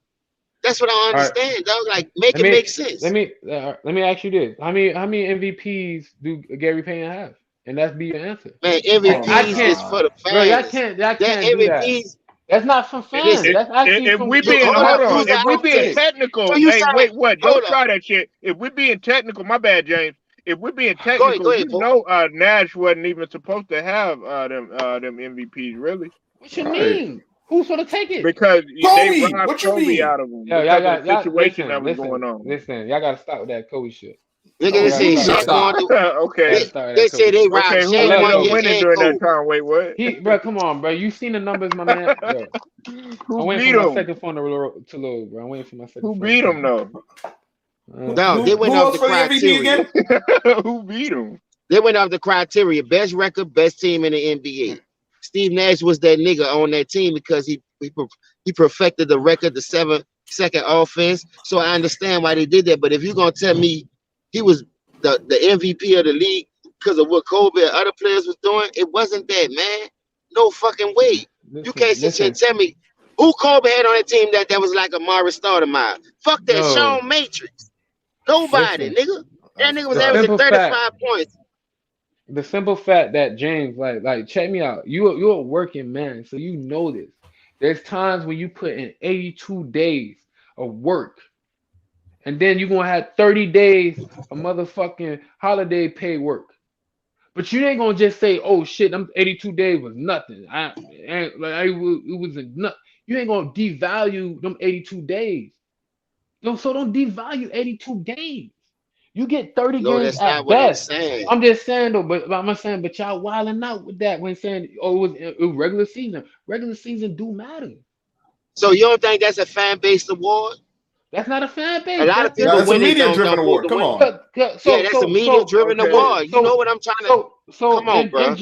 That's what I don't All right. understand, dog. Like, make Let it me make sense. let me ask you this: how many MVPs do Gary Payton have? And that's be your answer. Man, Like Oh my I MVPs can't, is for god. the bro. fans. Y'all That can't do that. MVPs, That's not from fans. listen, That's actually If we from being hold hold up, on, use opportunity. an if we being outtake. So technical, you hey, saying, wait, what? Don't hold up, try that shit. If we being technical, my bad, James. If we being go technical, ahead, you Paul. know, Nash wasn't even supposed to have them MVPs really What you Right. mean? Who's gonna take it? because they Kobe, robbed what you Kobe mean? out of him Yo, because of the y'all situation that listen, was going on. Y'all gotta stop with that Kobe shit. Nigga, No, they Y'all gotta say you stop need with to Shaq that Kobe won. stop. shit. Y'all gotta start with They that say Kobe they shit. Okay, robbed who I Shaq love ended one up year Kobe. winning and during that Kobe. time? Wait, what? Bro, come on, bro. You seen the numbers, my man? Yo, Who I'm waiting for beat my him? second phone to load, bro. I'm waiting for my second Who phone to beat him come. though? No, they went Who off else the for the MVP criteria. again? Who beat him? They went off the criteria: best record, best team in the NBA. Steve Nash was that nigga on that team because he perfected the record, the 7-second offense. So I understand why they did that. But if you're gonna tell me he was the MVP of the league because of what Kobe and other players was doing, it wasn't that, man. No fucking way. You can't sit here and Listen. tell me who Kobe had on that team that was like a Amari Stoudemire. Fuck that Yo, Sean Matrix. Nobody, listen. nigga. That That's a nigga was The fact. averaging simple fact, 35 points. the simple fact that James, like, check me out. You're a working man, so you know this. There's times when you put in 82 days of work, and then you're gonna have 30 days of motherfucking holiday pay work. But you ain't gonna just say, "Oh shit, them 82 days was nothing." It was a nut. You ain't gonna devalue them 82 days. Yo, so don't devalue 82 games. You get 30 No, games that's not at what I'm best. saying. I'm just saying though, but I'm not saying, but y'all wilding out with that when saying, oh, it was regular season. Regular season do matter. So you don't think that's a fan based award? That's not a fan A base. lot of Yeah, people it's a win it, media driven don't vote award. to Come win it. on. So Yeah, that's a media driven Okay, award. You know so what I'm trying to so So Come on, bro.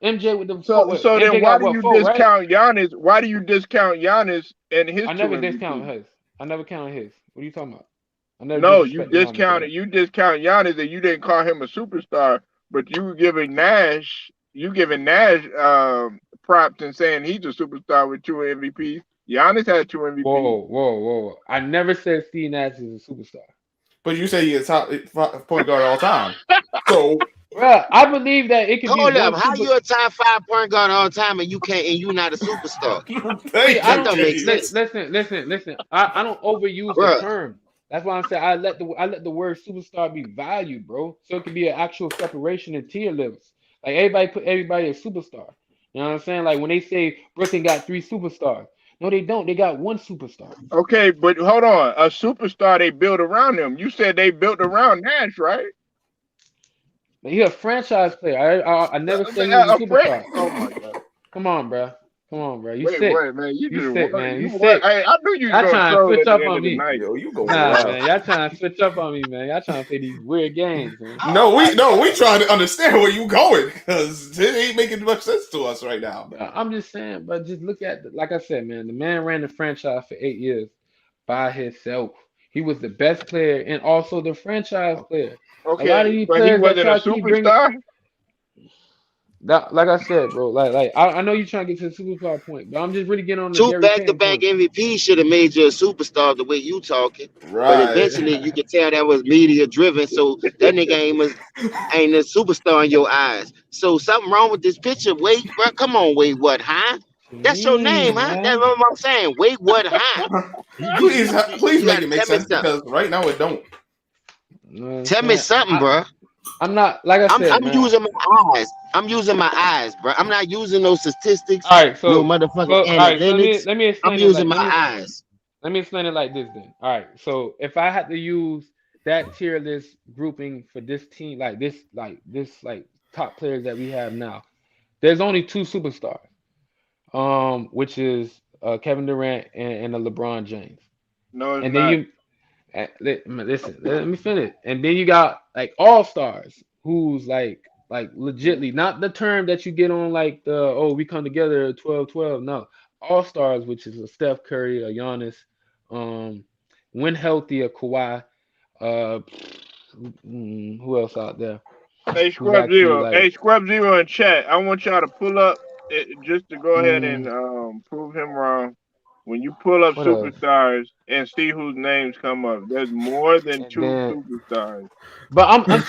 MJ with the four. So What, so then MJ why got do what you four, right? discount Giannis? Why do you discount Giannis and his I two never discount MVP? his. I never counted his. What are you talking about? I never No, you disrespected Giannis for discounted that. you discount Giannis and you didn't call him a superstar, but you giving Nash props and saying he's a superstar with two MVPs. Giannis had two MVPs. Whoa. I never said Steve Nash is a superstar. But you say he's a top point guard all time. So Well, I believe that it could be Hold up. one How super. you a top 5 point guard all time and you can't and you not a superstar? See, thank I That you, don't don't make James. sense, listen. I don't overuse the bro. term. That's why I'm saying I let the word superstar be valued, bro. So it could be an actual separation in tier levels. Like everybody put everybody a superstar. You know what I'm saying? Like when they say Brooklyn got three superstars. No, they don't. They got one superstar. Okay, but hold on. A superstar they built around him. You said they built around Nash, right? Like, he a franchise player. I never said he was a A friend. superstar. Oh my god. Come on, bro. Come on, bro. You Wait, sick. wait, man. You You just sick, what man. You you what? sick. I knew you was Y'all gonna trying to troll switch at the up end on of the me. night. Yo, you going Nah, left. man. Y'all trying to switch up on me, man. Y'all trying to play these weird games, man. No, we trying to understand where you going because it ain't making much sense to us right now. But I'm just saying, but just look at, like I said, man, the man ran the franchise for 8 years by himself. He was the best player and also the franchise player. A lot of Okay, these but he players that wasn't a y'all keep bringing, superstar. that, like I said, bro, I know you're trying to get to the superstar point, but I'm just really getting on the Two Gary Payton back-to-back point. MVPs should have made you a superstar the way you talking. But Right. eventually you can tell that was media driven. So that nigga ain't a superstar in your eyes. So something wrong with this picture. Wait, bro. Come on, wait, what, huh? What you That's your name, mean, huh? That's man? what I'm saying. Wait, what, huh? Please You make gotta it make tell me sense something. because right now it don't. You know what I'm Tell me saying? something, bro. I'm not, like I I'm said, man. using my eyes. I'm using my eyes, bro. I'm not using no statistics, All right, no so motherfucking all right, so analytics. let me I'm explain it using like my eyes. let me explain it like this then. All right, so if I had to use that tier list grouping for this team, like top players that we have now, there's only two superstars, which is Kevin Durant and LeBron James, No, it's and then not. listen, let me finish, and then you got like all stars, who's like legitly not the term that you get on like the oh we come together 12-12. No, all stars, which is a Steph Curry, a Giannis, um, when healthy, a Kawhi, uh, who else out there Hey, who's Scrub actually Zero. like Hey, Scrub Zero in chat. I want y'all to pull up just to go ahead and mm, prove him wrong. When you pull up what else, superstars and see whose names come up, there's more than and two then superstars. but I'm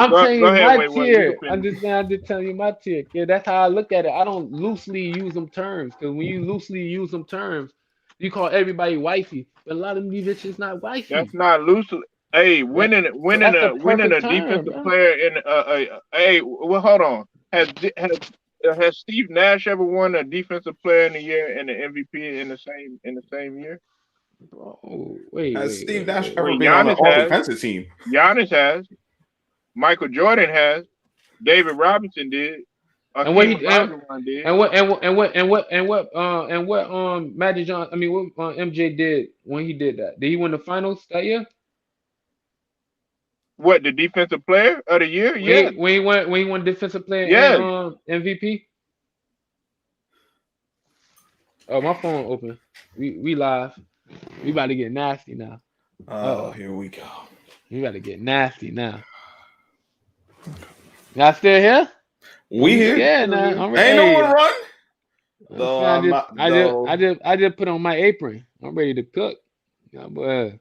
Go, telling go you ahead, my wait, wait. You can tier. finish. I'm just telling you my tier. Yeah, that's how I look at it. I don't loosely use them terms because when you loosely use them terms, you call everybody wifey, but a lot of these bitches not That's wifey. not loosely. Hey, That so that's the winning perfect a term, defensive bro. player in hey, well, hold on. Has Steve Nash ever won a defensive player in the year and the MVP in the same year? Bro, Has Steve Nash wait. ever Wait, been on an Giannis all has. defensive team? Giannis has. Michael Jordan has. David Robinson did. And what Akeem he Olajuwon did. and what Magic John I mean what MJ did when he did that? Did he win the finals that year? What, the defensive player of the year? Yes. When he won defensive player and Yes. MVP? Oh, my phone open. We live. We about to get nasty now. Oh, Uh-oh. here we go. We about to get nasty now. Y'all still here? Don't We be here. scared Still now. here. Ain't no one run. I'm saying Though I just put on my apron. I'm ready to cook. Yeah, boy.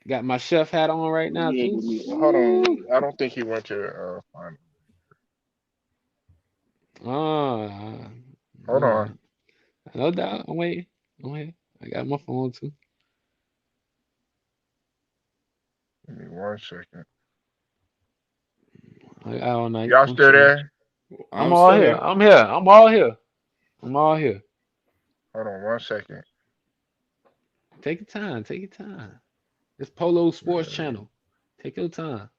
Got my chef hat on right now Yeah, too. hold on. Ooh. I don't think he went to final. Ah, Hold on. no doubt. I'm waiting. I'm waiting. I got my phone too. Give me 1 second. I got all night. Y'all I'm still chilling. there? I'm I'm all still here. here. I'm here. I'm all here. I'm all here. Hold on 1 second. Take your time. Take your time. It's Polo Sports Channel. Take your time.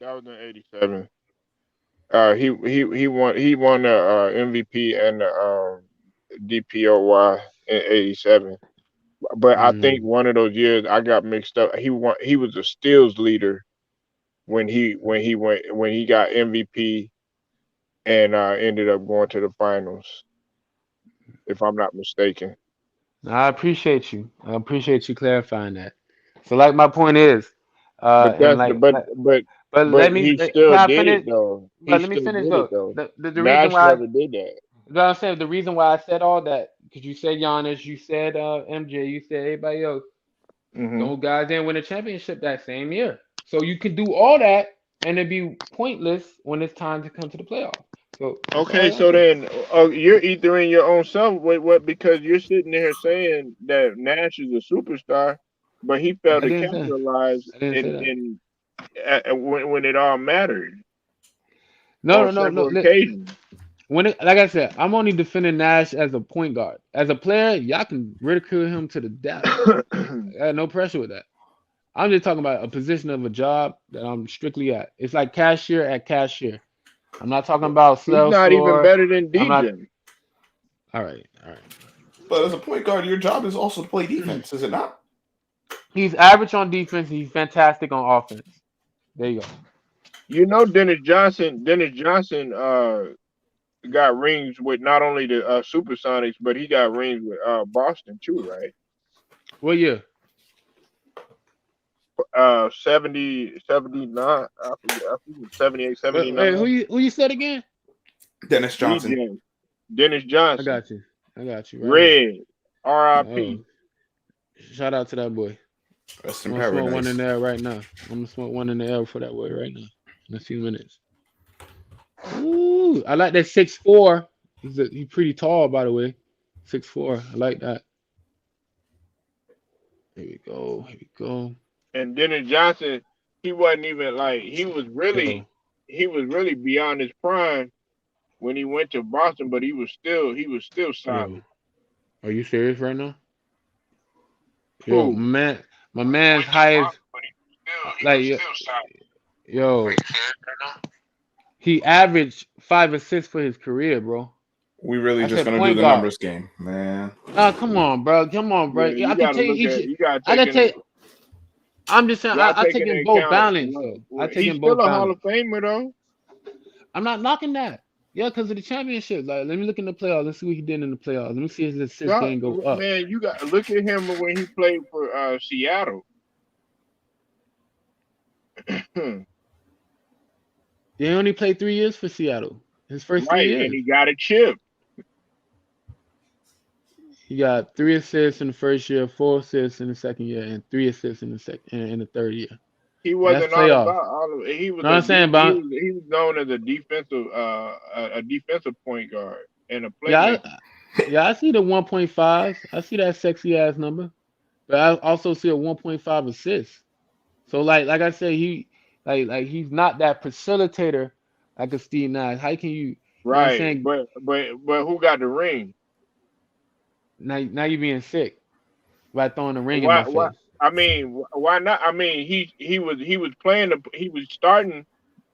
That was in '87. He won the MVP and the DPOY in '87. But I think Mm. one of those years I got mixed up. He was a steals leader when he got MVP and ended up going to the finals, if I'm not mistaken. I appreciate you. I appreciate you clarifying that. So, like, my point is, But and that's the but but let me, he still can I did it finish? though. He But let me still finish did it though. though. The reason Nash why, never did that. you know what I'm saying, the reason why I said all that, because you said Giannis, you said MJ, you said everybody else. Hmm. Those guys didn't win a championship that same year. So you can do all that and it'd be pointless when it's time to come to the playoffs. So that's all Okay, I so say. then you're either in your own self with what because you're sitting there saying that Nash is a superstar, but he failed I to didn't say capitalize I didn't say that. when it all mattered No, on no, no, no. several occasions. When it, like I said, I'm only defending Nash as a point guard. As a player, y'all can ridicule him to the death. I got no pressure with that. I'm just talking about a position of a job that I'm strictly at. It's like cashier at cashier. I'm not talking about He's sales not even floor. better than I'm not. DJ. All right, all right. But as a point guard, your job is also to play defense, is it not? He's average on defense. He's fantastic on offense. There you go. You know, Dennis Johnson got rings with not only the Supersonics, but he got rings with Boston too, right? What year? 70, 79. I forget. I think it was 78, Wait, 79. who you said again? Dennis Johnson. DJ Dennis I Johnson, got you. I got you right here. Red, R.I.P. Oh, shout out to that boy. Rest I'm in gonna smoke one in paradise. there right now. I'm gonna smoke one in the air for that boy right now in a few minutes. Ooh, I like that 6'4". He's pretty tall, by the way. 6'4". I like that. Here we go. Here we go. And Dennis Johnson, he wasn't even like Yo, he was really beyond his prime when he went to Boston, but he was still yo, solid. are you serious right now? Yo, Who? my man's highest, He like, was still solid. yo, he averaged 5 assists for his career, bro. We really I just said gonna do point the guard. numbers game, man. Come on, bro. Come on, bro. Yeah, Yeah, I you can gotta take look each. at you gotta I take can in take. I'm just saying. you gotta I take take into in both account balance though. I take he's in still both a Hall balance. of Famer though. I'm not knocking that. Yeah, because of the championship. Like, let me look in the playoffs. Let's see what he did in the playoffs. Let me see his assist Y'all, game go up. man, you got look at him when he played for Seattle. He only played 3 years for Seattle. His first three Right, and years, he got a chip. he got 3 assists in the first year, 4 assists in the second year, and 3 assists in the second in the third year. He And that's wasn't all playoffs. about all of it. He You was know what a I'm saying? he was known as a defensive point guard and a Yeah, playmaker. yeah, I see the 1.5. I see that sexy ass number, but I also see a 1.5 assists. So like I said, like he's not that facilitator like a Steve Nash. How can you know what I'm Right, saying? but who got the ring? Now you being sick by throwing a ring in Why my why? face. I mean, why not? I mean, he was playing he was starting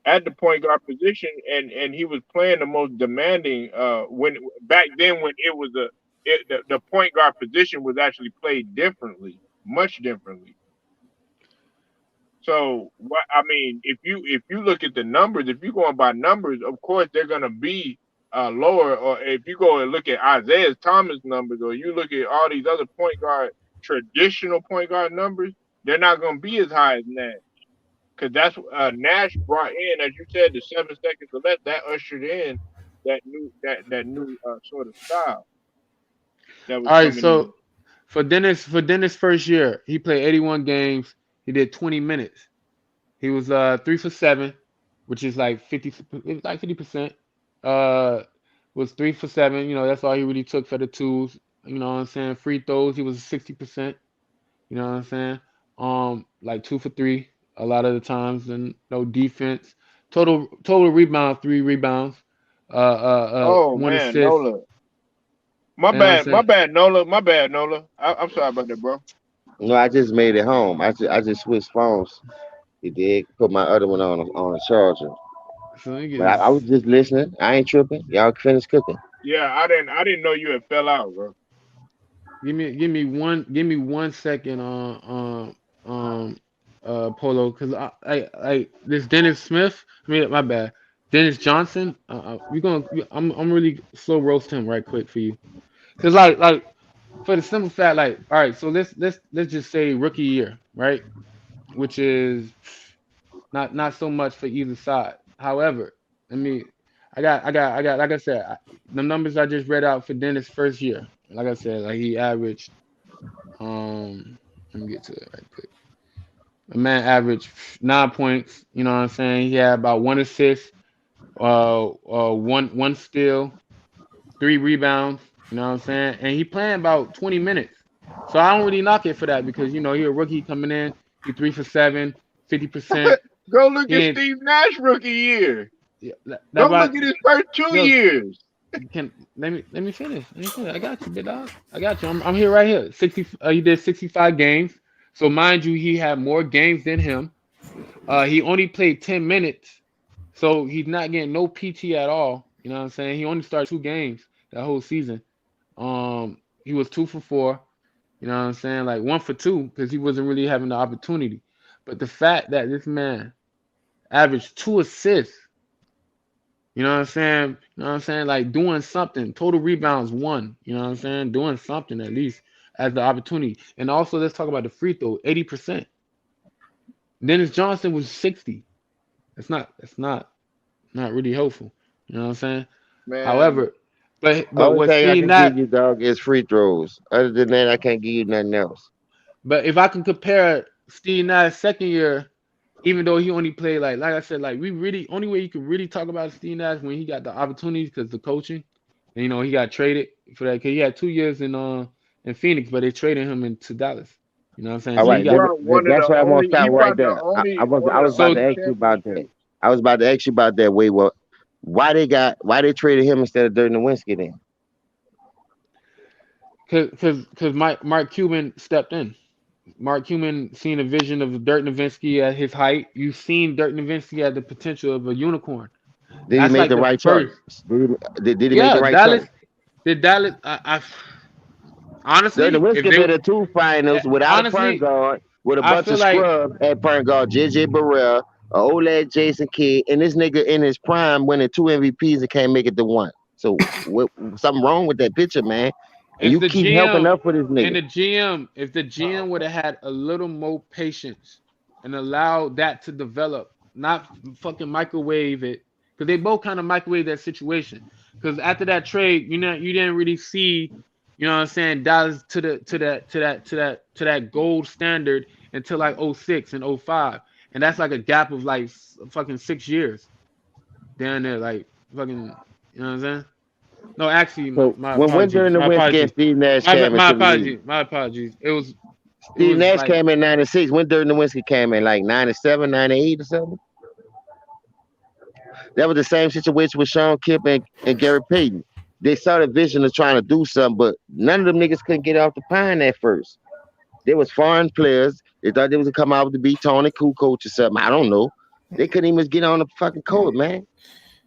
at the point guard position, and he was playing the most demanding. When back then when it was the point guard position was actually played differently, much differently. So what I mean, if you look at the numbers, if you're going by numbers, of course they're gonna be lower. Or if you go and look at Isaiah Thomas numbers, or you look at all these other point guard traditional point guard numbers, they're not gonna be as high as Nash. Because that's Nash brought in, as you said, the 7 seconds or less. That ushered in that new sort of style that was All right, coming in. so for Dennis first year, he played 81 games. He did 20 minutes. He was 3 for 7, which is like 50. It was like 50%. Was 3 for 7. You know that's all he really took for the twos. You know what I'm saying? Free throws, he was 60%. You know what I'm saying? Like 2 for 3 a lot of the times, and no defense. Total rebound, 3 rebounds. Oh One man, assist. Nola. My You know what I'm bad, my saying? bad, Nola. My bad, Nola. I'm sorry about that, bro. No, I just made it home. I just switched phones. He did put my other one on a charger. So let me get But I was this. just listening. I ain't tripping. Y'all finish cooking. Yeah, I didn't know you had fell out, bro. Give me one second Polo, because I this Dennis Smith. I mean, my bad. Dennis Johnson. We gonna. I'm really slow roast him right quick for you, cause like for the simple fact, like, all right, so let's just say rookie year, right, which is not so much for either side. However, I mean, I got like I said, the numbers I just read out for Dennis first year. Like I said, like he averaged let me get to it right quick. The man averaged 9 points. You know what I'm saying? He had about one assist, one steal, 3 rebounds. You know what I'm saying? And he playing about 20 minutes. So I don't really knock it for that because he a rookie coming in. He 3 for 7, 50%. Go look He at ain't. Steve Nash rookie year. Yeah, Go that look about at his first two yo. years. Can let me finish. Let me finish. I got you, big dog. I got you. I'm here right here. 60. He did 65 games. So mind you, he had more games than him. He only played 10 minutes, so he's not getting no PT at all. You know what I'm saying? He only started 2 games that whole season. He was 2 for 4. You know what I'm saying? Like 1 for 2 because he wasn't really having the opportunity. But the fact that this man averaged 2 assists, you know what I'm saying? You know what I'm saying? Like doing something. Total rebounds 1. You know what I'm saying? Doing something at least as the opportunity. And also let's talk about the free throw. 80%. Dennis Johnson was 60. That's not really helpful. You know what I'm saying? Man, However, but Only what thing I Steve can Nash, give you, dog, is free throws. Other than that, I can't give you nothing else. but if I can compare Steve Nash second year, even though he only played like I said, like we really only way you can really talk about Steve Nash when he got the opportunities because the coaching, and he got traded for that. Cause he had 2 years in Phoenix, but they traded him into Dallas. You know what I'm saying? All So he he right, got brought one of that's the why I'm gonna only. He stop right brought the there. only one I of the was about so to only ask you about that. championships. I was about to ask you about that. Wait, what? Why they traded him instead of Dirk Nowitzki then? because Mark Cuban stepped in. Mark Cuban seen a vision of Dirk Nowitzki at his height. You've seen Dirk Nowitzki at the potential of a unicorn. Did he That's make like the the right choice? first. Did he make the Yeah, right choice? Dallas. Did Dallas? Dirk Honestly, if Nowitzki they been to two finals without a point honestly, guard, with a I bunch feel of like scrubs at point guard, JJ Barrera, a old lad Jason Kidd, and this nigga in his prime winning two MVPs and can't make it to one. So what? Something wrong with that picture, man. And if you the keep helping GM up for this and nigga. the GM, if the GM would have had a little more patience and allowed that to develop, not fucking microwave it, because they both kind of microwave that situation. Because after that trade, you didn't really see, you know what I'm saying, Dallas to that gold standard until like '06 and '05, and that's like a gap of like fucking 6 years down there, like fucking, you know what I'm saying? No, actually, my, So my when apologies. Dirk My Nowitzki and apologies. Steve Nash My came my into the league, apologies. My apologies. It Steve was Nash like came in '96. When Dirk Nowitzki came in, like '97, '98 or something. That was the same situation with Sean Kemp and Gary Payton. They saw the vision of trying to do something, but none of them niggas couldn't get off the pine at first. They was foreign players. They thought they was gonna come out to be Tony Kukoc or something. I don't know. They couldn't even get on the fucking court, man.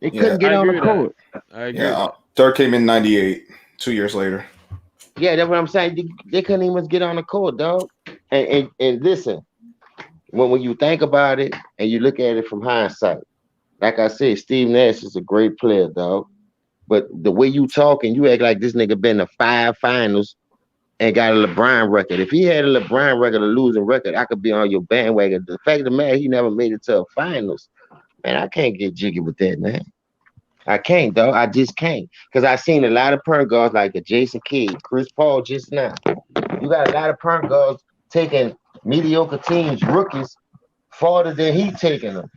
They Yeah, couldn't get I on agree the with that. court. I agree yeah. with that. Dirk came in '98, 2 years later. Yeah, that's what I'm saying. They couldn't even get on the court, dog. And listen, when you think about it and you look at it from hindsight, like I said, Steve Nash is a great player, dog. But the way you talk and you act like this nigga been to 5 finals and got a LeBron record. If he had a LeBron record, a losing record, I could be on your bandwagon. The fact of the matter, he never made it to a finals. Man, I can't get jiggy with that, man. I can't, though. I just can't. Because I seen a lot of perm guards like a Jason Kidd, Chris Paul just now. You got a lot of perm guards taking mediocre teams, rookies, farther than he taking them.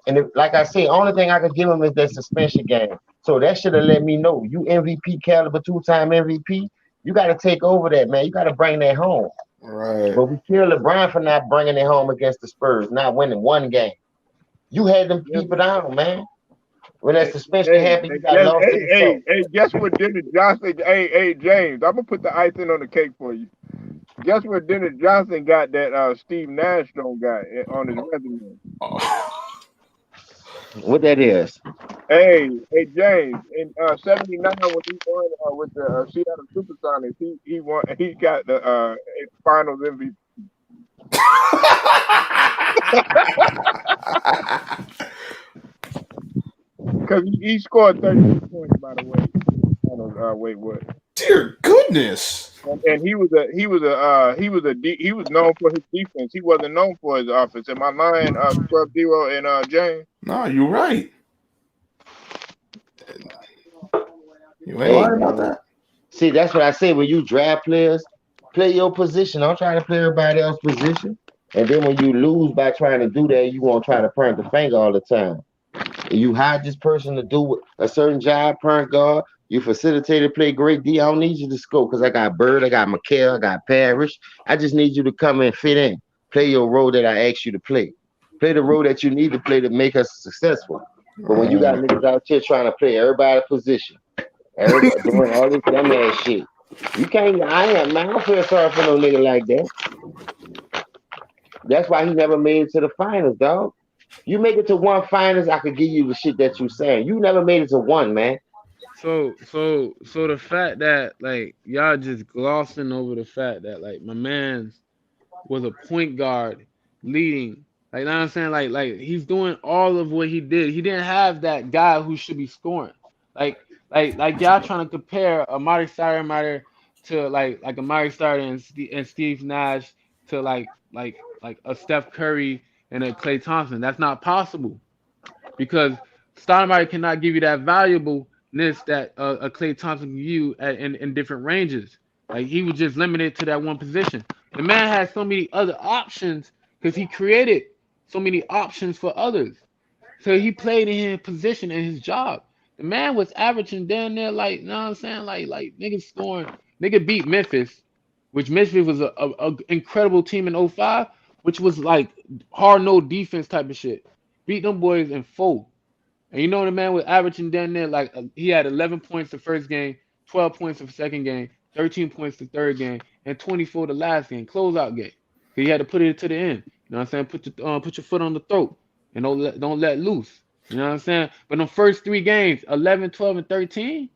And if, like I said, only thing I could give him is that suspension game. So that should have let me know you MVP caliber, two-time MVP. You got to take over that, man. You got to bring that home. Right. But we kill LeBron for not bringing it home against the Spurs, not winning one game. You had them Yep. people down, man. When that Hey, suspension hey, happened, you got lost in the hey, sauce. hey, guess what Dennis Johnson? Hey, James, I'm gonna put the icing on the cake for you. Guess what Dennis Johnson got that Steve Nash don't got on his resume? What that is? Hey, James, in '79 when he won with the Seattle Supersonics, he won. He got the Finals MVP because he scored 32 points. By the way, Finals. Wait, what? Dear goodness. And he was known for his defense. He wasn't known for his offense. Am I lying? Scrub Zero and James. No, you're right. You ain't Hey, lying about that. see, that's what I say. When you draft players, play your position. Don't try to play everybody else's position. And then when you lose by trying to do that, you won't try to point the finger all the time. And you hire this person to do a certain job, point guard. You facilitated play great D. I don't need you to score because I got Bird, I got McHale, I got Parrish. I just need you to come and fit in. Play your role that I asked you to play. Play the role that you need to play to make us successful. But when you got niggas out here trying to play everybody's position, everybody doing all this dumbass shit, you can't. Man, I don't feel sorry for no nigga like that. That's why he never made it to the finals, dog. You make it to one finals, I could give you the shit that you saying. You never made it to one, man. So the fact that like y'all just glossing over the fact that like my man was a point guard leading. Like, you know what I'm saying? Like he's doing all of what he did. He didn't have that guy who should be scoring. Like, like y'all trying to compare Amari Stoudemire to like Amari Stoudemire and Steve Nash to like a Steph Curry and a Klay Thompson. That's not possible because Stoudemire cannot give you that valuableness that a Klay Thompson can give you in different ranges. Like he was just limited to that one position. The man has so many other options because he created so many options for others. So he played in his position and his job. The man was averaging down there like, you know what I'm saying? Like niggas scoring. Nigga beat Memphis, which Memphis was a incredible team in '05, which was like hard no defense type of shit. Beat them boys in four. And you know the man was averaging down there like he had 11 points the first game, 12 points the second game, 13 points the third game, and 24 the last game, closeout game. He had to put it to the end. You know what I'm saying? Put your foot on the throat and don't let loose. You know what I'm saying? But the first three games, 11, 12, and 13,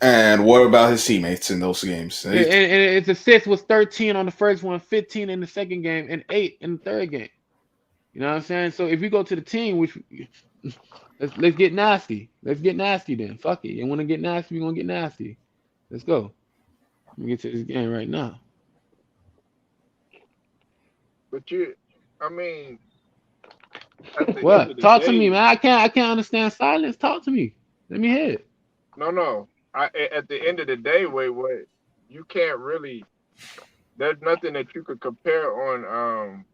And what about his teammates in those games? and his assist was 13 on the first one, 15 in the second game, and 8 in the third game. You know what I'm saying? So if we go to the team, which let's get nasty. Let's get nasty then. Fuck it. You want to get nasty? We're gonna get nasty. Let's go. Let me get to this game right now. But I mean, at the end of What? the Talk to me, day, man. I can't understand silence. Talk to me. Let me hear it. no. At the end of the day, what you can't really. There's nothing that you could compare on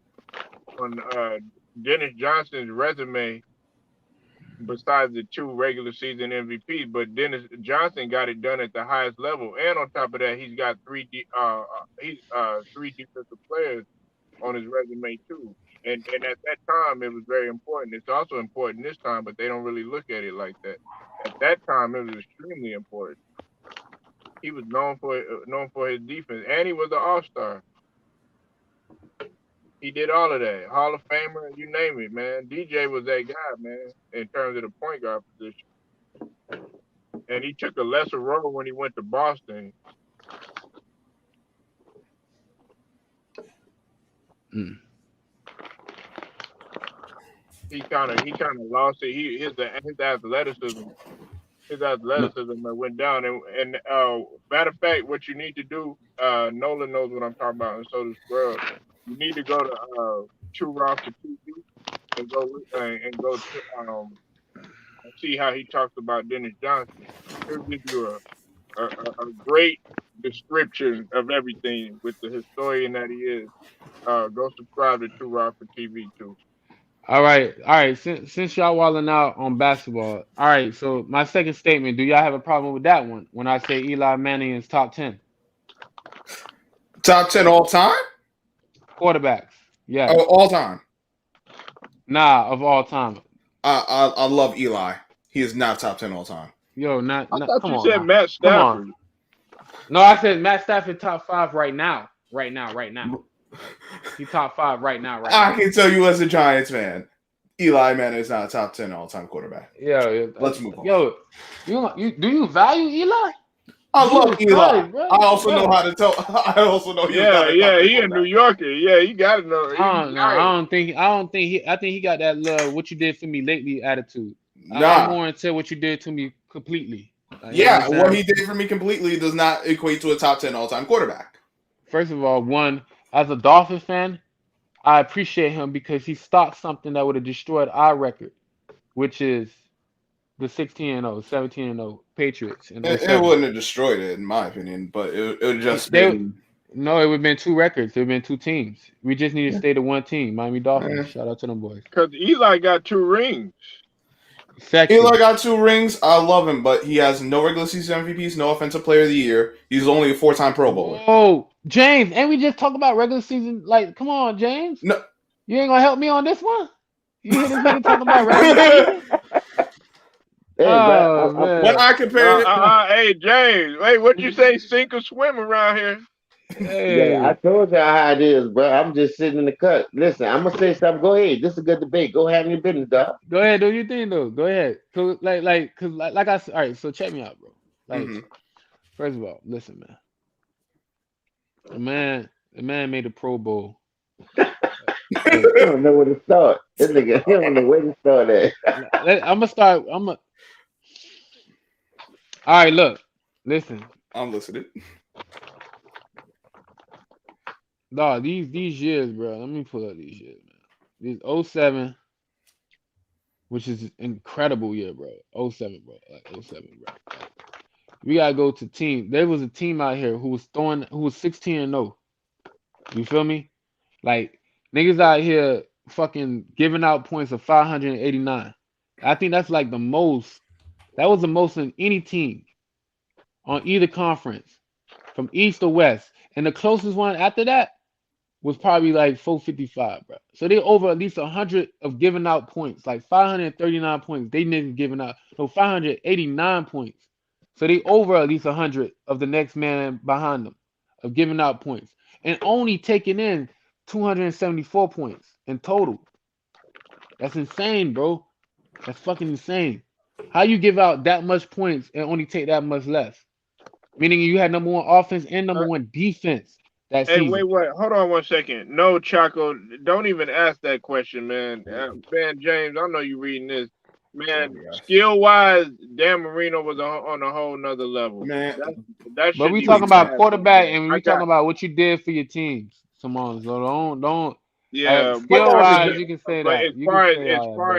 Dennis Johnson's resume besides the two regular season MVPs. But Dennis Johnson got it done at the highest level, and on top of that, he's got three defensive players on his resume too. And at that time, it was very important. It's also important this time, but they don't really look at it like that. At that time, it was extremely important. He was known for his defense, and he was an All Star. He did all of that. Hall of Famer, you name it, man. DJ was that guy, man, in terms of the point guard position. And he took a lesser role when he went to Boston. Mm. He kind of lost it. His No. athleticism went down. And matter of fact, what you need to do, Nolan knows what I'm talking about, and so does Scrub. You need to go to True Roster TV and go see how he talks about Dennis Johnson. He'll give you a great description of everything with the historian that he is. Go subscribe to True Roster TV too. All right. Since y'all walling out on basketball, all right. So my second statement: do y'all have a problem with that one? When I say Eli Manning is top 10 Top 10 all time? quarterbacks, yes. Oh, all time. Nah, of all time. I love Eli. He is not top 10 all time. Yo, I not thought come you on said now. Matt Come on. Stafford. No, I said Matt Stafford top 5 right now. Right now, right now. He top 5 right now, right I now. can tell you as a Giants fan, Eli Manning is not a top 10 all-time quarterback. Yo, Let's move on. yo, you do you value Eli? I love Jesus Eli. Christ, bro, I also know bro. how to tell. I also know he was Yeah, not a top yeah, 10 he a New quarterback. Yorker. Yeah, you gotta know. He I don't know. I Giants. don't think. I don't think he. I think he got that love. What you did for me lately attitude. I'm Nah. more into what you did to me completely. You know what I'm Yeah, what saying? he did for me completely does not equate to a top 10 all-time quarterback. First of all, one as a Dolphins fan, I appreciate him because he stopped something that would have destroyed our record, which is the 16-0, 17-0 Patriots in It '07. wouldn't have destroyed it, in my opinion, but it would just They been. no, it would have been 2 records. It would have been 2 teams. We just need to Yeah, stay to one team, Miami Dolphins. eh. Shout out to them boys. Cause Eli got 2 rings. Eli Sexy. got 2 rings. I love him, but he has no regular season MVPs, no offensive player of the year. He's only a 4-time Pro Bowler. Whoa, James, and we just talk about regular season. Like, come on, James, No, you ain't gonna help me on this one. You hear this nigga talking about regular season? Hey, bro, Oh when man, I compare it, Hey James, hey, what you say? Sink or swim around here? yeah, I hey, told y'all how it is, bro. I'm just sitting in the cut. Listen, I'm gonna say something. Go ahead. This is a good debate. Go ahead and your business, dog. go ahead, do your thing though. Go ahead, cause like I said, all right. So check me out, bro. Like, mhm. first of all, listen, man. The man made a Pro Bowl. Hey, He don't know where to start. This nigga, he don't know where to start at. I'm gonna start. All right, look, listen. I'm listening. Dog, these years, bro. Let me pull up these years, man. These '07, which is an incredible year, bro. '07, bro. Like '07, bro. Like, we gotta go to team. There was a team out here who was 16-0. You feel me? Like niggas out here fucking giving out points of 589. I think that's like the most. That was the most in any team on either conference, from East or West. And the closest one after that was probably like 455, bro. So they over at least 100 of giving out points, like 539 points. They didn't giving out no 589 points. So they over at least 100 of the next man behind them of giving out points and only taking in 274 points in total. That's insane, bro. That's fucking insane. How you give out that much points and only take that much less? Meaning you had number one offense and number Uh, one defense that hey, wait, season. wait, hold on 1 second. No, Chaco, don't even ask that question, man. Man, James, I know you reading this. Oh Man, my gosh, skill wise, Dan Marino was on a whole nother level. man, That But shouldn't we even talking please, be man. about asked no quarterback more. and I we got talking about what you did for your teams, Simone. So don't Yeah, but skill I mean, wise you can say but that. You can say all that, but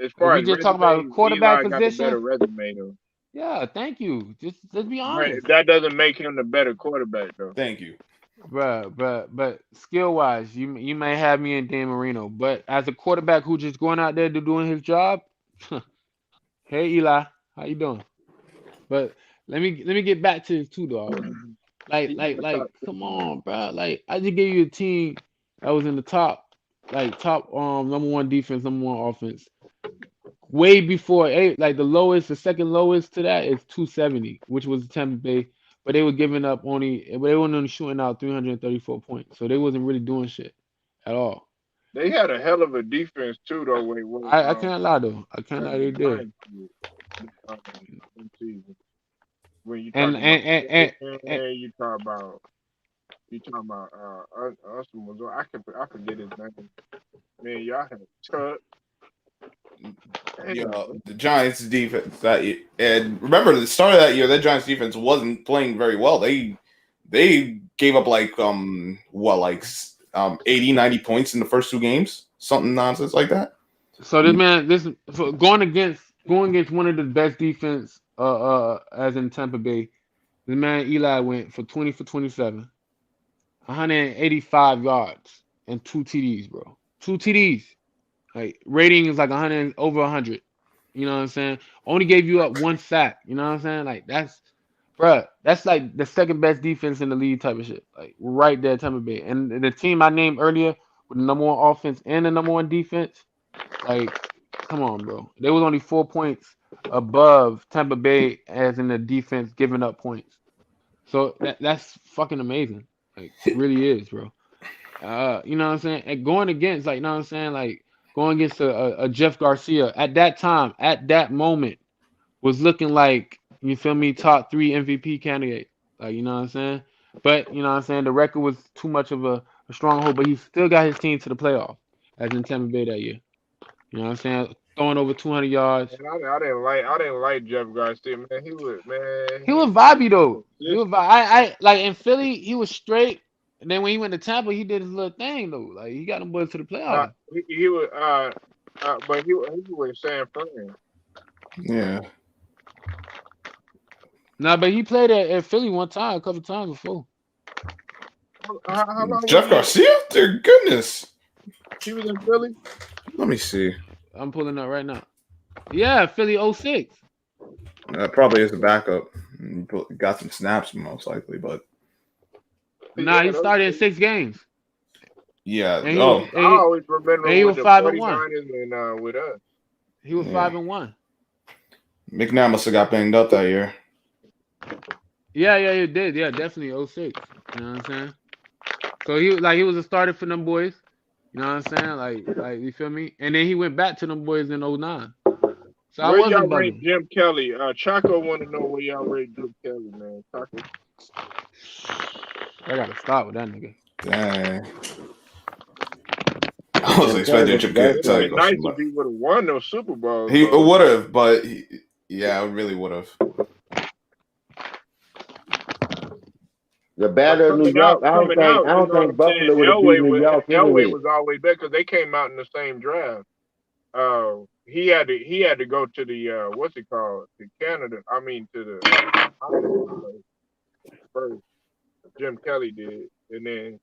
as if far we as just talking about resume, quarterback Eli got the position, better resume though. yeah, thank you. Just let's be But honest. that doesn't make him the better quarterback though. Thank you. But skill wise, you may have me in Dan Marino, but as a quarterback who just going out there to doing his job, hey Eli, how you doing? But let me get back to this too, dog. Come on, bro. Like, I just gave you a team that was in the top number one defense, number one offense. Way before the lowest, the second lowest to that is 270, which was Tampa Bay. But they were giving up but they weren't only shooting out 334 points. So they wasn't really doing shit at all. They had a hell of a defense too though. Wait, when I can't lie though. I can't lie, the they did. Giants in season. When you And talk about and you talk about Usman was I forget his name. Man, y'all had Tut. You Damn, know, bro. the Giants defense that year, and remember the start of that year, that Giants defense wasn't playing very well. They gave up like 80, 90 points in the first 2 games, something nonsense like that. so this man, this for going against one of the best defense as in Tampa Bay. The man Eli went for 20 for 27, 185 yards and 2 TDs, bro. 2 TDs. Like rating is like 100 over 100. You know what I'm saying? Only gave you up 1 sack. You know what I'm saying? Like that's like the second best defense in the league type of shit. Like right there, Tampa Bay. And the team I named earlier with the number one offense and the number one defense, like, come on, bro. They was only 4 points above Tampa Bay as in the defense giving up points. So that's fucking amazing. Like really is, bro. You know what I'm saying? And going against, like, you know what I'm saying? Like going against a Jeff Garcia at that time, at that moment, was looking like, you feel me, top 3 MVP candidate. Like, you know what I'm saying? But you know what I'm saying, the record was too much of a stronghold, but he still got his team to the playoff as in Tampa Bay that year. You know what I'm saying? Throwing over 200 yards. And I didn't like Jeff Garcia, man. He was He vibey though. He was consistent. I like in Philly, he was straight. And then when he went to Tampa, he did his little thing though. Like he got them boys to the Uh, playoffs. he was but he was San Fran. Yeah. Nah, but he played at Philly one time, a couple times before. How long was Jeff he? Garcia? Dear goodness. He was in Philly. Let me see. I'm pulling up right now. Yeah, Philly 06. Probably is a backup. Got some snaps most likely, but Nah, Yeah, he started in 6 games. yeah. And he was Oh, I always remember and him he with was the 5-1. 49ers and with us. He was Yeah. 5-1. McNabb must have got banged up that year. Yeah, he did. Yeah, definitely 06. You know what I'm saying? So he was a starter for them boys. You know what I'm saying? Like you feel me? And then he went back to them boys in 09. So I Where y'all wasn't rate bugging. Jim Kelly? Chaco want to know where y'all rate Jim Kelly, man. Chaco. I gotta start with that nigga. Dang. I was Jim Kelly expecting was the Chip It Kelly to best would have tell you player. been question, nice but if he would have won those Super Bowls, he though. would have. But yeah, it really would have. The But Battle of New York. coming out, I you don't know what think I'm saying? Buffalo would have beat New York Elway anyway. was always better because they came out in the same draft. He had to go to the what's it called, to Canada. I mean to the Islanders first. Jim Kelly did, and then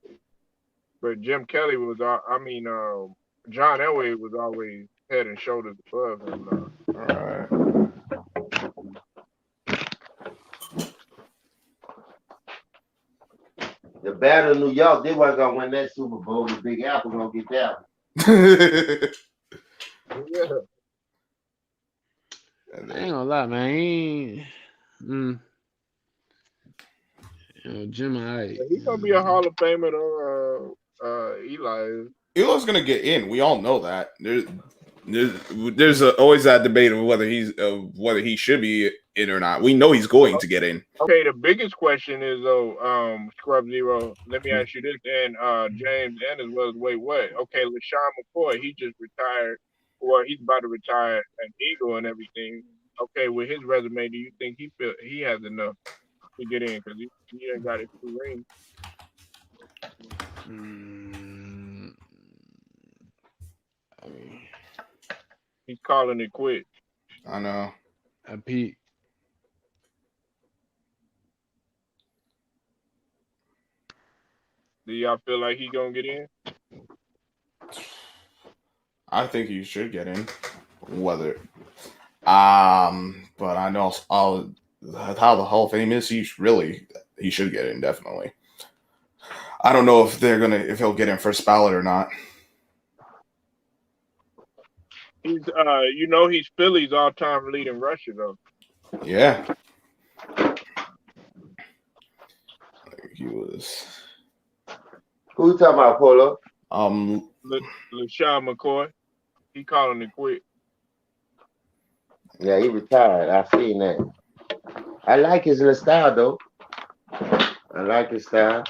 but Jim Kelly was John Elway was always head and shoulders above him. All right. The Battle of New York, they wasn't gonna win that Super Bowl. The Big Apple gonna get that Yeah, And I ain't then gonna lie, man. Jim, he's gonna be a Hall of Famer though. Eli is. Elo's gonna get in. We all know that. There's always that debate of whether he should be in or not. We know he's going to get in. Okay, the biggest question is though, Scrub Zero. Let me ask you this, and James, and as well as wait, what? Okay, LaShawn McCoy, he just retired, or he's about to retire an Eagle and everything. Okay, with his resume, do you think he has enough to get in? Because he ain't got his 2 rings. I mean, He's calling it quit. I know. Pete. Do y'all feel like he gonna get in? I think he should get in. Whether, but I know how the Hall of Fame is. He should get in definitely. I don't know if he'll get in first ballot or not. He's he's Philly's all-time leading rusher though. Yeah. He was. Who you talking about, Polo? LaShawn McCoy, he calling it quit. Yeah, he retired. I seen that. I like his little style though. I like his style.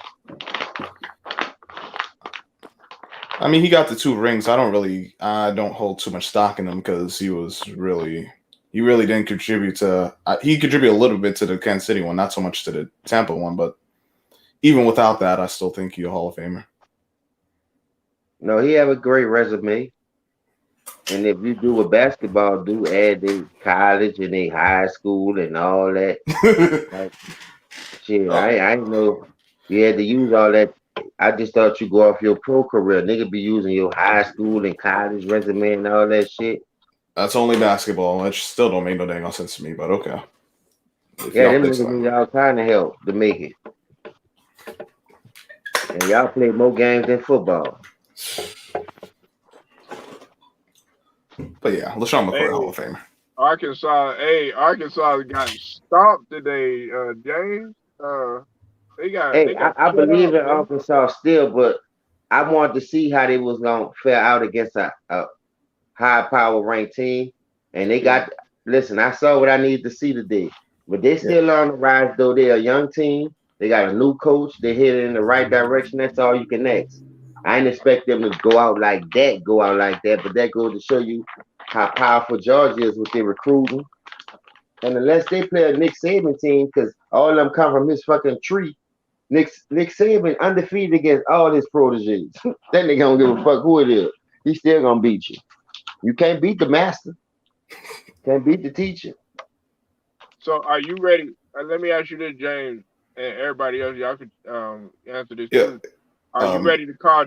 I mean, he got the 2 rings. I don't hold too much stock in him because he really didn't contribute to. He contributed a little bit to the Kansas City one, not so much to the Tampa one. But even without that, I still think he's a Hall of Famer. No, he have a great resume. And if you do what basketball do, add the college and the high school and all that. Like, shit, I ain't know you had to use all that. I just thought you go off your pro career. Nigga be using your high school and college resume and all that shit. That's only basketball, which still don't make no dang sense to me, but okay. Yeah, them niggas need all kind of help to make it. And y'all play more games than football. But yeah, LaShawn McCoy, Hall of Famer. Arkansas got stomped today, James. They Hey, got I shut believe out, in man. Arkansas still, but I wanted to see how they was gonna fare out against a high power ranked team, and they Yeah. got. Listen, I saw what I needed to see today, but they Yeah. still on the rise though. They're a young team. They got a new coach. They headed in the right direction. That's all you can ask. I didn't expect them to go out like that, but that goes to show you how powerful Georgia is with their recruiting. And unless they play a Nick Saban team, because all of them come from his fucking tree, Nick Saban undefeated against all his proteges. That nigga don't give a fuck who it is. He's still gonna beat you. You can't beat the master. Can't beat the teacher. So are you ready? Let me ask you this, James, and everybody else. Y'all could answer this Yeah. too. Are you Um. ready to call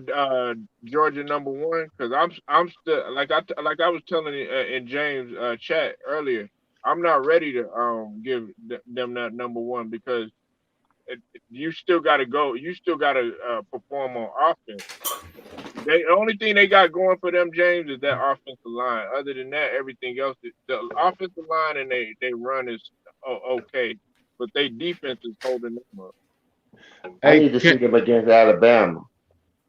Georgia number one? Because I'm still like I was telling in James chat earlier. I'm not ready to give them that number one because you still got to go. You still got to perform on offense. The only thing they got going for them, James, is that offensive line. Other than that, everything else, the offensive line and they run is okay, but they defense is holding them up. I Hey, need to see them against Alabama.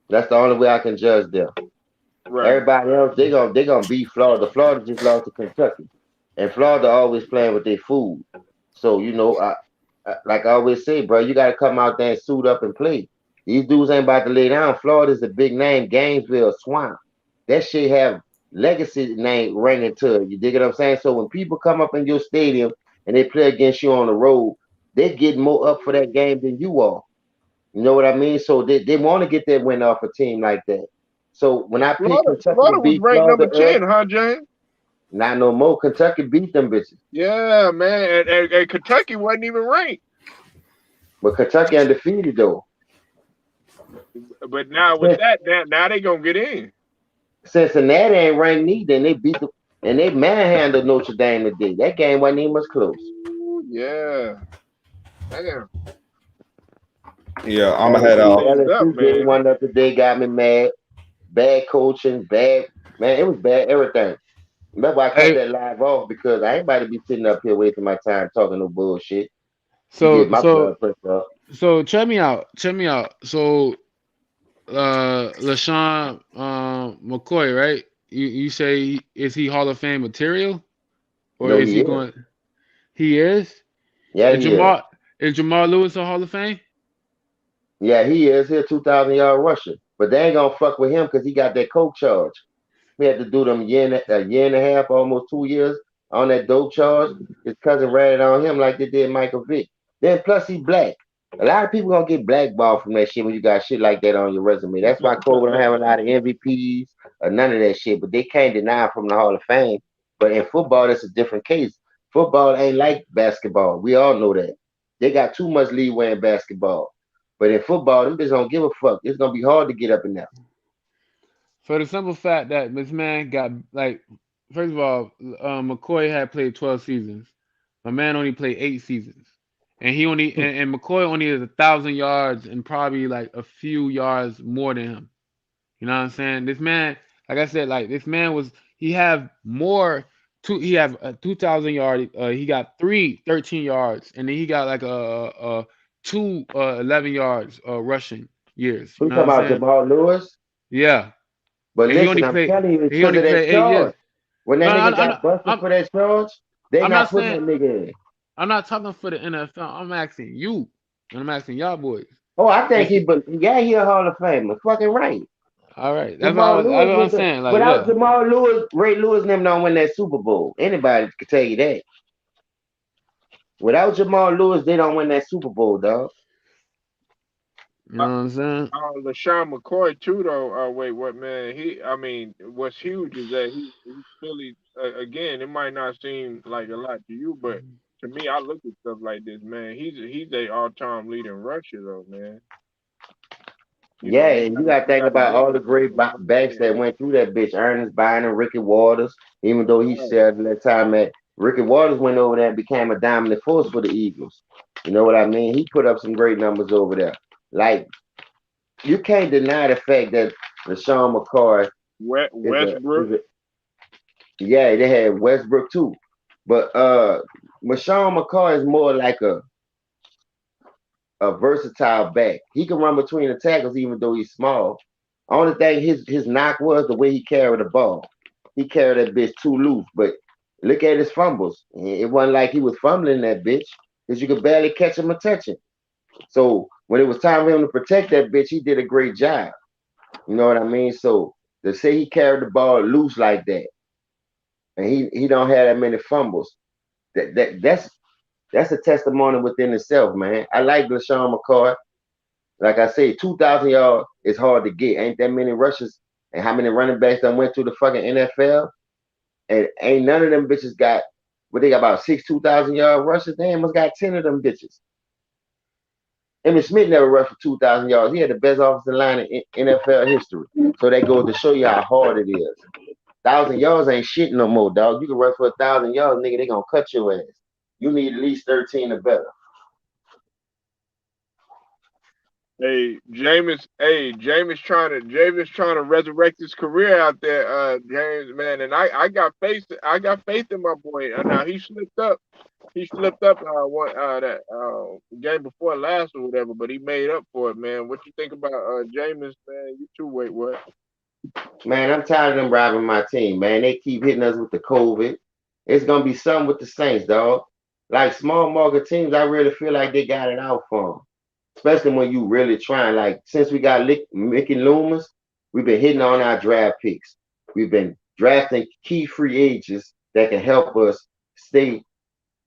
That's the only way I can judge them. Right. Everybody else, they gonna beat Florida. Florida just lost to Kentucky, and Florida always playing with their food. So like I always say, bro, you gotta come out there and suit up and play. These dudes ain't about to lay down. Florida's a big name. Gainesville, Swamp. That shit have legacy name ringing to it. You dig what I'm saying? So when people come up in your stadium and they play against you on the road, they get more up for that game than you are. You know what I mean? So they want to get that win off a team like that. So when I picked Kentucky to Florida was beat ranked Florida number early, 10, huh, James? not no more. Kentucky beat them bitches. Yeah, man. And Kentucky wasn't even ranked. But Kentucky undefeated though. But now with Since that, now they gonna get in. Cincinnati ain't ranked neither, and they beat them and they manhandled Notre Dame today. That game wasn't even much close. Ooh, yeah. Damn. Yeah. I'm They ahead. cleaned things up, LSU game man. one up today got me mad. Bad coaching, bad man. It was bad everything. That's why I cut hey, that live off because I ain't about to be sitting up here wasting my time talking no bullshit to get so my so blood pressure up. so check me out. Check me out. So LaShawn McCoy, right? You say is he Hall of Fame material or No, is he he is. going? He is. Yeah, And he is. Jamal Lewis a Hall of Fame? Yeah, he is. He a 2,000 yard rusher. But they ain't gonna fuck with him because he got that coke charge. We had to do them a year and a half, almost 2 years on that dope charge. His cousin ratted on him like they did Michael Vick. Then plus he black. A lot of people gonna get blackballed from that shit when you got shit like that on your resume. That's why Kobe don't have a lot of MVPs or none of that shit. But they can't deny him from the Hall of Fame. But in football, that's a different case. Football ain't like basketball. We all know that. They got too much leeway in basketball. But in football, them bitches don't give a fuck. It's gonna be hard to get up in there. For the simple fact that this man got like, first of all, McCoy had played 12 seasons. My man only played 8 seasons, and and McCoy only has 1,000 yards and probably like a few yards more than him. You know what I'm saying? This man, like I said, like this man was he have more he have a 2,000 yard. He got 13 yards, and then he got like a two 11 yards rushing years. You We know what talking I'm about saying? Jamal Lewis. Yeah, But and listen, I'm telling you, it's he because only of that played 8 years. charge. When that No, nigga got busted I'm for that charge, they I'm not not putting saying that nigga in. I'm not talking for the NFL. I'm asking you, and I'm asking y'all boys. Oh, I think If he, but yeah, he a Hall of Famer. Fucking right. all right, Jamal that's Lewis what I'm was the saying. Like, without yeah. Jamal Lewis, Ray Lewis and them don't win that Super Bowl. Anybody can tell you that. Without Jamal Lewis, they don't win that Super Bowl, dog. You know what I'm saying? LaShawn McCoy too, though. Wait, what man? I mean, what's huge is that he's really again. It might not seem like a lot to you, but to me, I look at stuff like this, man. He's a all time leading rusher, though, man. You know, Yeah, and you got to you think gotta about give all it the to him. great backs that went through that bitch. Ernest Bynum, Ricky Waters, even though he Right. said that time that Ricky Waters went over there and became a dominant force for the Eagles. You know what I mean? He put up some great numbers over there. Like, you can't deny the fact that LaShawn McCoy is Westbrook. a yeah, they had Westbrook too. But LaShawn McCoy is more like a versatile back. He can run between the tackles even though he's small. Only thing his knock was the way he carried the ball. He carried that bitch too loose. But look at his fumbles. It wasn't like he was fumbling that bitch because you could barely catch him or touch him. So when it was time for him to protect that bitch, he did a great job. You know what I mean? So to say he carried the ball loose like that, and he don't have that many fumbles, that's a testimony within itself, man. I like LaShawn McCoy. Like I say, 2,000 yards is hard to get. Ain't that many rushes and how many running backs that went through the fucking NFL? And ain't none of them bitches got, what they got about 2,000 yard rushes? They must got 10 of them bitches. Emmitt Smith never rushed for 2,000 yards. He had the best offensive line in NFL history. So that goes to show you how hard it is. 1,000 yards ain't shit no more, dog. You can rush for 1,000 yards, nigga. They gonna cut your ass. You need at least 13 or better. James trying to resurrect his career out there, James, man. And I got faith in my boy. Now he slipped up. He slipped up one that game before last or whatever, but he made up for it, man. What you think about Jameis, man? You too, wait, what? Man, I'm tired of them robbing my team, man. They keep hitting us with the COVID. It's gonna be something with the Saints, dog. Like small market teams, I really feel like they got it out for them. Especially when you really trying. Like since we got Mickey Loomis, we've been hitting on our draft picks. We've been drafting key free agents that can help us stay,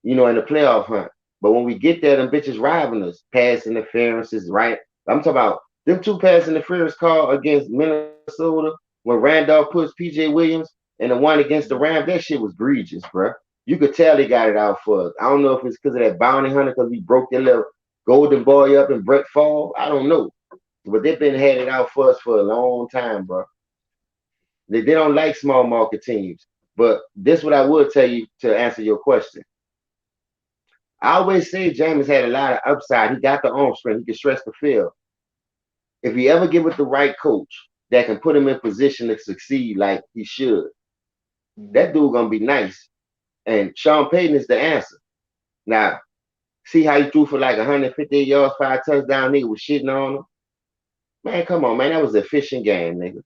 in the playoff hunt. But when we get there, them bitches robbing us. Pass interferences, right? I'm talking about them two pass interference call against Minnesota when Randolph puts PJ Williams and the one against the Rams. That shit was egregious, bro. You could tell they got it out for us. I don't know if it's because of that bounty hunter because we broke their little golden boy up in Brett Fall. I don't know. But they've been had it out for us for a long time, bro. They don't like small market teams. But this what I would tell you to answer your question. I always say James had a lot of upside. He got the arm strength. He can stretch the field. If he ever get with the right coach that can put him in position to succeed like he should, that dude gonna be nice. And Sean Payton is the answer. Now, see how he threw for like 150 yards, 5 touchdowns, nigga was shitting on him? Man, come on, man. That was an efficient game, nigga.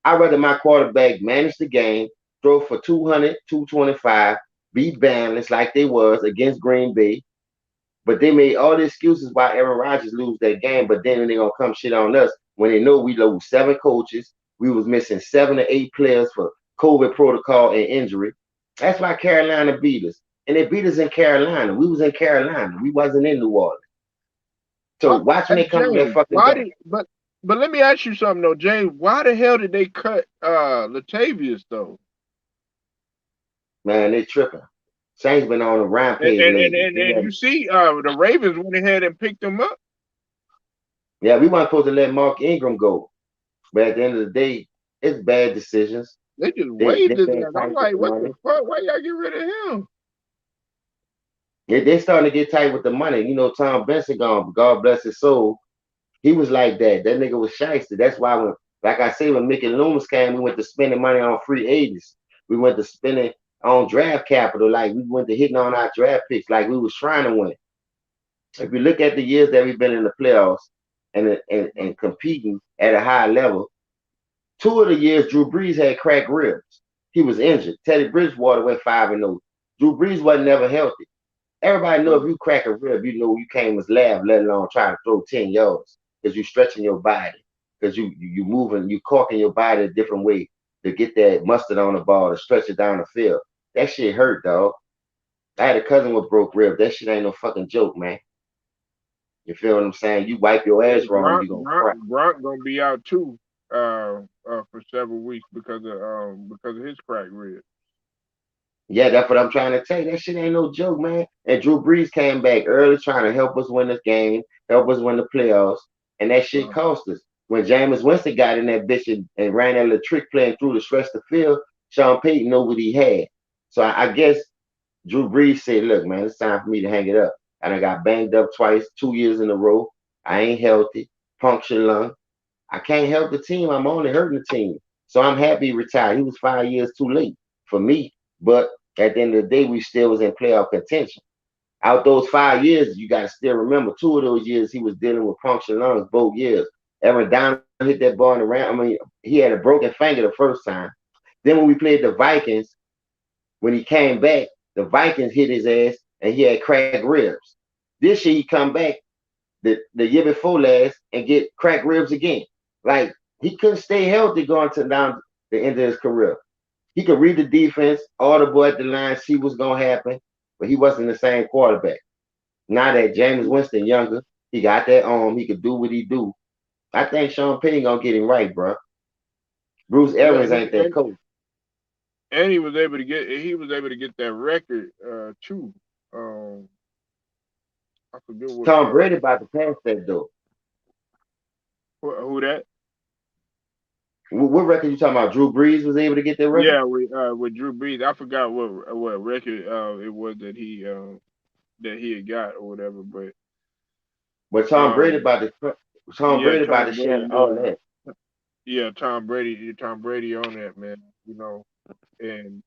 I'd rather my quarterback manage the game, throw for 200, 225, be balanced like they was against Green Bay. But they made all the excuses why Aaron Rodgers lose that game, but then they're going to come shit on us when they know we lose 7 coaches. We was missing 7 to 8 players for COVID protocol and injury. That's why Carolina beat us. And they beat us in Carolina. We was in Carolina. We wasn't in New Orleans. So watch when they come to that James, fucking why game. did but let me ask you something though, James. Why the hell did they cut Latavius though? Man, they tripping. Saints been on a And rampage and, and, lately. and, and you see the Ravens went ahead and picked him up. Yeah, we weren't supposed to let Mark Ingram go. But at the end of the day, it's bad decisions. They just They waived his been ass. I'm tight with like, the what money. the fuck? Why y'all get rid of him? They starting to get tight with the money. Tom Benson gone, God bless his soul. He was like that. That nigga was shiesty. That's why like I say, when Mickey Loomis came, we went to spending money on free agents. We went to spending on draft capital. Like we went to hitting on our draft picks. Like we was trying to win. If you look at the years that we've been in the playoffs and competing at a high level, 2 of the years Drew Brees had cracked ribs. He was injured. Teddy Bridgewater went 5-0. Drew Brees wasn't never healthy. Everybody know if you crack a rib, you know you can't was laugh, let alone try to throw 10 yards because you stretching your body, because you moving, you corking your body a different way to get that mustard on the ball to stretch it down the field. That shit hurt, dog. I had a cousin with broke rib. That shit ain't no fucking joke, man. You feel what I'm saying? You wipe your Yeah, ass wrong, you gonna cry. Gronk gonna be out too, for several weeks because of his crack rib. Yeah, that's what I'm trying to tell you. That shit ain't no joke, man. And Drew Brees came back early trying to help us win this game, help us win the playoffs, and that shit Uh, cost us. When Jameis Winston got in that bitch and ran that little trick playing through the stretch the field, Sean Payton know what he had. So I guess Drew Brees said, look, man, it's time for me to hang it up. And I got banged up twice, 2 years in a row. I ain't healthy, punctured lung. I can't help the team. I'm only hurting the team. So I'm happy he retired. He was 5 years too late for me. But at the end of the day, we still was in playoff contention. Out those 5 years, you got to still remember 2 of those years he was dealing with punctured lungs both years. Aaron Donald hit that ball in the round. I mean, he had a broken finger the first time. Then when we played the Vikings, when he came back, the Vikings hit his ass and he had cracked ribs. This year he come back the year before last and get cracked ribs again. Like he couldn't stay healthy going to down the end of his career. He could read the defense, all the boy at the line, see what's gonna happen, but he wasn't the same quarterback. Now that James Winston younger, he got that arm, he could do what he do. I think Sean Payton gonna get him right, bro. Bruce Yeah, Arians ain't that coach. and he was able to get that record too. Um, I forget what Tom Brady about to pass that though. who that. What record you talking about? Drew Brees was able to get that record, Yeah, with Drew Brees, I forgot what record it was that he had got or whatever, but but um Tom yeah, Brady about to share all that. Tom Brady on that, man. And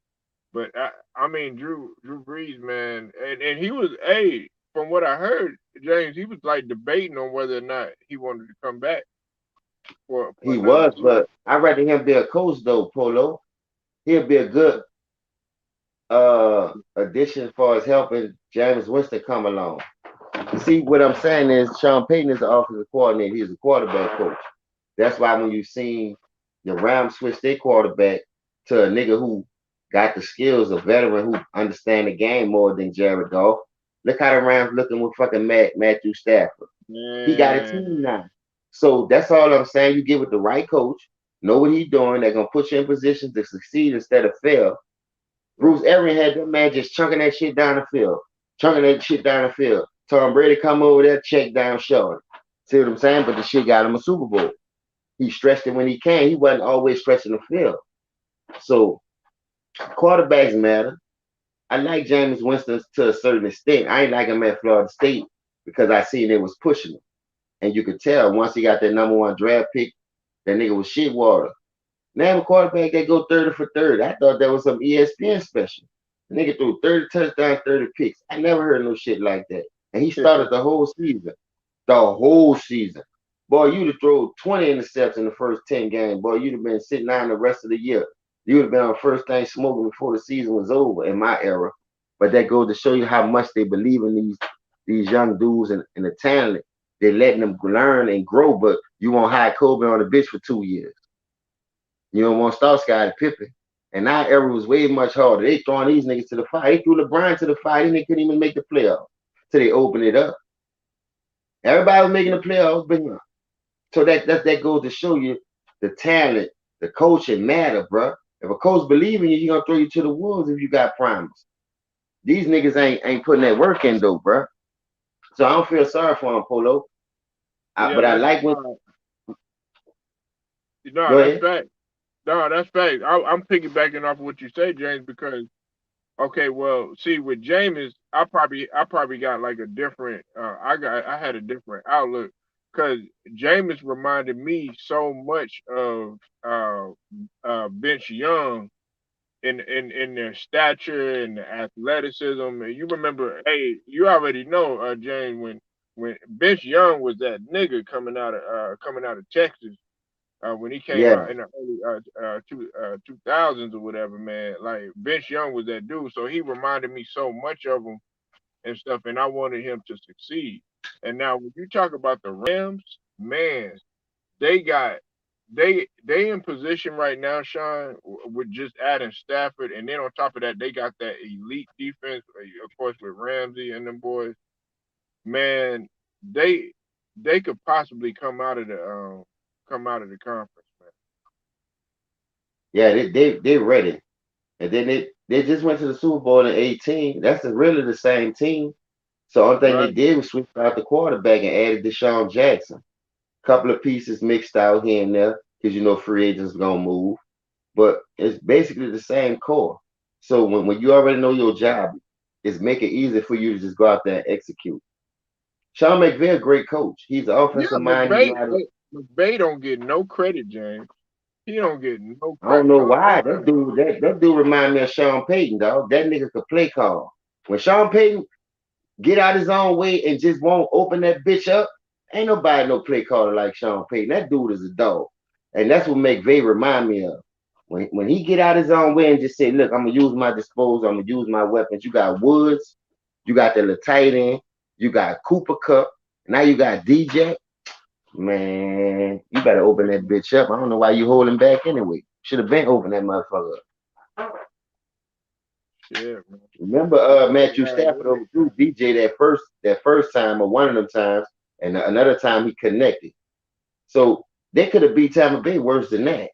but I mean Drew Brees, man, and he was from what I heard, James, he was like debating on whether or not he wanted to come back for He another was, season. but I'd rather him be a coach though, Polo. He'll be a good addition as far as helping James Winston come along. See, what I'm saying is Sean Payton is the offensive coordinator. He's a quarterback coach. That's why when you seen the Rams switch their quarterback to a nigga who got the skills, a veteran who understand the game more than Jared Goff. Look how the Rams looking with fucking Matthew Stafford. He got a Man, team now. So that's all I'm saying. You get with the right coach, know what he's doing. They're gonna put you in positions to succeed instead of fail. right. Bruce Arians had that man just chunking that shit down the field, chunking that shit down the field. Tom Brady come over there, check down short. See what I'm saying? But the shit got him a Super Bowl. He stretched it when he can. He wasn't always stretching the field. So quarterbacks matter. I like James Winston to a certain extent. I ain't like him at Florida State because I seen they was pushing him. And you could tell once he got that number 1 draft pick, that nigga was shit water. Name a quarterback that go 30 for 30. I thought that was some ESPN special. The nigga threw 30 touchdowns, 30 picks. I never heard no shit like that. And he started the whole season. The whole season. Boy, you'd have thrown 20 interceptions in the first 10 games. Boy, you'd have been sitting down the rest of the year. You would have been on first thing smoking before the season was over in my era. But that goes to show you how much they believe in these young dudes and the talent. They're letting them learn and grow, but you won't hire Kobe on the bench for 2 years. You don't want Star Sky to Pippen. And now era was way much harder. They throwing these niggas to the fire. They threw LeBron to the fire. These niggas couldn't even make the playoffs. So they opened it up. Everybody was making the playoffs, but him. So that goes to show you the talent, the coaching matter, bro. If a coach believe in you, he gonna throw you to the wolves if you got promise. These niggas ain't putting that work in though, bro. So I don't feel sorry for him, Polo. Yeah, But I that's like when. no, Go that's ahead. fact. No, that's fact. I'm piggybacking off of what you say, James, because okay, well, see, with Jameis, I probably got like a different I had a different outlook because Jameis reminded me so much of Vince Young in their stature and the athleticism. And you remember, hey, you already know, James, when Vince Young was that nigga coming out of Texas when he came Yeah, out in the early 2000s or whatever, man. Like Vince Young was that dude, so he reminded me so much of him and stuff, and I wanted him to succeed. And now when you talk about the Rams, man, they got they in position right now, Sean, with just adding Stafford, and then on top of that, they got that elite defense, of course, with Ramsey and them boys. Man, they they could possibly come out of the conference, man. yeah, they ready. And then they just went to the Super Bowl in 18. That's really the same team. So only thing they Right? did was switch out the quarterback and added Deshaun Jackson. Couple of pieces mixed out here and there because you know free agents gonna move. But it's basically the same core. So when you already know your job, it's make it easy for you to just go out there and execute. Sean McVay, a great coach. He's an Yeah, offensive mind. He know how to. McVay don't get no credit, James. He don't get no I don't credit. know No, why that dude remind me of Sean Payton, dog. That nigga could play call. When Sean Payton get out his own way and just won't open that bitch up. Ain't nobody no play caller like Sean Payton. That dude is a dog. And that's what McVay remind me of. When he get out his own way and just say, look, I'm gonna use my disposal, I'm gonna use my weapons. You got Woods, you got the tight end, you got Cooper Cup, now you got DJ. Man, you better open that bitch up. I don't know why you holding back anyway. Should have been open that motherfucker up. Yeah, man. Remember, Matthew Nah, Stafford overthrew DJ that first time or one of them times, and another time he connected. So they could have beat Tampa Bay worse than that.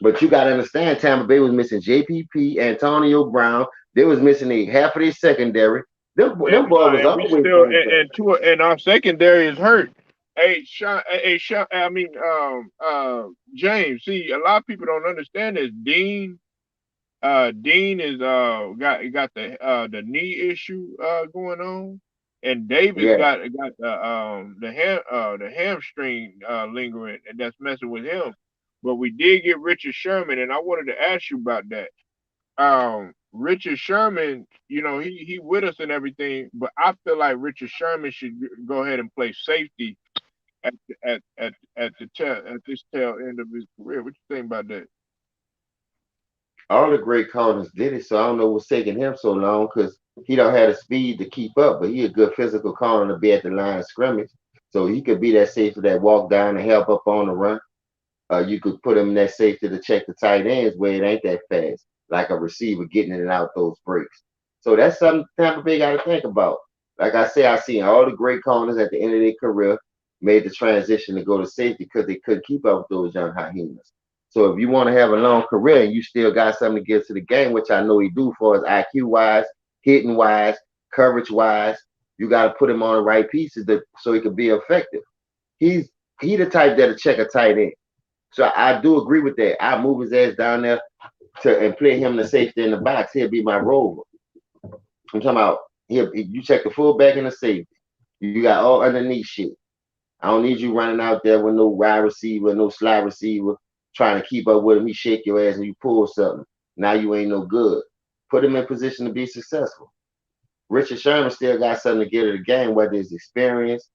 But you got to understand, Tampa Bay was missing JPP, Antonio Brown. They was missing half of their secondary. Them boy was and we always still banged up. and our secondary is hurt. I mean, James. See, a lot of people don't understand this. Dean is got the knee issue going on, and Davis Yeah, got the hamstring lingering, and that's messing with him. But we did get Richard Sherman, and I wanted to ask you about that. Richard Sherman, he with us and everything, but I feel like Richard Sherman should go ahead and play safety at this tail end of his career. What you think about that? all the great corners did it. So I don't know what's taking him so long because he don't have the speed to keep up. But he a good physical corner to be at the line of scrimmage, so he could be that safety that walk down and help up on the run. You could put him in that safety to check the tight ends where it ain't that fast, like a receiver getting in and out those breaks. So that's something Tampa Bay got to think about. Like I say, I seen all the great corners at the end of their career made the transition to go to safety because they couldn't keep up with those young hyenas. So if you want to have a long career and you still got something to give to the game, which I know he do for us IQ wise, hitting wise, coverage wise, you got to put him on the right pieces so he can be effective. He's he the type that'll check a tight end. So I do agree with that. I move his ass down there and play him the safety in the box. He'll be my rover. I'm talking about you check the fullback and the safety. You got all underneath shit. I don't need you running out there with no wide receiver, no slide receiver, trying to keep up with him. He shake your ass and you pull something. Now you ain't no good. Put him in position to be successful. Richard Sherman still got something to give to the game, whether it's experience,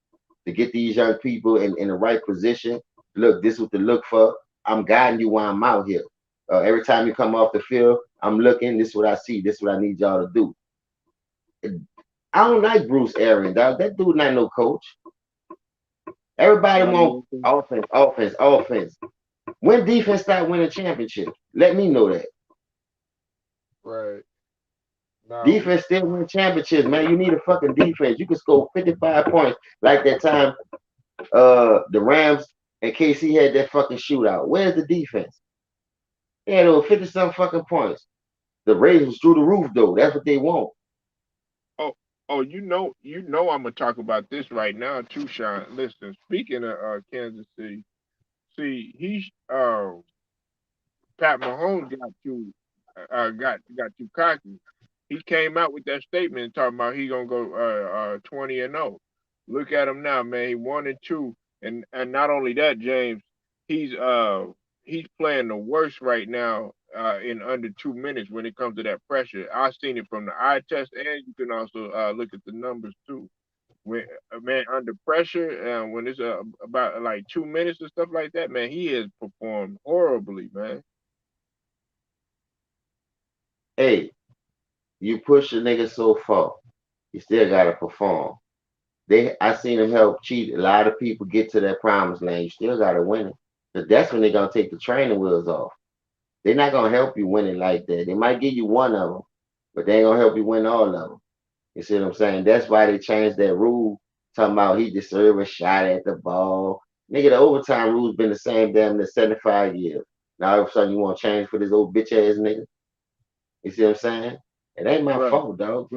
to get these young people in the right position. Look, this is what to look for. I'm guiding you while I'm out here. Every time you come off the field, I'm looking. This is what I see. This is what I need y'all to do. I don't like Bruce Arians, dog. That dude not no coach. Everybody Not want even offense, offense, offense. When defense start winning championships, let me know that. right now. Defense still win championships, man. You need a fucking defense. You can score 55 points like that time the Rams and KC had that fucking shootout. Where's the defense? They had over 50 some fucking points. The Raiders was through the roof though. That's what they want. Oh, oh, I'm gonna talk about this right now too, Sean. Listen, speaking of Kansas City, see, Pat Mahomes got too cocky. He came out with that statement talking about he gonna go 20-0. Look at him now, man. He 1-2, and not only that, James, he's uh he's playing the worst right now in under 2 minutes when it comes to that pressure. I've seen it from the eye test, and you can also look at the numbers too. When man under pressure, when it's about like 2 minutes and stuff like that, man, he has performed horribly, man. Hey, you push a nigga so far, you still gotta perform. I seen him help cheat a lot of people get to that promised land. You still gotta win it. Cause that's when they're gonna take the training wheels off. They're not gonna help you win it like that. They might give you one of them, but they ain't gonna help you win all of them. You see what I'm saying? That's why they changed that rule. Talking about he deserved a shot at the ball. Nigga, the overtime rule's been the same damn near 75 years. Now all of a sudden you want to change for this old bitch ass nigga? You see what I'm saying? It ain't my Right. fault, dog.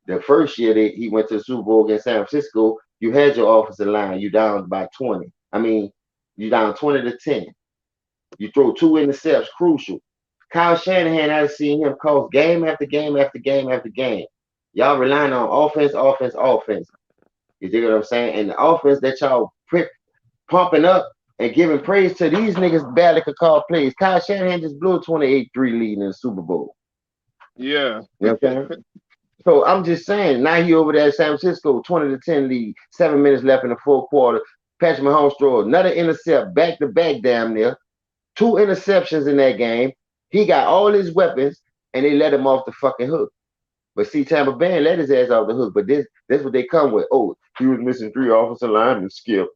The first year that he went to the Super Bowl against San Francisco, you had your offensive line. You down by 20. I mean, you down 20-10. You throw two intercepts, crucial. Kyle Shanahan, I've seen him cost game after game after game after game. Y'all relying on offense, offense, offense. You dig what I'm saying? And the offense that y'all pumping up and giving praise to these niggas barely could call plays. Kyle Shanahan just blew a 28-3 lead in the Super Bowl. Yeah. You know what I'm saying? So I'm just saying, now he over there at San Francisco, 20-10 lead, 7 minutes left in the fourth quarter. Patrick Mahomes throw another intercept, back to back, damn near. Two interceptions in that game. He got all his weapons, and they let him off the fucking hook. But see, Tampa Bay let his ass off the hook. But that's what they come with. Oh, he was missing three offensive linemen. Skip.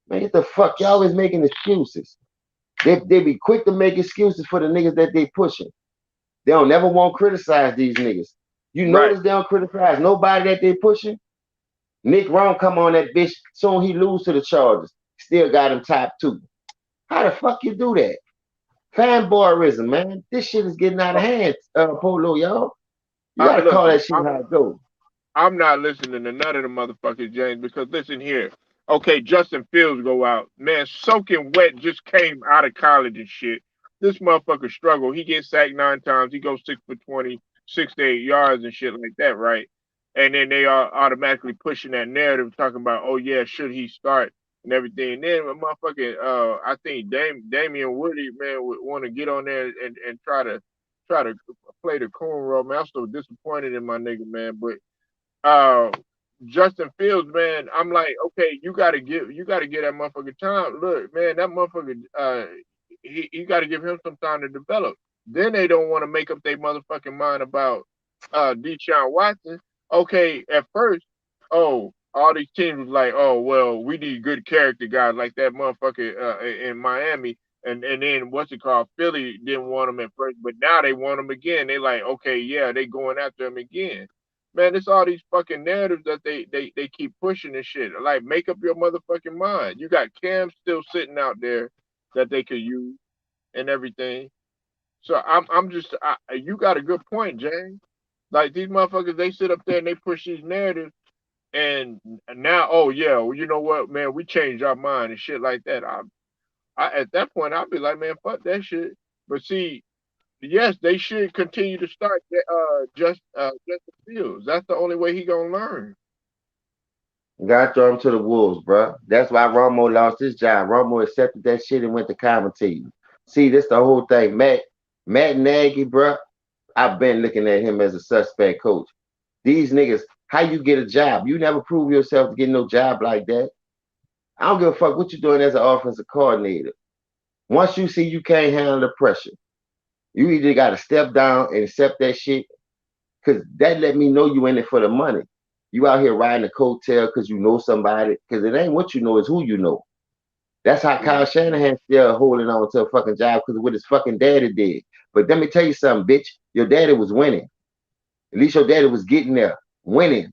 Man, get the fuck. Y'all always making excuses. They be quick to make excuses for the niggas that they pushing. They don't never want to criticize these niggas. You Right. notice they don't criticize nobody that they pushing. Nick Ron come on that bitch soon he lose to the Chargers. Still got him top two. How the fuck you do that? Fanboyism, man. This shit is getting out of hand, Polo, y'all. You gotta call Listen, that shit how it go. I'm not listening to none of the motherfuckers, James, because listen here. Okay, Justin Fields go out. Man, soaking wet, just came out of college and shit. This motherfucker struggle. He gets sacked 9 times. He goes 6 for 20, 6 to 8 yards and shit like that, right? And then they are automatically pushing that narrative, talking about, oh yeah, should he start and everything. And then motherfucking, I think Damian Woody, man, would want to get on there and try to play the coon role. Man, I'm so disappointed in my nigga, man, but uh Justin Fields, man, I'm like, okay, you gotta give that motherfucker time. Look, man, that motherfucker you gotta give him some time to develop. Then they don't want to make up their motherfucking mind about Deshaun Watson. Okay, at first, oh, all these teams was like, oh well, we need good character guys like that motherfucker in Miami. And then what's it called? Philly didn't want him at first, but now they want him again. They like, okay, yeah, they going after him again. Man, it's all these fucking narratives that they keep pushing and shit. Like, make up your motherfucking mind. You got Cam still sitting out there that they could use and everything. So I'm just you got a good point, James. Like these motherfuckers, they sit up there and they push these narratives, and now, oh yeah, well, you know what, man, we changed our mind and shit like that. I at that point I'd be like, man, fuck that shit. But see, yes, they should continue to start Justin Fields. That's the only way he gonna learn. Got throw him to the wolves, bro. That's why Romo lost his job. Romo accepted that shit and went to commentating. See, this the whole thing. Matt Nagy, bro. I've been looking at him as a suspect coach. These niggas, how you get a job? You never prove yourself to get no job like that. I don't give a fuck what you're doing as an offensive coordinator. Once you see you can't handle the pressure, you either got to step down and accept that shit, because that let me know you in it for the money. You out here riding a coattail because you know somebody, because it ain't what you know, it's who you know. That's how Kyle Yeah. Shanahan still holding on to a fucking job because of what his fucking daddy did. But let me tell you something, bitch. Your daddy was winning. At least your daddy was getting there, winning.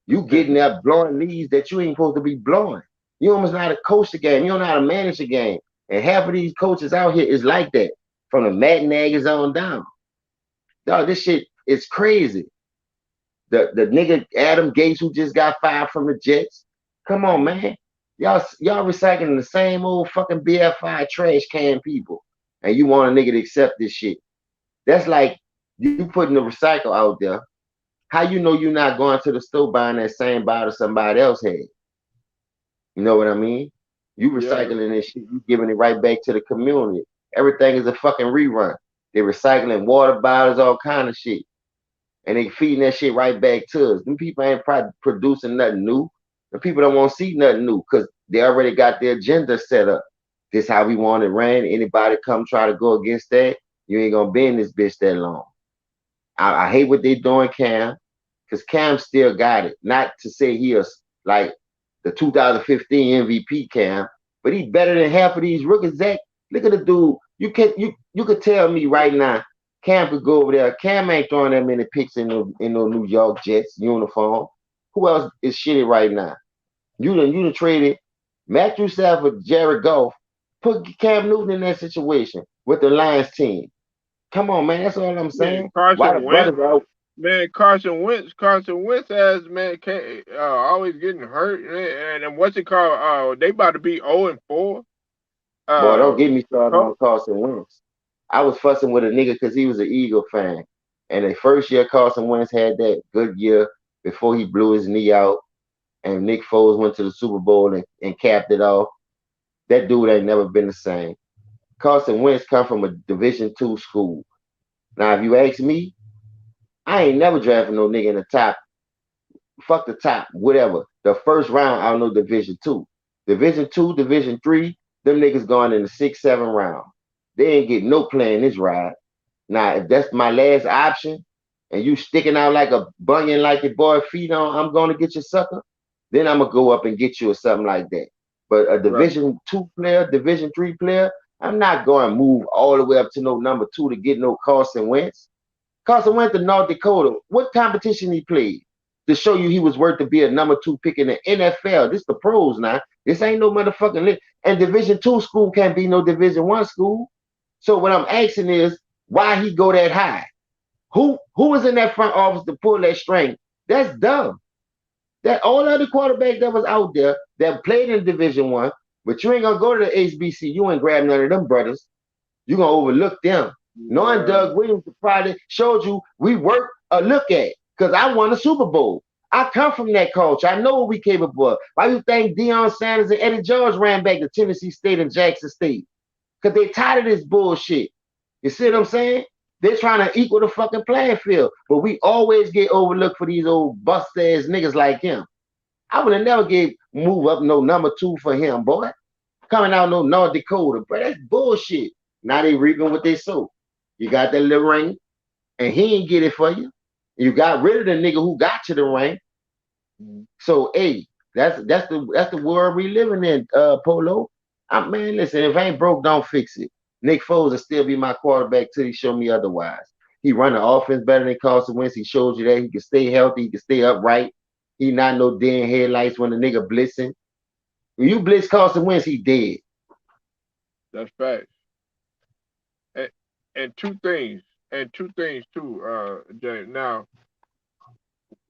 You getting there blowing leads that you ain't supposed to be blowing. You almost know how to coach the game. You don't know how to manage the game. And half of these coaches out here is like that. From the Matt Nagy's on down. Dog, this shit is crazy. The nigga Adam Gates who just got fired from the Jets. Come on, man. Y'all recycling the same old fucking BFI trash can people. And you want a nigga to accept this shit. That's like you putting the recycle out there. How you know you're not going to the store buying that same bottle somebody else had? You know what I mean? You Yeah. recycling this shit, you giving it right back to the community. Everything is a fucking rerun. They recycling water bottles, all kind of shit. And they feeding that shit right back to us. Them people ain't producing nothing new. The people don't want to see nothing new because they already got their agenda set up. This how we want it ran. Anybody come try to go against that, you ain't gonna be in this bitch that long. I hate what they doing, Cam, because Cam still got it. Not to say he is like the 2015 MVP Cam, but he's better than half of these rookies. Zach, look at the dude. You could tell me right now, Cam could go over there. Cam ain't throwing that many picks in the New York Jets uniform. Who else is shitty right now? You done traded Matthew Stafford, Jared Goff, put Cam Newton in that situation with the Lions team. Come on, man. That's all I'm Man, saying. Why the Carson Wentz. brothers out? Man, Carson Wentz has man always getting hurt. And what's it called? They about to be 0-4. Boy, don't Uh, get me the started on Colts. Carson Wentz. I was fussing with a nigga because he was an Eagle fan. And the first year Carson Wentz had that good year before he blew his knee out and Nick Foles went to the Super Bowl and capped it off. That dude ain't never been the same. Carson Wentz come from a Division II school. Now, if you ask me, I ain't never drafting no nigga in the top. Fuck the top, whatever. The first round, I don't know Division Two. Division Two, Division Three, them niggas going in the 6, 7 round. They ain't getting no play in this ride. Now, if that's my last option, and you sticking out like a bunion like your boy feet on, I'm gonna get your sucker. Then I'm gonna go up and get you or something like that. But a Right. Division Two player, Division Three player, I'm not going to move all the way up to no number two to get no Carson Wentz. Carson went to North Dakota. What competition he played to show you he was worth to be a number two pick in the NFL? This the pros now. This ain't no motherfucking lit. And Division two school can't be no Division one school. So what I'm asking is why he go that high? Who was in that front office to pull that string? That's dumb. That all other quarterbacks that was out there that played in Division one, but you ain't gonna go to the HBCU and grab none of them brothers. You're gonna overlook them. Knowing Yeah, Doug Williams probably showed you we work a look at because I won a Super Bowl. I come from that culture. I know what we capable of. Why you think Deion Sanders and Eddie George ran back to Tennessee State and Jackson State? Because they tired of this bullshit. You see what I'm saying? They're trying to equal the fucking playing field. But we always get overlooked for these old bust ass niggas like him. I would have never gave move up no number two for him, boy. Coming out no North Dakota, bro. That's bullshit. Now they reaping what they sow. You got that little ring, and he ain't get it for you. You got rid of the nigga who got you the ring. mhm. So hey, that's the world we living in, Polo. Man, listen, if I ain't broke, don't fix it. Nick Foles will still be my quarterback till he show me otherwise. He run the offense better than Carson Wentz. He showed you that he can stay healthy, he can stay upright. He not no dead headlights when the nigga blitzing. When you blitz Carson Wentz, he dead. That's facts. And, and two things too, James. Now,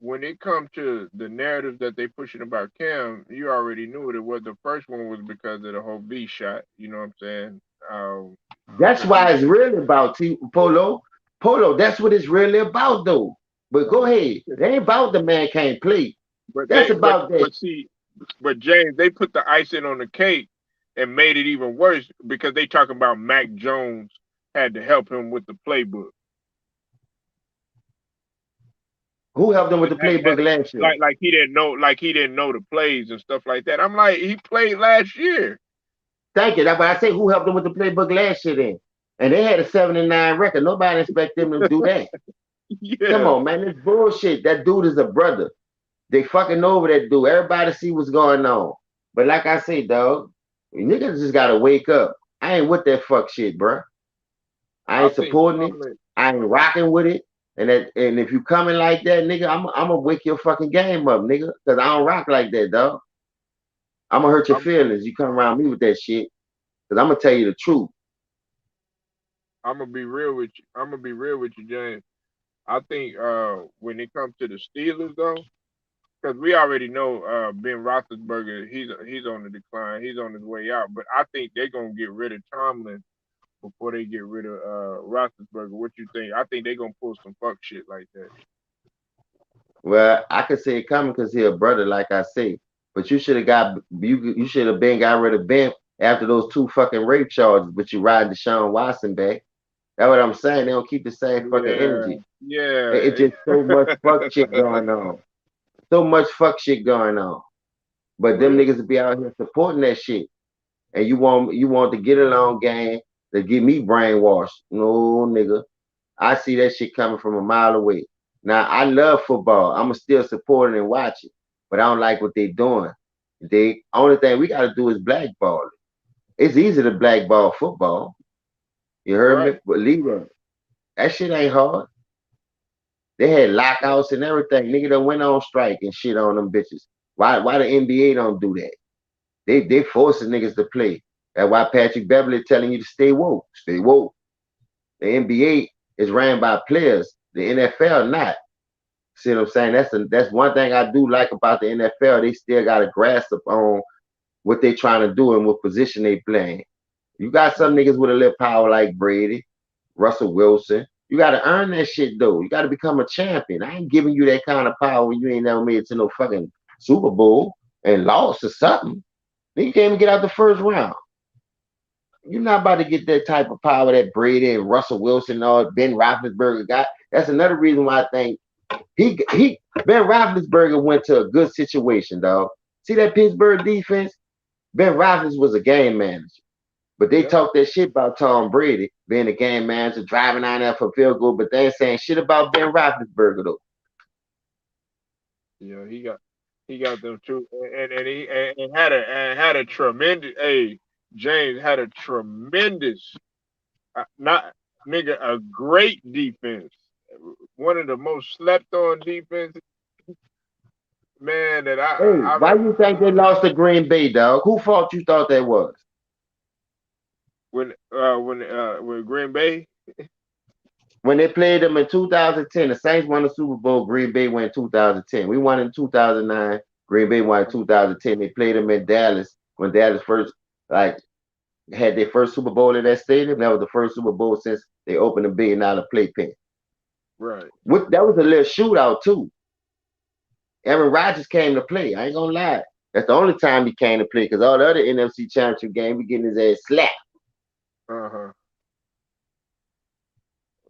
when it comes to the narratives that they pushing about Cam, you already knew it. It was the first one was because of the whole B shot. You know what I'm saying? That's Because he, why it's really about Polo. Polo, that's what it's really about, though. But go ahead. It ain't about the man can't play. but That's they, about that. but see, but James, they put the icing on the cake and made it even worse because they talking about Mac Jones had to help him with the playbook. Who helped them with the That- playbook last year? like he didn't know the plays and stuff like that. I'm like, he played last year. Thank you. That's why I say who helped them with the playbook last year then. And they had a 7-9 record. Nobody expect them to do that. Come Yeah, on, man. This bullshit. That dude is a brother. They fucking over that dude. Everybody see what's going on. But like I say, dog, niggas just gotta wake up. I ain't with that fuck shit, bruh. I I ain't think supporting it. Tomlin. I ain't rocking with it. And if you coming like that, nigga, I'm gonna wake your fucking game up, nigga. Cause I don't rock like that, dog. I'm gonna hurt your I'm feelings. You come around me with that shit. Cause I'm gonna tell you the truth. I'm gonna be real with you. I'm gonna be real with you, James. I think when it comes to the Steelers though, because we already know Ben Roethlisberger, he's on the decline. He's on his way out. But I think they're gonna get rid of Tomlin before they get rid of Roethlisberger. What you think? I think they're gonna pull some fuck shit like that. Well, I could say it coming because he a brother, like I say. But you should have been got rid of Ben after those two fucking rape charges, but you riding Deshaun Watson back. That's what I'm saying. They don't keep the same fucking Yeah, energy. It's yeah. just so much fuck shit going on. So much fuck shit going on. But them Well, niggas will be out here supporting that shit. And you want the get along gang to get me brainwashed. No nigga. I see that shit coming from a mile away. Now I love football. I'ma still support it and watch it. But I don't like what they doing. They only thing we gotta do is blackball it. It's easy to blackball football. You heard right. me? But leave that shit ain't hard. They had lockouts and everything. Nigga done went on strike and shit on them bitches. Why the NBA don't do that? They forcing niggas to play. That's why Patrick Beverly telling you to stay woke. Stay woke. The NBA is ran by players. The NFL not. See what I'm saying? That's one thing I do like about the NFL. They still got a grasp on what they trying to do and what position they playing. You got some niggas with a little power like Brady, Russell Wilson. You got to earn that shit though. You got to become a champion. I ain't giving you that kind of power when you ain't never made it to no fucking Super Bowl and lost or something. Then you can't even get out the first round. You're not about to get that type of power that Brady and Russell Wilson or Ben Roethlisberger got. That's another reason why I think he Ben Roethlisberger went to a good situation, dog. See that Pittsburgh defense? Ben Roethlisberger was a game manager, but they Yep. talk that shit about Tom Brady being a game manager, driving out there for field goal, but they ain't saying shit about Ben Roethlisberger though. Yeah, he got them too, and had a tremendous. Hey, James had a tremendous, not nigga, a great defense. One of the most slept on defenses, man. That Hey, I've why ever you think they lost to Green Bay, dog? Who fault you thought that was? when Green Bay. When they played them in 2010, the Saints won the Super Bowl. Green Bay won in 2010. We won in 2009. Green Bay won in 2010. They played them in Dallas when Dallas first like had their first Super Bowl in that stadium. That was the first Super Bowl since they opened a $1 billion playpen. Right. That was a little shootout too. Aaron Rodgers came to play. I ain't gonna lie. That's the only time he came to play because all the other NFC Championship games, we getting his ass slapped. Uh-huh.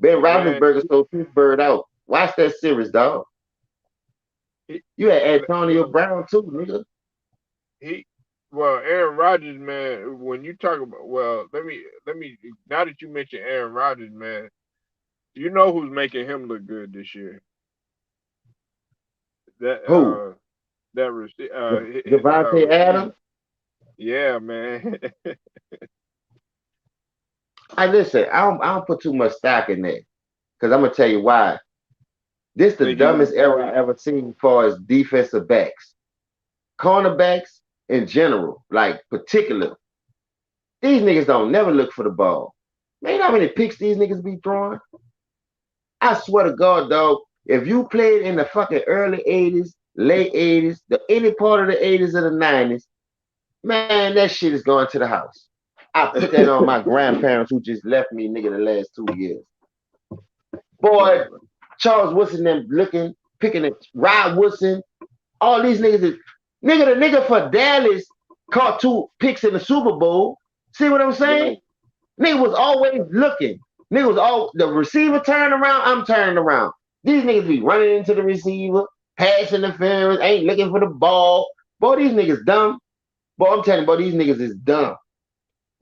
Ben Man, Roethlisberger sold Pittsburgh out. Watch that series, dog. he, You had Antonio well, Brown too, nigga. he well, Aaron Rodgers, man. When you talk about, well, let me. Now that you mention Aaron Rodgers, man, you know who's making him look good this year? That Who? that rece- his Devontae receiver. Adams. Yeah, man. I listen. I don't put too much stock in that because I'm gonna tell you why. This the Think he gonna dumbest era carry? I ever seen as far as defensive backs, cornerbacks in general, like particular. These niggas don't never look for the ball. Man, you know how many picks these niggas be throwing? I swear to God, dog. If you played in the fucking early '80s, late '80s, any part of the '80s or the '90s, man, that shit is going to the house. I put that on my grandparents who just left me, nigga, the last 2 years. Boy, Right. Charles Woodson them looking, picking it, Rod Woodson, all these niggas is the nigga for Dallas caught 2 picks in the Super Bowl. See what I'm saying? Right. Nigga was always looking. Nigga was all the receiver turned around, I'm turning around. These niggas be running into the receiver, pass interference, ain't looking for the ball. Boy, these niggas dumb. Boy, I'm telling you, boy, these niggas is dumb.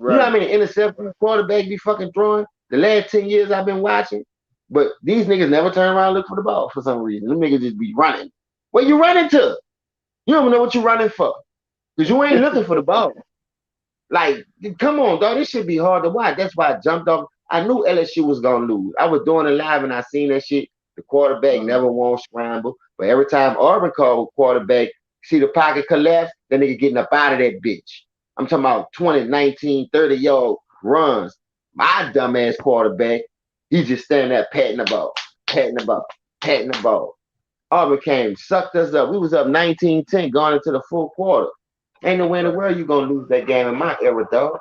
You know how Right. many interceptions quarterback be fucking throwing the last 10 years I've been watching? But these niggas never turn around and look for the ball for some reason. Them niggas just be running. Where you running to? You don't even know what you running for. Because you ain't looking for the ball. Like, come on, dog. This should be hard to watch. That's why I jumped off. I knew LSU was gonna lose. I was doing it live and I seen that shit. The quarterback Uh-huh. never won't scramble. But every time Auburn called quarterback, see the pocket collapse, that nigga getting up out of that bitch. I'm talking about 20, 19, 30 yard runs. My dumbass quarterback, he just standing there patting the ball, patting the ball, patting the ball. Auburn came, sucked us up. We was up 19-10 going into the full quarter. Ain't no way in the Right. world you gonna lose that game in my era, dog.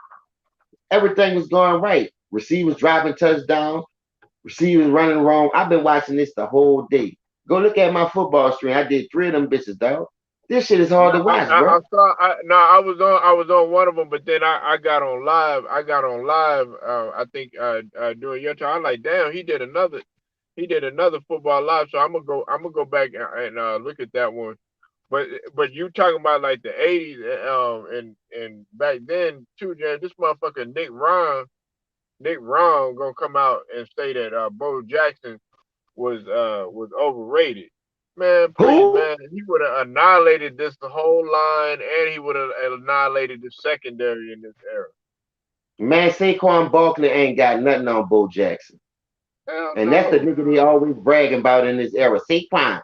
Everything was going right. Receivers dropping touchdowns, receivers running wrong. I've been watching this the whole day. Go look at my football stream. I did 3 of them bitches, dog. This shit is hard No, to watch, bro. I saw. No, I was on one of them, but then I got on live. I got on live. I think during your time. I'm like, damn, he did another. He did another football live. So I'm gonna go back and look at that one. But you talking about like the '80s and back then too, Jay. This motherfucker Nick Ron gonna come out and say that Bo Jackson was overrated. Man, please, Who? man, he would have annihilated this the whole line, and he would have annihilated the secondary in this era. Man, Saquon Barkley ain't got nothing on Bo Jackson. Hell And that's the no. nigga they always bragging about in this era. Saquon.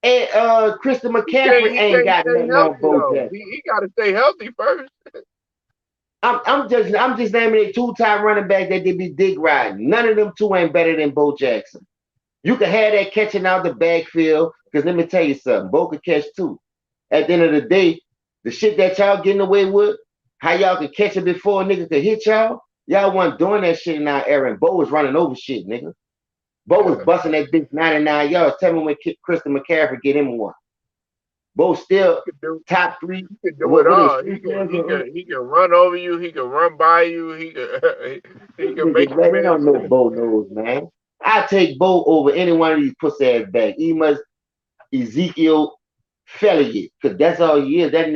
And Christian He can't. McCaffrey He ain't can't got stay nothing on healthy Bo though. Jackson. He got to stay healthy first. I'm just naming a 2 time running back that they be dig riding. None of them two ain't better than Bo Jackson. You can have that catching out the backfield, because let me tell you something, Bo could catch too. At the end of the day, the shit that y'all getting away with, how y'all could catch it before a nigga could hit y'all wasn't doing that shit in our era. And Bo was running over shit, nigga. Bo was Yeah, busting that bitch 99 yards. Tell me when Christian McCaffrey get him one. Bo he still could do. top 3. He could do it What is all. 3 He could. years? He could. He could run over you. He could run by you. He could. He These could make niggas, you man, they miss. don't know Bo knows, man. I take Bo over any one of these pussy ass back. He must Ezekiel Elliott, because that's all he is. I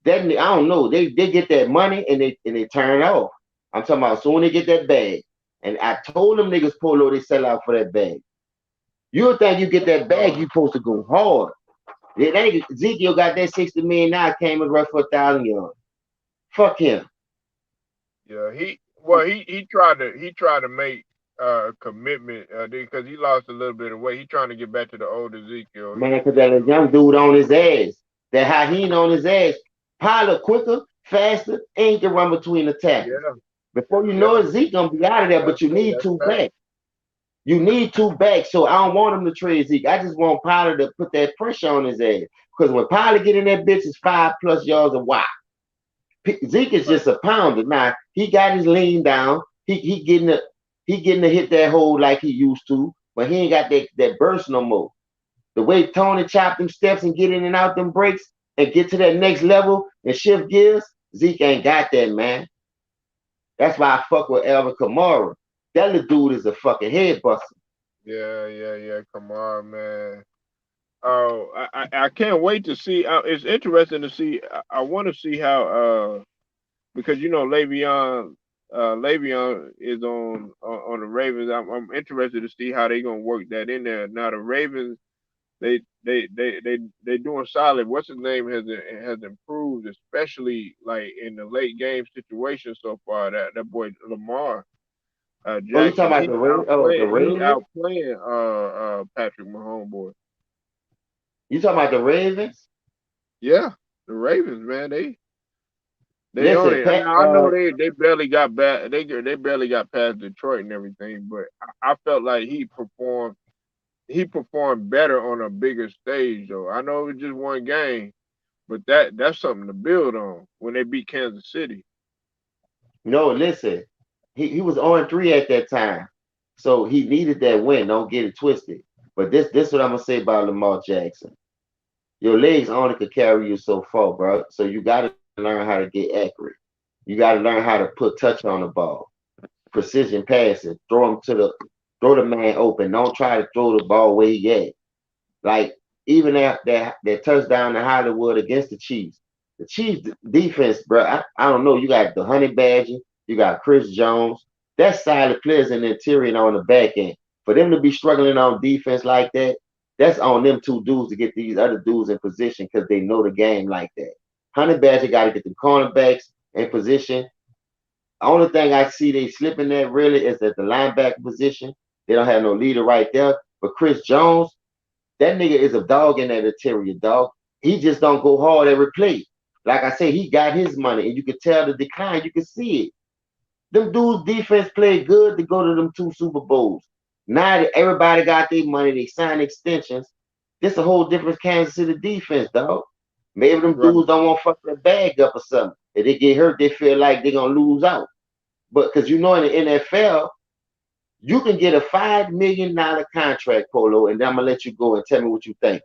don't know. They get that money and they turn it off. I'm talking about soon they get that bag. And I told them niggas Polo they sell out for that bag. You would think you get that bag, you supposed to go hard. Ezekiel got that 60 million now, came and rushed for 1,000 yards. Fuck him. Yeah, he tried to make a commitment because he lost a little bit of weight. He trying to get back to the old Ezekiel. Man, because that young dude on his ass. That how he on his ass. Pilot quicker, faster, and he can run between the tackles. Yeah, Before you know yeah, it, Zeke gonna be out of there, but you need that's two fact. backs. You need two backs. So I don't want him to trade Zeke. I just want Pollard to put that pressure on his ass. Because when Pollard get in that bitch, it's 5+ yards a while. Zeke is Right. just a pounder. Now he got his lean down. He getting to hit that hole like he used to, but he ain't got that burst no more. The way Tony chopped them steps and get in and out them breaks and get to that next level and shift gears, Zeke ain't got that, man. That's why I fuck with Alvin Kamara. That little dude is a fucking head buster. Yeah, yeah, yeah. Come on, man. Oh, I can't wait to see. It's interesting to see. I want to see how because Le'Veon is on the Ravens. I'm interested to see how they gonna work that in there. Now the Ravens, they doing solid. What's his name has improved, especially like in the late game situation so far. That boy Lamar Oh, you talking Jackson, about the Ravens? Oh, the he Ravens? outplaying Patrick Mahomes boy. You talking about the Ravens? Yeah, the Ravens, man, they own Listen, it. Pat. Now I know they barely got back. They barely got past Detroit and everything, but I felt like he performed better on a bigger stage though. I know it was just one game, but that's something to build on when they beat Kansas City. No, listen. He was on 3 at that time, so he needed that win. Don't get it twisted. But this what I'm gonna say about Lamar Jackson. Your legs only could carry you so far, bro. So you got to learn how to get accurate. You got to learn how to put touch on the ball, precision passing, throw the man open. Don't try to throw the ball where he at. Like even that touchdown in Hollywood against the Chiefs defense, bro. I don't know. You got the Honey Badger, you got Chris Jones. That's solid players in the interior and on the back end. For them to be struggling on defense like that, that's on them two dudes to get these other dudes in position because they know the game like that. Honey Badger got to get the cornerbacks in position. Only thing I see they slipping at really is at the linebacker position. They don't have no leader right there. But Chris Jones, that nigga is a dog in that interior, dog. He just don't go hard every play. Like I say, he got his money, and you can tell the decline. You can see it. Them dudes' defense played good to go to them 2 Super Bowls. Now that everybody got their money, they signed extensions. This a whole different Kansas City defense, dog. Maybe them Right. dudes don't want to fuck their bag up or something. If they get hurt, they feel like they're gonna lose out. But because you know in the NFL, you can get a $5 million contract, Polo, and I'm gonna let you go and tell me what you think.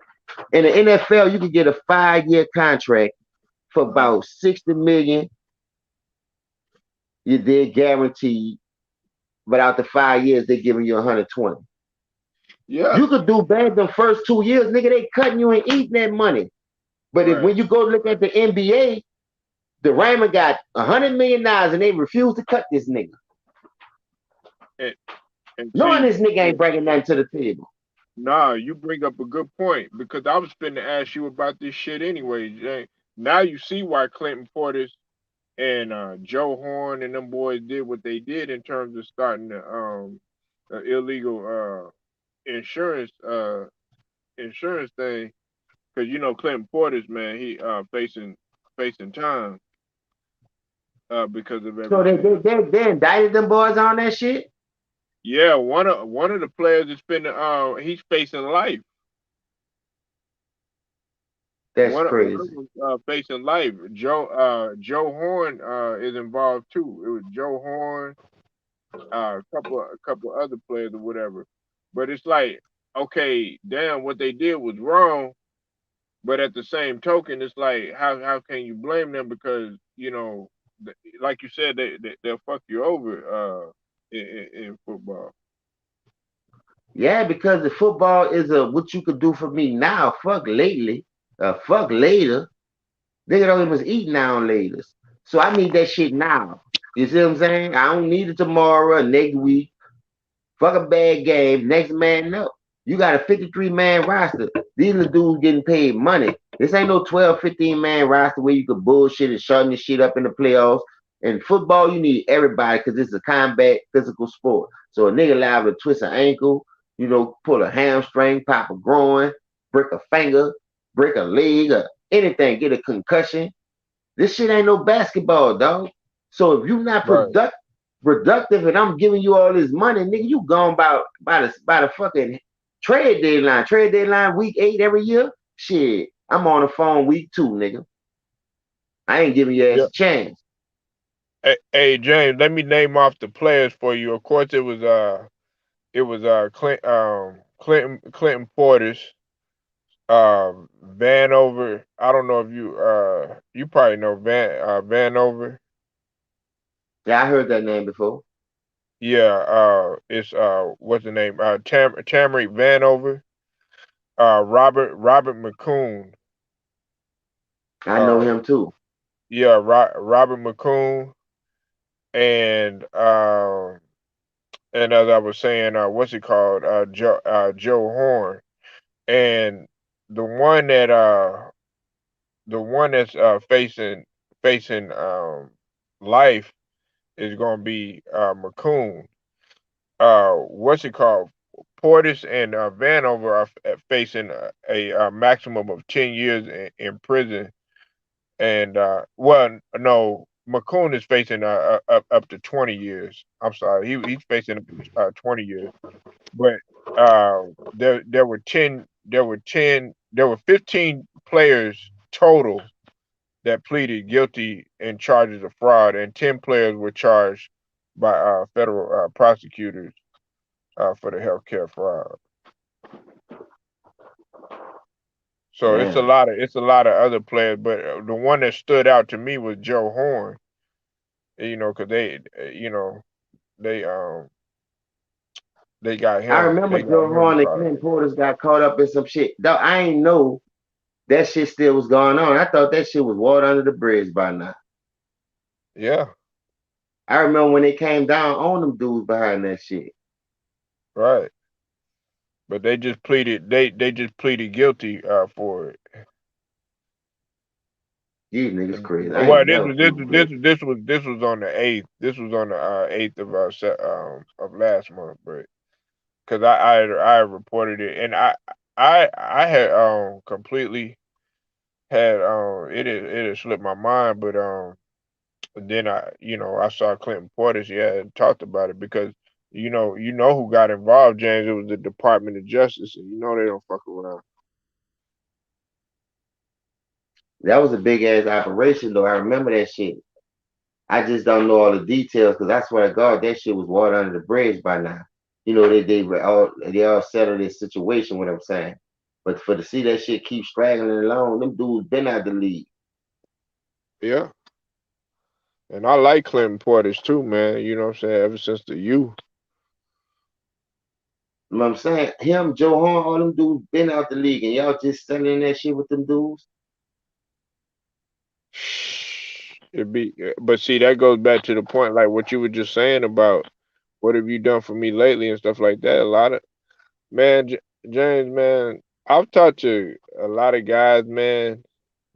In the NFL, you can get a 5-year contract for Uh-huh. about 60 million. You did guaranteed, but after 5 years, they're giving you 120. Yeah. You could do bad the first 2 years, nigga. They cutting you and eating that money. But if Right. when you go look at the NBA, the Raymond got $100 million and they refuse to cut this nigga, And and knowing see, this nigga ain't bringing nothing to the table. nah, you bring up a good point because I was finna ask you about this shit anyway, Jay. Now you see why Clinton Portis and Joe Horn and them boys did what they did in terms of starting the illegal insurance insurance thing. Because Clinton Portis, man, he facing time because of So they everything. they, they, they indicted them boys on that shit. Yeah, one of the players is finna he's facing life. That's One of crazy. them facing life. Joe Horn is involved too. It was Joe Horn, a couple other players or whatever. But it's like, okay, damn, what they did was wrong. But at the same token, it's like, how can you blame them because like you said, they'll fuck you over in football. Yeah, because the football is a what you could do for me now. Fuck lately. Fuck later. Nigga don't even eat now later. So I need that shit now. You see what I'm saying? I don't need it tomorrow or next week. Fuck a bad game. Next man up. You got a 53-man roster. These are the dudes getting paid money. This ain't no 12, 15-man roster where you could bullshit and shutting this shit up in the playoffs. In football, you need everybody because it's a combat physical sport. So a nigga liable to twist an ankle, pull a hamstring, pop a groin, break a finger, break a leg, or anything, get a concussion. This shit ain't no basketball, dog. So if you not Right. productive and I'm giving you all this money, nigga, you gone by the fucking trade deadline. Trade deadline week 8 every year. Shit, I'm on the phone week 2, nigga. I ain't giving your ass Yeah. a chance. Hey, James, let me name off the players for you. Of course, it was Clinton Portis, Vanover. I don't know if you probably know Vanover. Yeah, I heard that name before. Yeah, it's what's the name? Tamarick Vanover. Robert McCoon. I know Uh, him too. yeah, Robert McCoon, and as I was saying, what's it called? Joe Horn, and the one that that's facing life is gonna be McCoon. What's it called? Portis and Vanover are facing a maximum of 10 years in prison, and well, no, McCoon is facing up to 20 years. I'm sorry, he's facing 20 years. But there were 15 players total that pleaded guilty in charges of fraud, and 10 players were charged by federal prosecutors for the healthcare fraud. So Damn. it's a lot of other players, but the one that stood out to me was Joe Horn. Because they they got I him remember they got Joe him Horn and tried. Clint Portis got caught up in some shit. Though I ain't know that shit still was going on. I thought that shit was water under the bridge by now. Yeah, I remember when they came down on them dudes behind that shit. right. But they just pleaded guilty for it. These niggas And, crazy. I well, ain't never seen this. this was on the 8th. This was on the 8th of of last month, but because I reported it, and I had completely had it had slipped my mind, but then I saw Clinton Portis, yeah, and talked about it because you know who got involved, James. It was the Department of Justice, and they don't fuck around. That was a big ass operation though. I remember that shit. I just don't know all the details because I swear to God that shit was water under the bridge by now. They all settled this situation. What I'm saying, but for to see that shit keep straggling along, them dudes been out the league. Yeah, and I like Clinton Portis too, man. You know what I'm saying? Ever since the U. You know what I'm saying? Him, Joe Horn, all them dudes been out the league, and y'all just selling that shit with them dudes. But see, that goes back to the point, like what you were just saying about what have you done for me lately and stuff like that. A lot of man, James, man, I've talked to a lot of guys, man,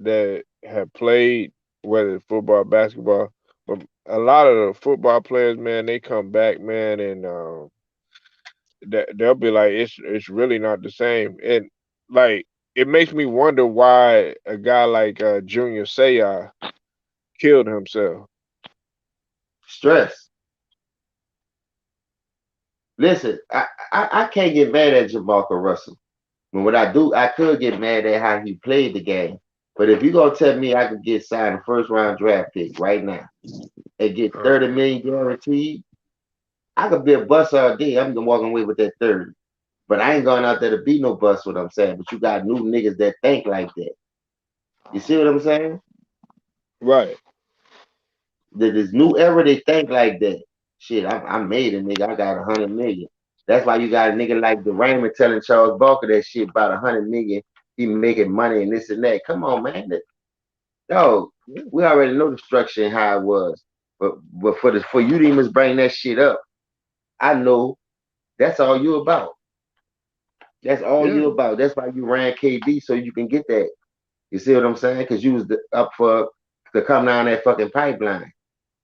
that have played, whether it's football, basketball, but a lot of the football players, man, they come back, man, and they'll be like, it's really not the same, and like it makes me wonder why a guy like Junior Seau killed himself. Stress. Listen, I can't get mad at Jamarcus Russell. But what I do, I could get mad at how he played the game. But if you gonna tell me I could get signed a first round draft pick right now and get Uh, 30 million guaranteed, I could be a bust all day. I'm walking away with that 30. But I ain't going out there to be no bust. What I'm saying. But you got new niggas that think like that. You see what I'm saying? right. That this new era they think like that. Shit, I made a nigga. I got 100 million. That's why you got a nigga like the Raymond telling Charles Barker that shit about 100 million. He making money and this and that. Come on, man. Dog, we already know the structure and how it was. But for you to even bring that shit up, I know that's all you about. That's all Yeah. you about. That's why you ran KB so you can get that. You see what I'm saying? Because you was up for to come down that fucking pipeline.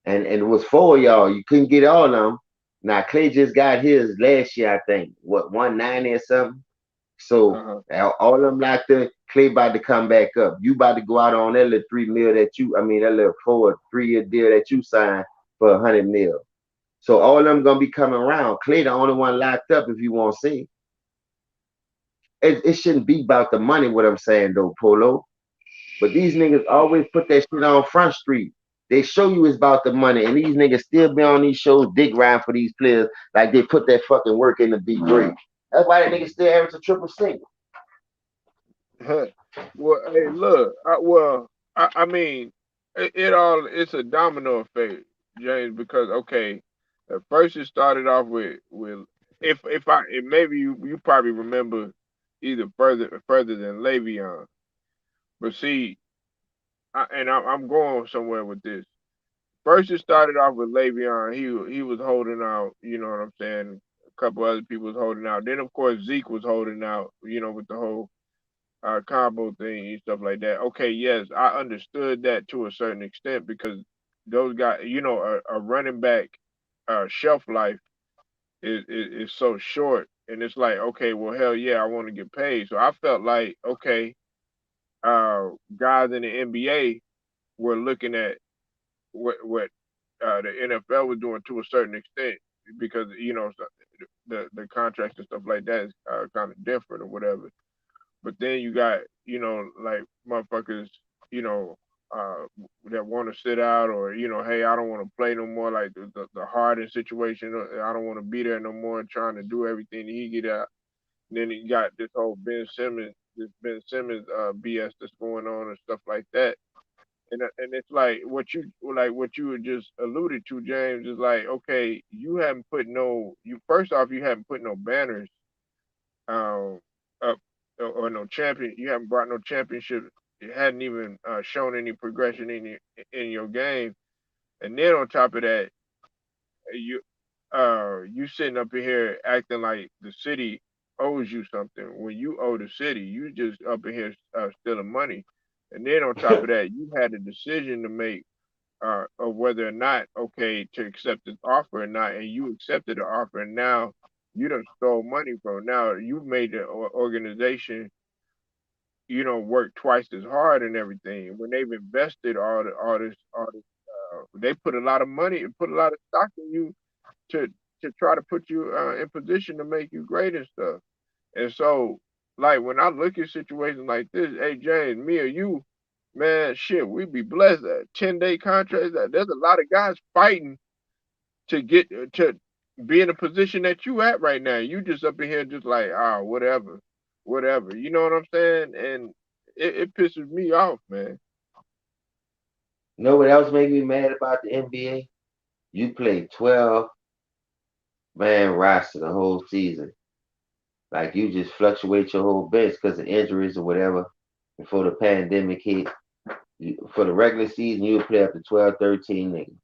And it was four of y'all. You couldn't get all of them. Now Clay just got his last year, I think. What 190 or something? So Uh-huh. all of them locked in. Clay about to come back up. You about to go out on that little 3 mil that you, I mean that little 4 3 year deal that you signed for 100 mil. So all of them gonna be coming around. Clay the only one locked up if you want to see. It shouldn't be about the money. What I'm saying though, Polo. But these niggas always put that shit on Front Street. They show you it's about the money, and these niggas still be on these shows, dick riding for these players, like they put that fucking work in to be great. That's why that nigga still average a triple single. Well, hey, look. I mean, it's a domino effect, James, because okay, at first it started off with if I if maybe you probably remember either further than Le'Veon, but see, I'm going somewhere with this. First, it started off with Le'Veon. He was holding out. You know what I'm saying? A couple other people was holding out. Then, of course, Zeke was holding out. You know, with the whole combo thing and stuff like that. Okay, yes, I understood that to a certain extent because those guys, a running back shelf life is so short, and it's like, okay, well, hell yeah, I want to get paid. So I felt like, okay, guys in the NBA were looking at what the NFL was doing to a certain extent because the contracts and stuff like that is kind of different or whatever. But then you got, like motherfuckers, you know, uh, that want to sit out or, hey, I don't want to play no more, like the Harden situation. I don't want to be there no more and trying to do everything that he get out. And then you got this Ben Simmons BS that's going on and stuff like that. And it's like what you had just alluded to, James, is like, okay, you haven't put no you first off you haven't put no banners um, up or no champion. You haven't brought no championship. You hadn't even shown any progression in your game. And then on top of that, you you sitting up in here acting like the city owes you something when you owe the city. You just up in here stealing money. And then on top of that, you had a decision to make of whether or not okay to accept this offer or not, and you accepted the offer, and now you done stole money from. Now you made the organization, work twice as hard and everything when they've invested all this. They put a lot of money, put a lot of stock in you to try to put you in position to make you great and stuff. And so, like when I look at situations like this, hey James, me or you, man, shit, we be blessed. 10-day contracts. There's a lot of guys fighting to get to be in a position that you at right now. You just up in here just like, whatever, whatever. You know what I'm saying? And it pisses me off, man. You know what else made me mad about the NBA? You played 12 man roster the whole season. Like you just fluctuate your whole bench because of injuries or whatever. Before the pandemic hit, for the regular season, you would play up to 12, 13 niggas.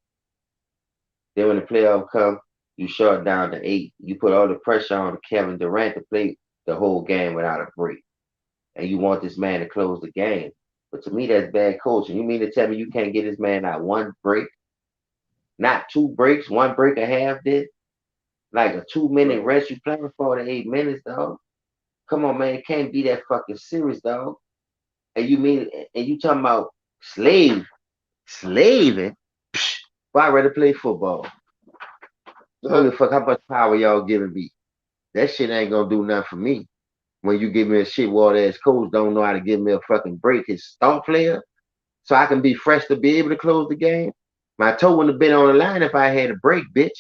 Then when the playoff come, you short down to 8. You put all the pressure on Kevin Durant to play the whole game without a break. And you want this man to close the game. But to me, that's bad coaching. You mean to tell me you can't get this man out one break, not two breaks, one break a half, then? Like a 2 minute Bro. rest, you playing for the 8 minutes, dog. Come on, man. It can't be that fucking serious, dog. And you talking about slaving? Psh, well, I'd rather play football. I don't give a fuck how much power y'all giving me. That shit ain't gonna do nothing for me. When you give me a shit water ass coach don't know how to give me a fucking break, his star player, so I can be fresh to be able to close the game. My toe wouldn't have been on the line if I had a break, bitch.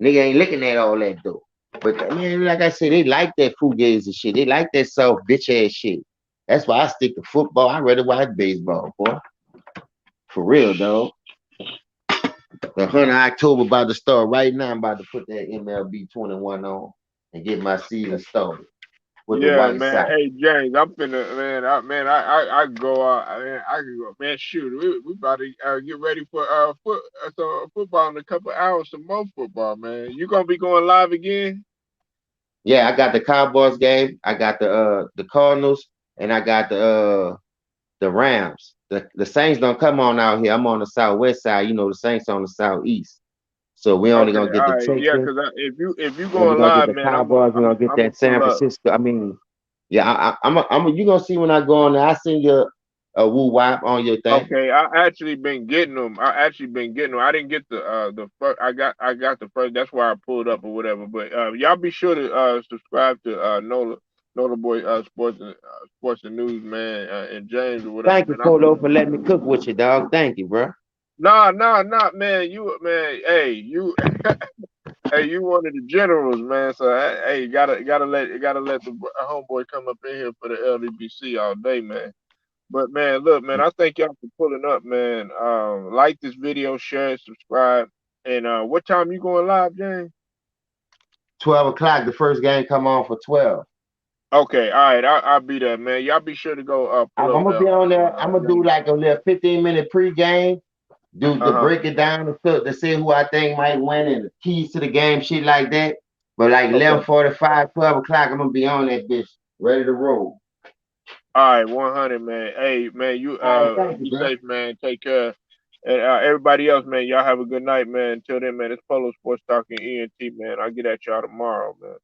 Nigga ain't looking at all that though. But man, like I said, they like that fugazi shit. They like that soft bitch ass shit. That's why I stick to football. I rather watch baseball, boy. For real, dog. The 100 October about to start right now. I'm about to put that MLB 21 on and get my season started with the Yeah, White man. Sox. Hey, James, I'm finna, I go out. I can go, man. Shoot, we about to get ready for football in a couple hours. Some more football, man. You gonna be going live again? Yeah, I got the Cowboys game. I got the Cardinals, and I got the Rams. The Saints don't come on out here. I'm on the southwest side. You know, the Saints on the southeast. So we only Okay, gonna get all the right. Yeah, Texans, cause if you and we're going gonna get live, the man, Cowboys. We're gonna get I'm gonna that San pull up. Francisco. I mean, yeah, you gonna see when I go on there. I send you a woo wop on your thing. Okay, I actually been getting them. I actually been getting them. I didn't get the first. I got the first. That's why I pulled up or whatever. But y'all be sure to subscribe to Nola Boy Sports and News, man, and James or whatever, Thank you, man. Polo, for letting me cook with you, dog. Thank you, bro. Nah, man. Hey, hey, you one of the generals, man. So hey, gotta let the homeboy come up in here for the LDBC all day, man. But man, look, man, I thank y'all for pulling up, man. Like this video, share it, subscribe. And what time you going live, James? 12 o'clock. The first game come on for 12. Okay, all right, I'll be there, man. Y'all be sure to go pull I'm up gonna there be on there. I'm on gonna do James. like a little 15-minute pregame, do to Uh-huh. break it down and stuff to see who I think might win and the keys to the game, shit like that. But like Okay. 11:45, 12 o'clock, I'm gonna be on that bitch, ready to roll. All right, 100, man. Hey, man, you All right, thank you, be bro. safe, man. Take care. And everybody else, man, y'all have a good night, man. Until then, man, it's Polo Sports Talking ENT, man. I'll get at y'all tomorrow, man.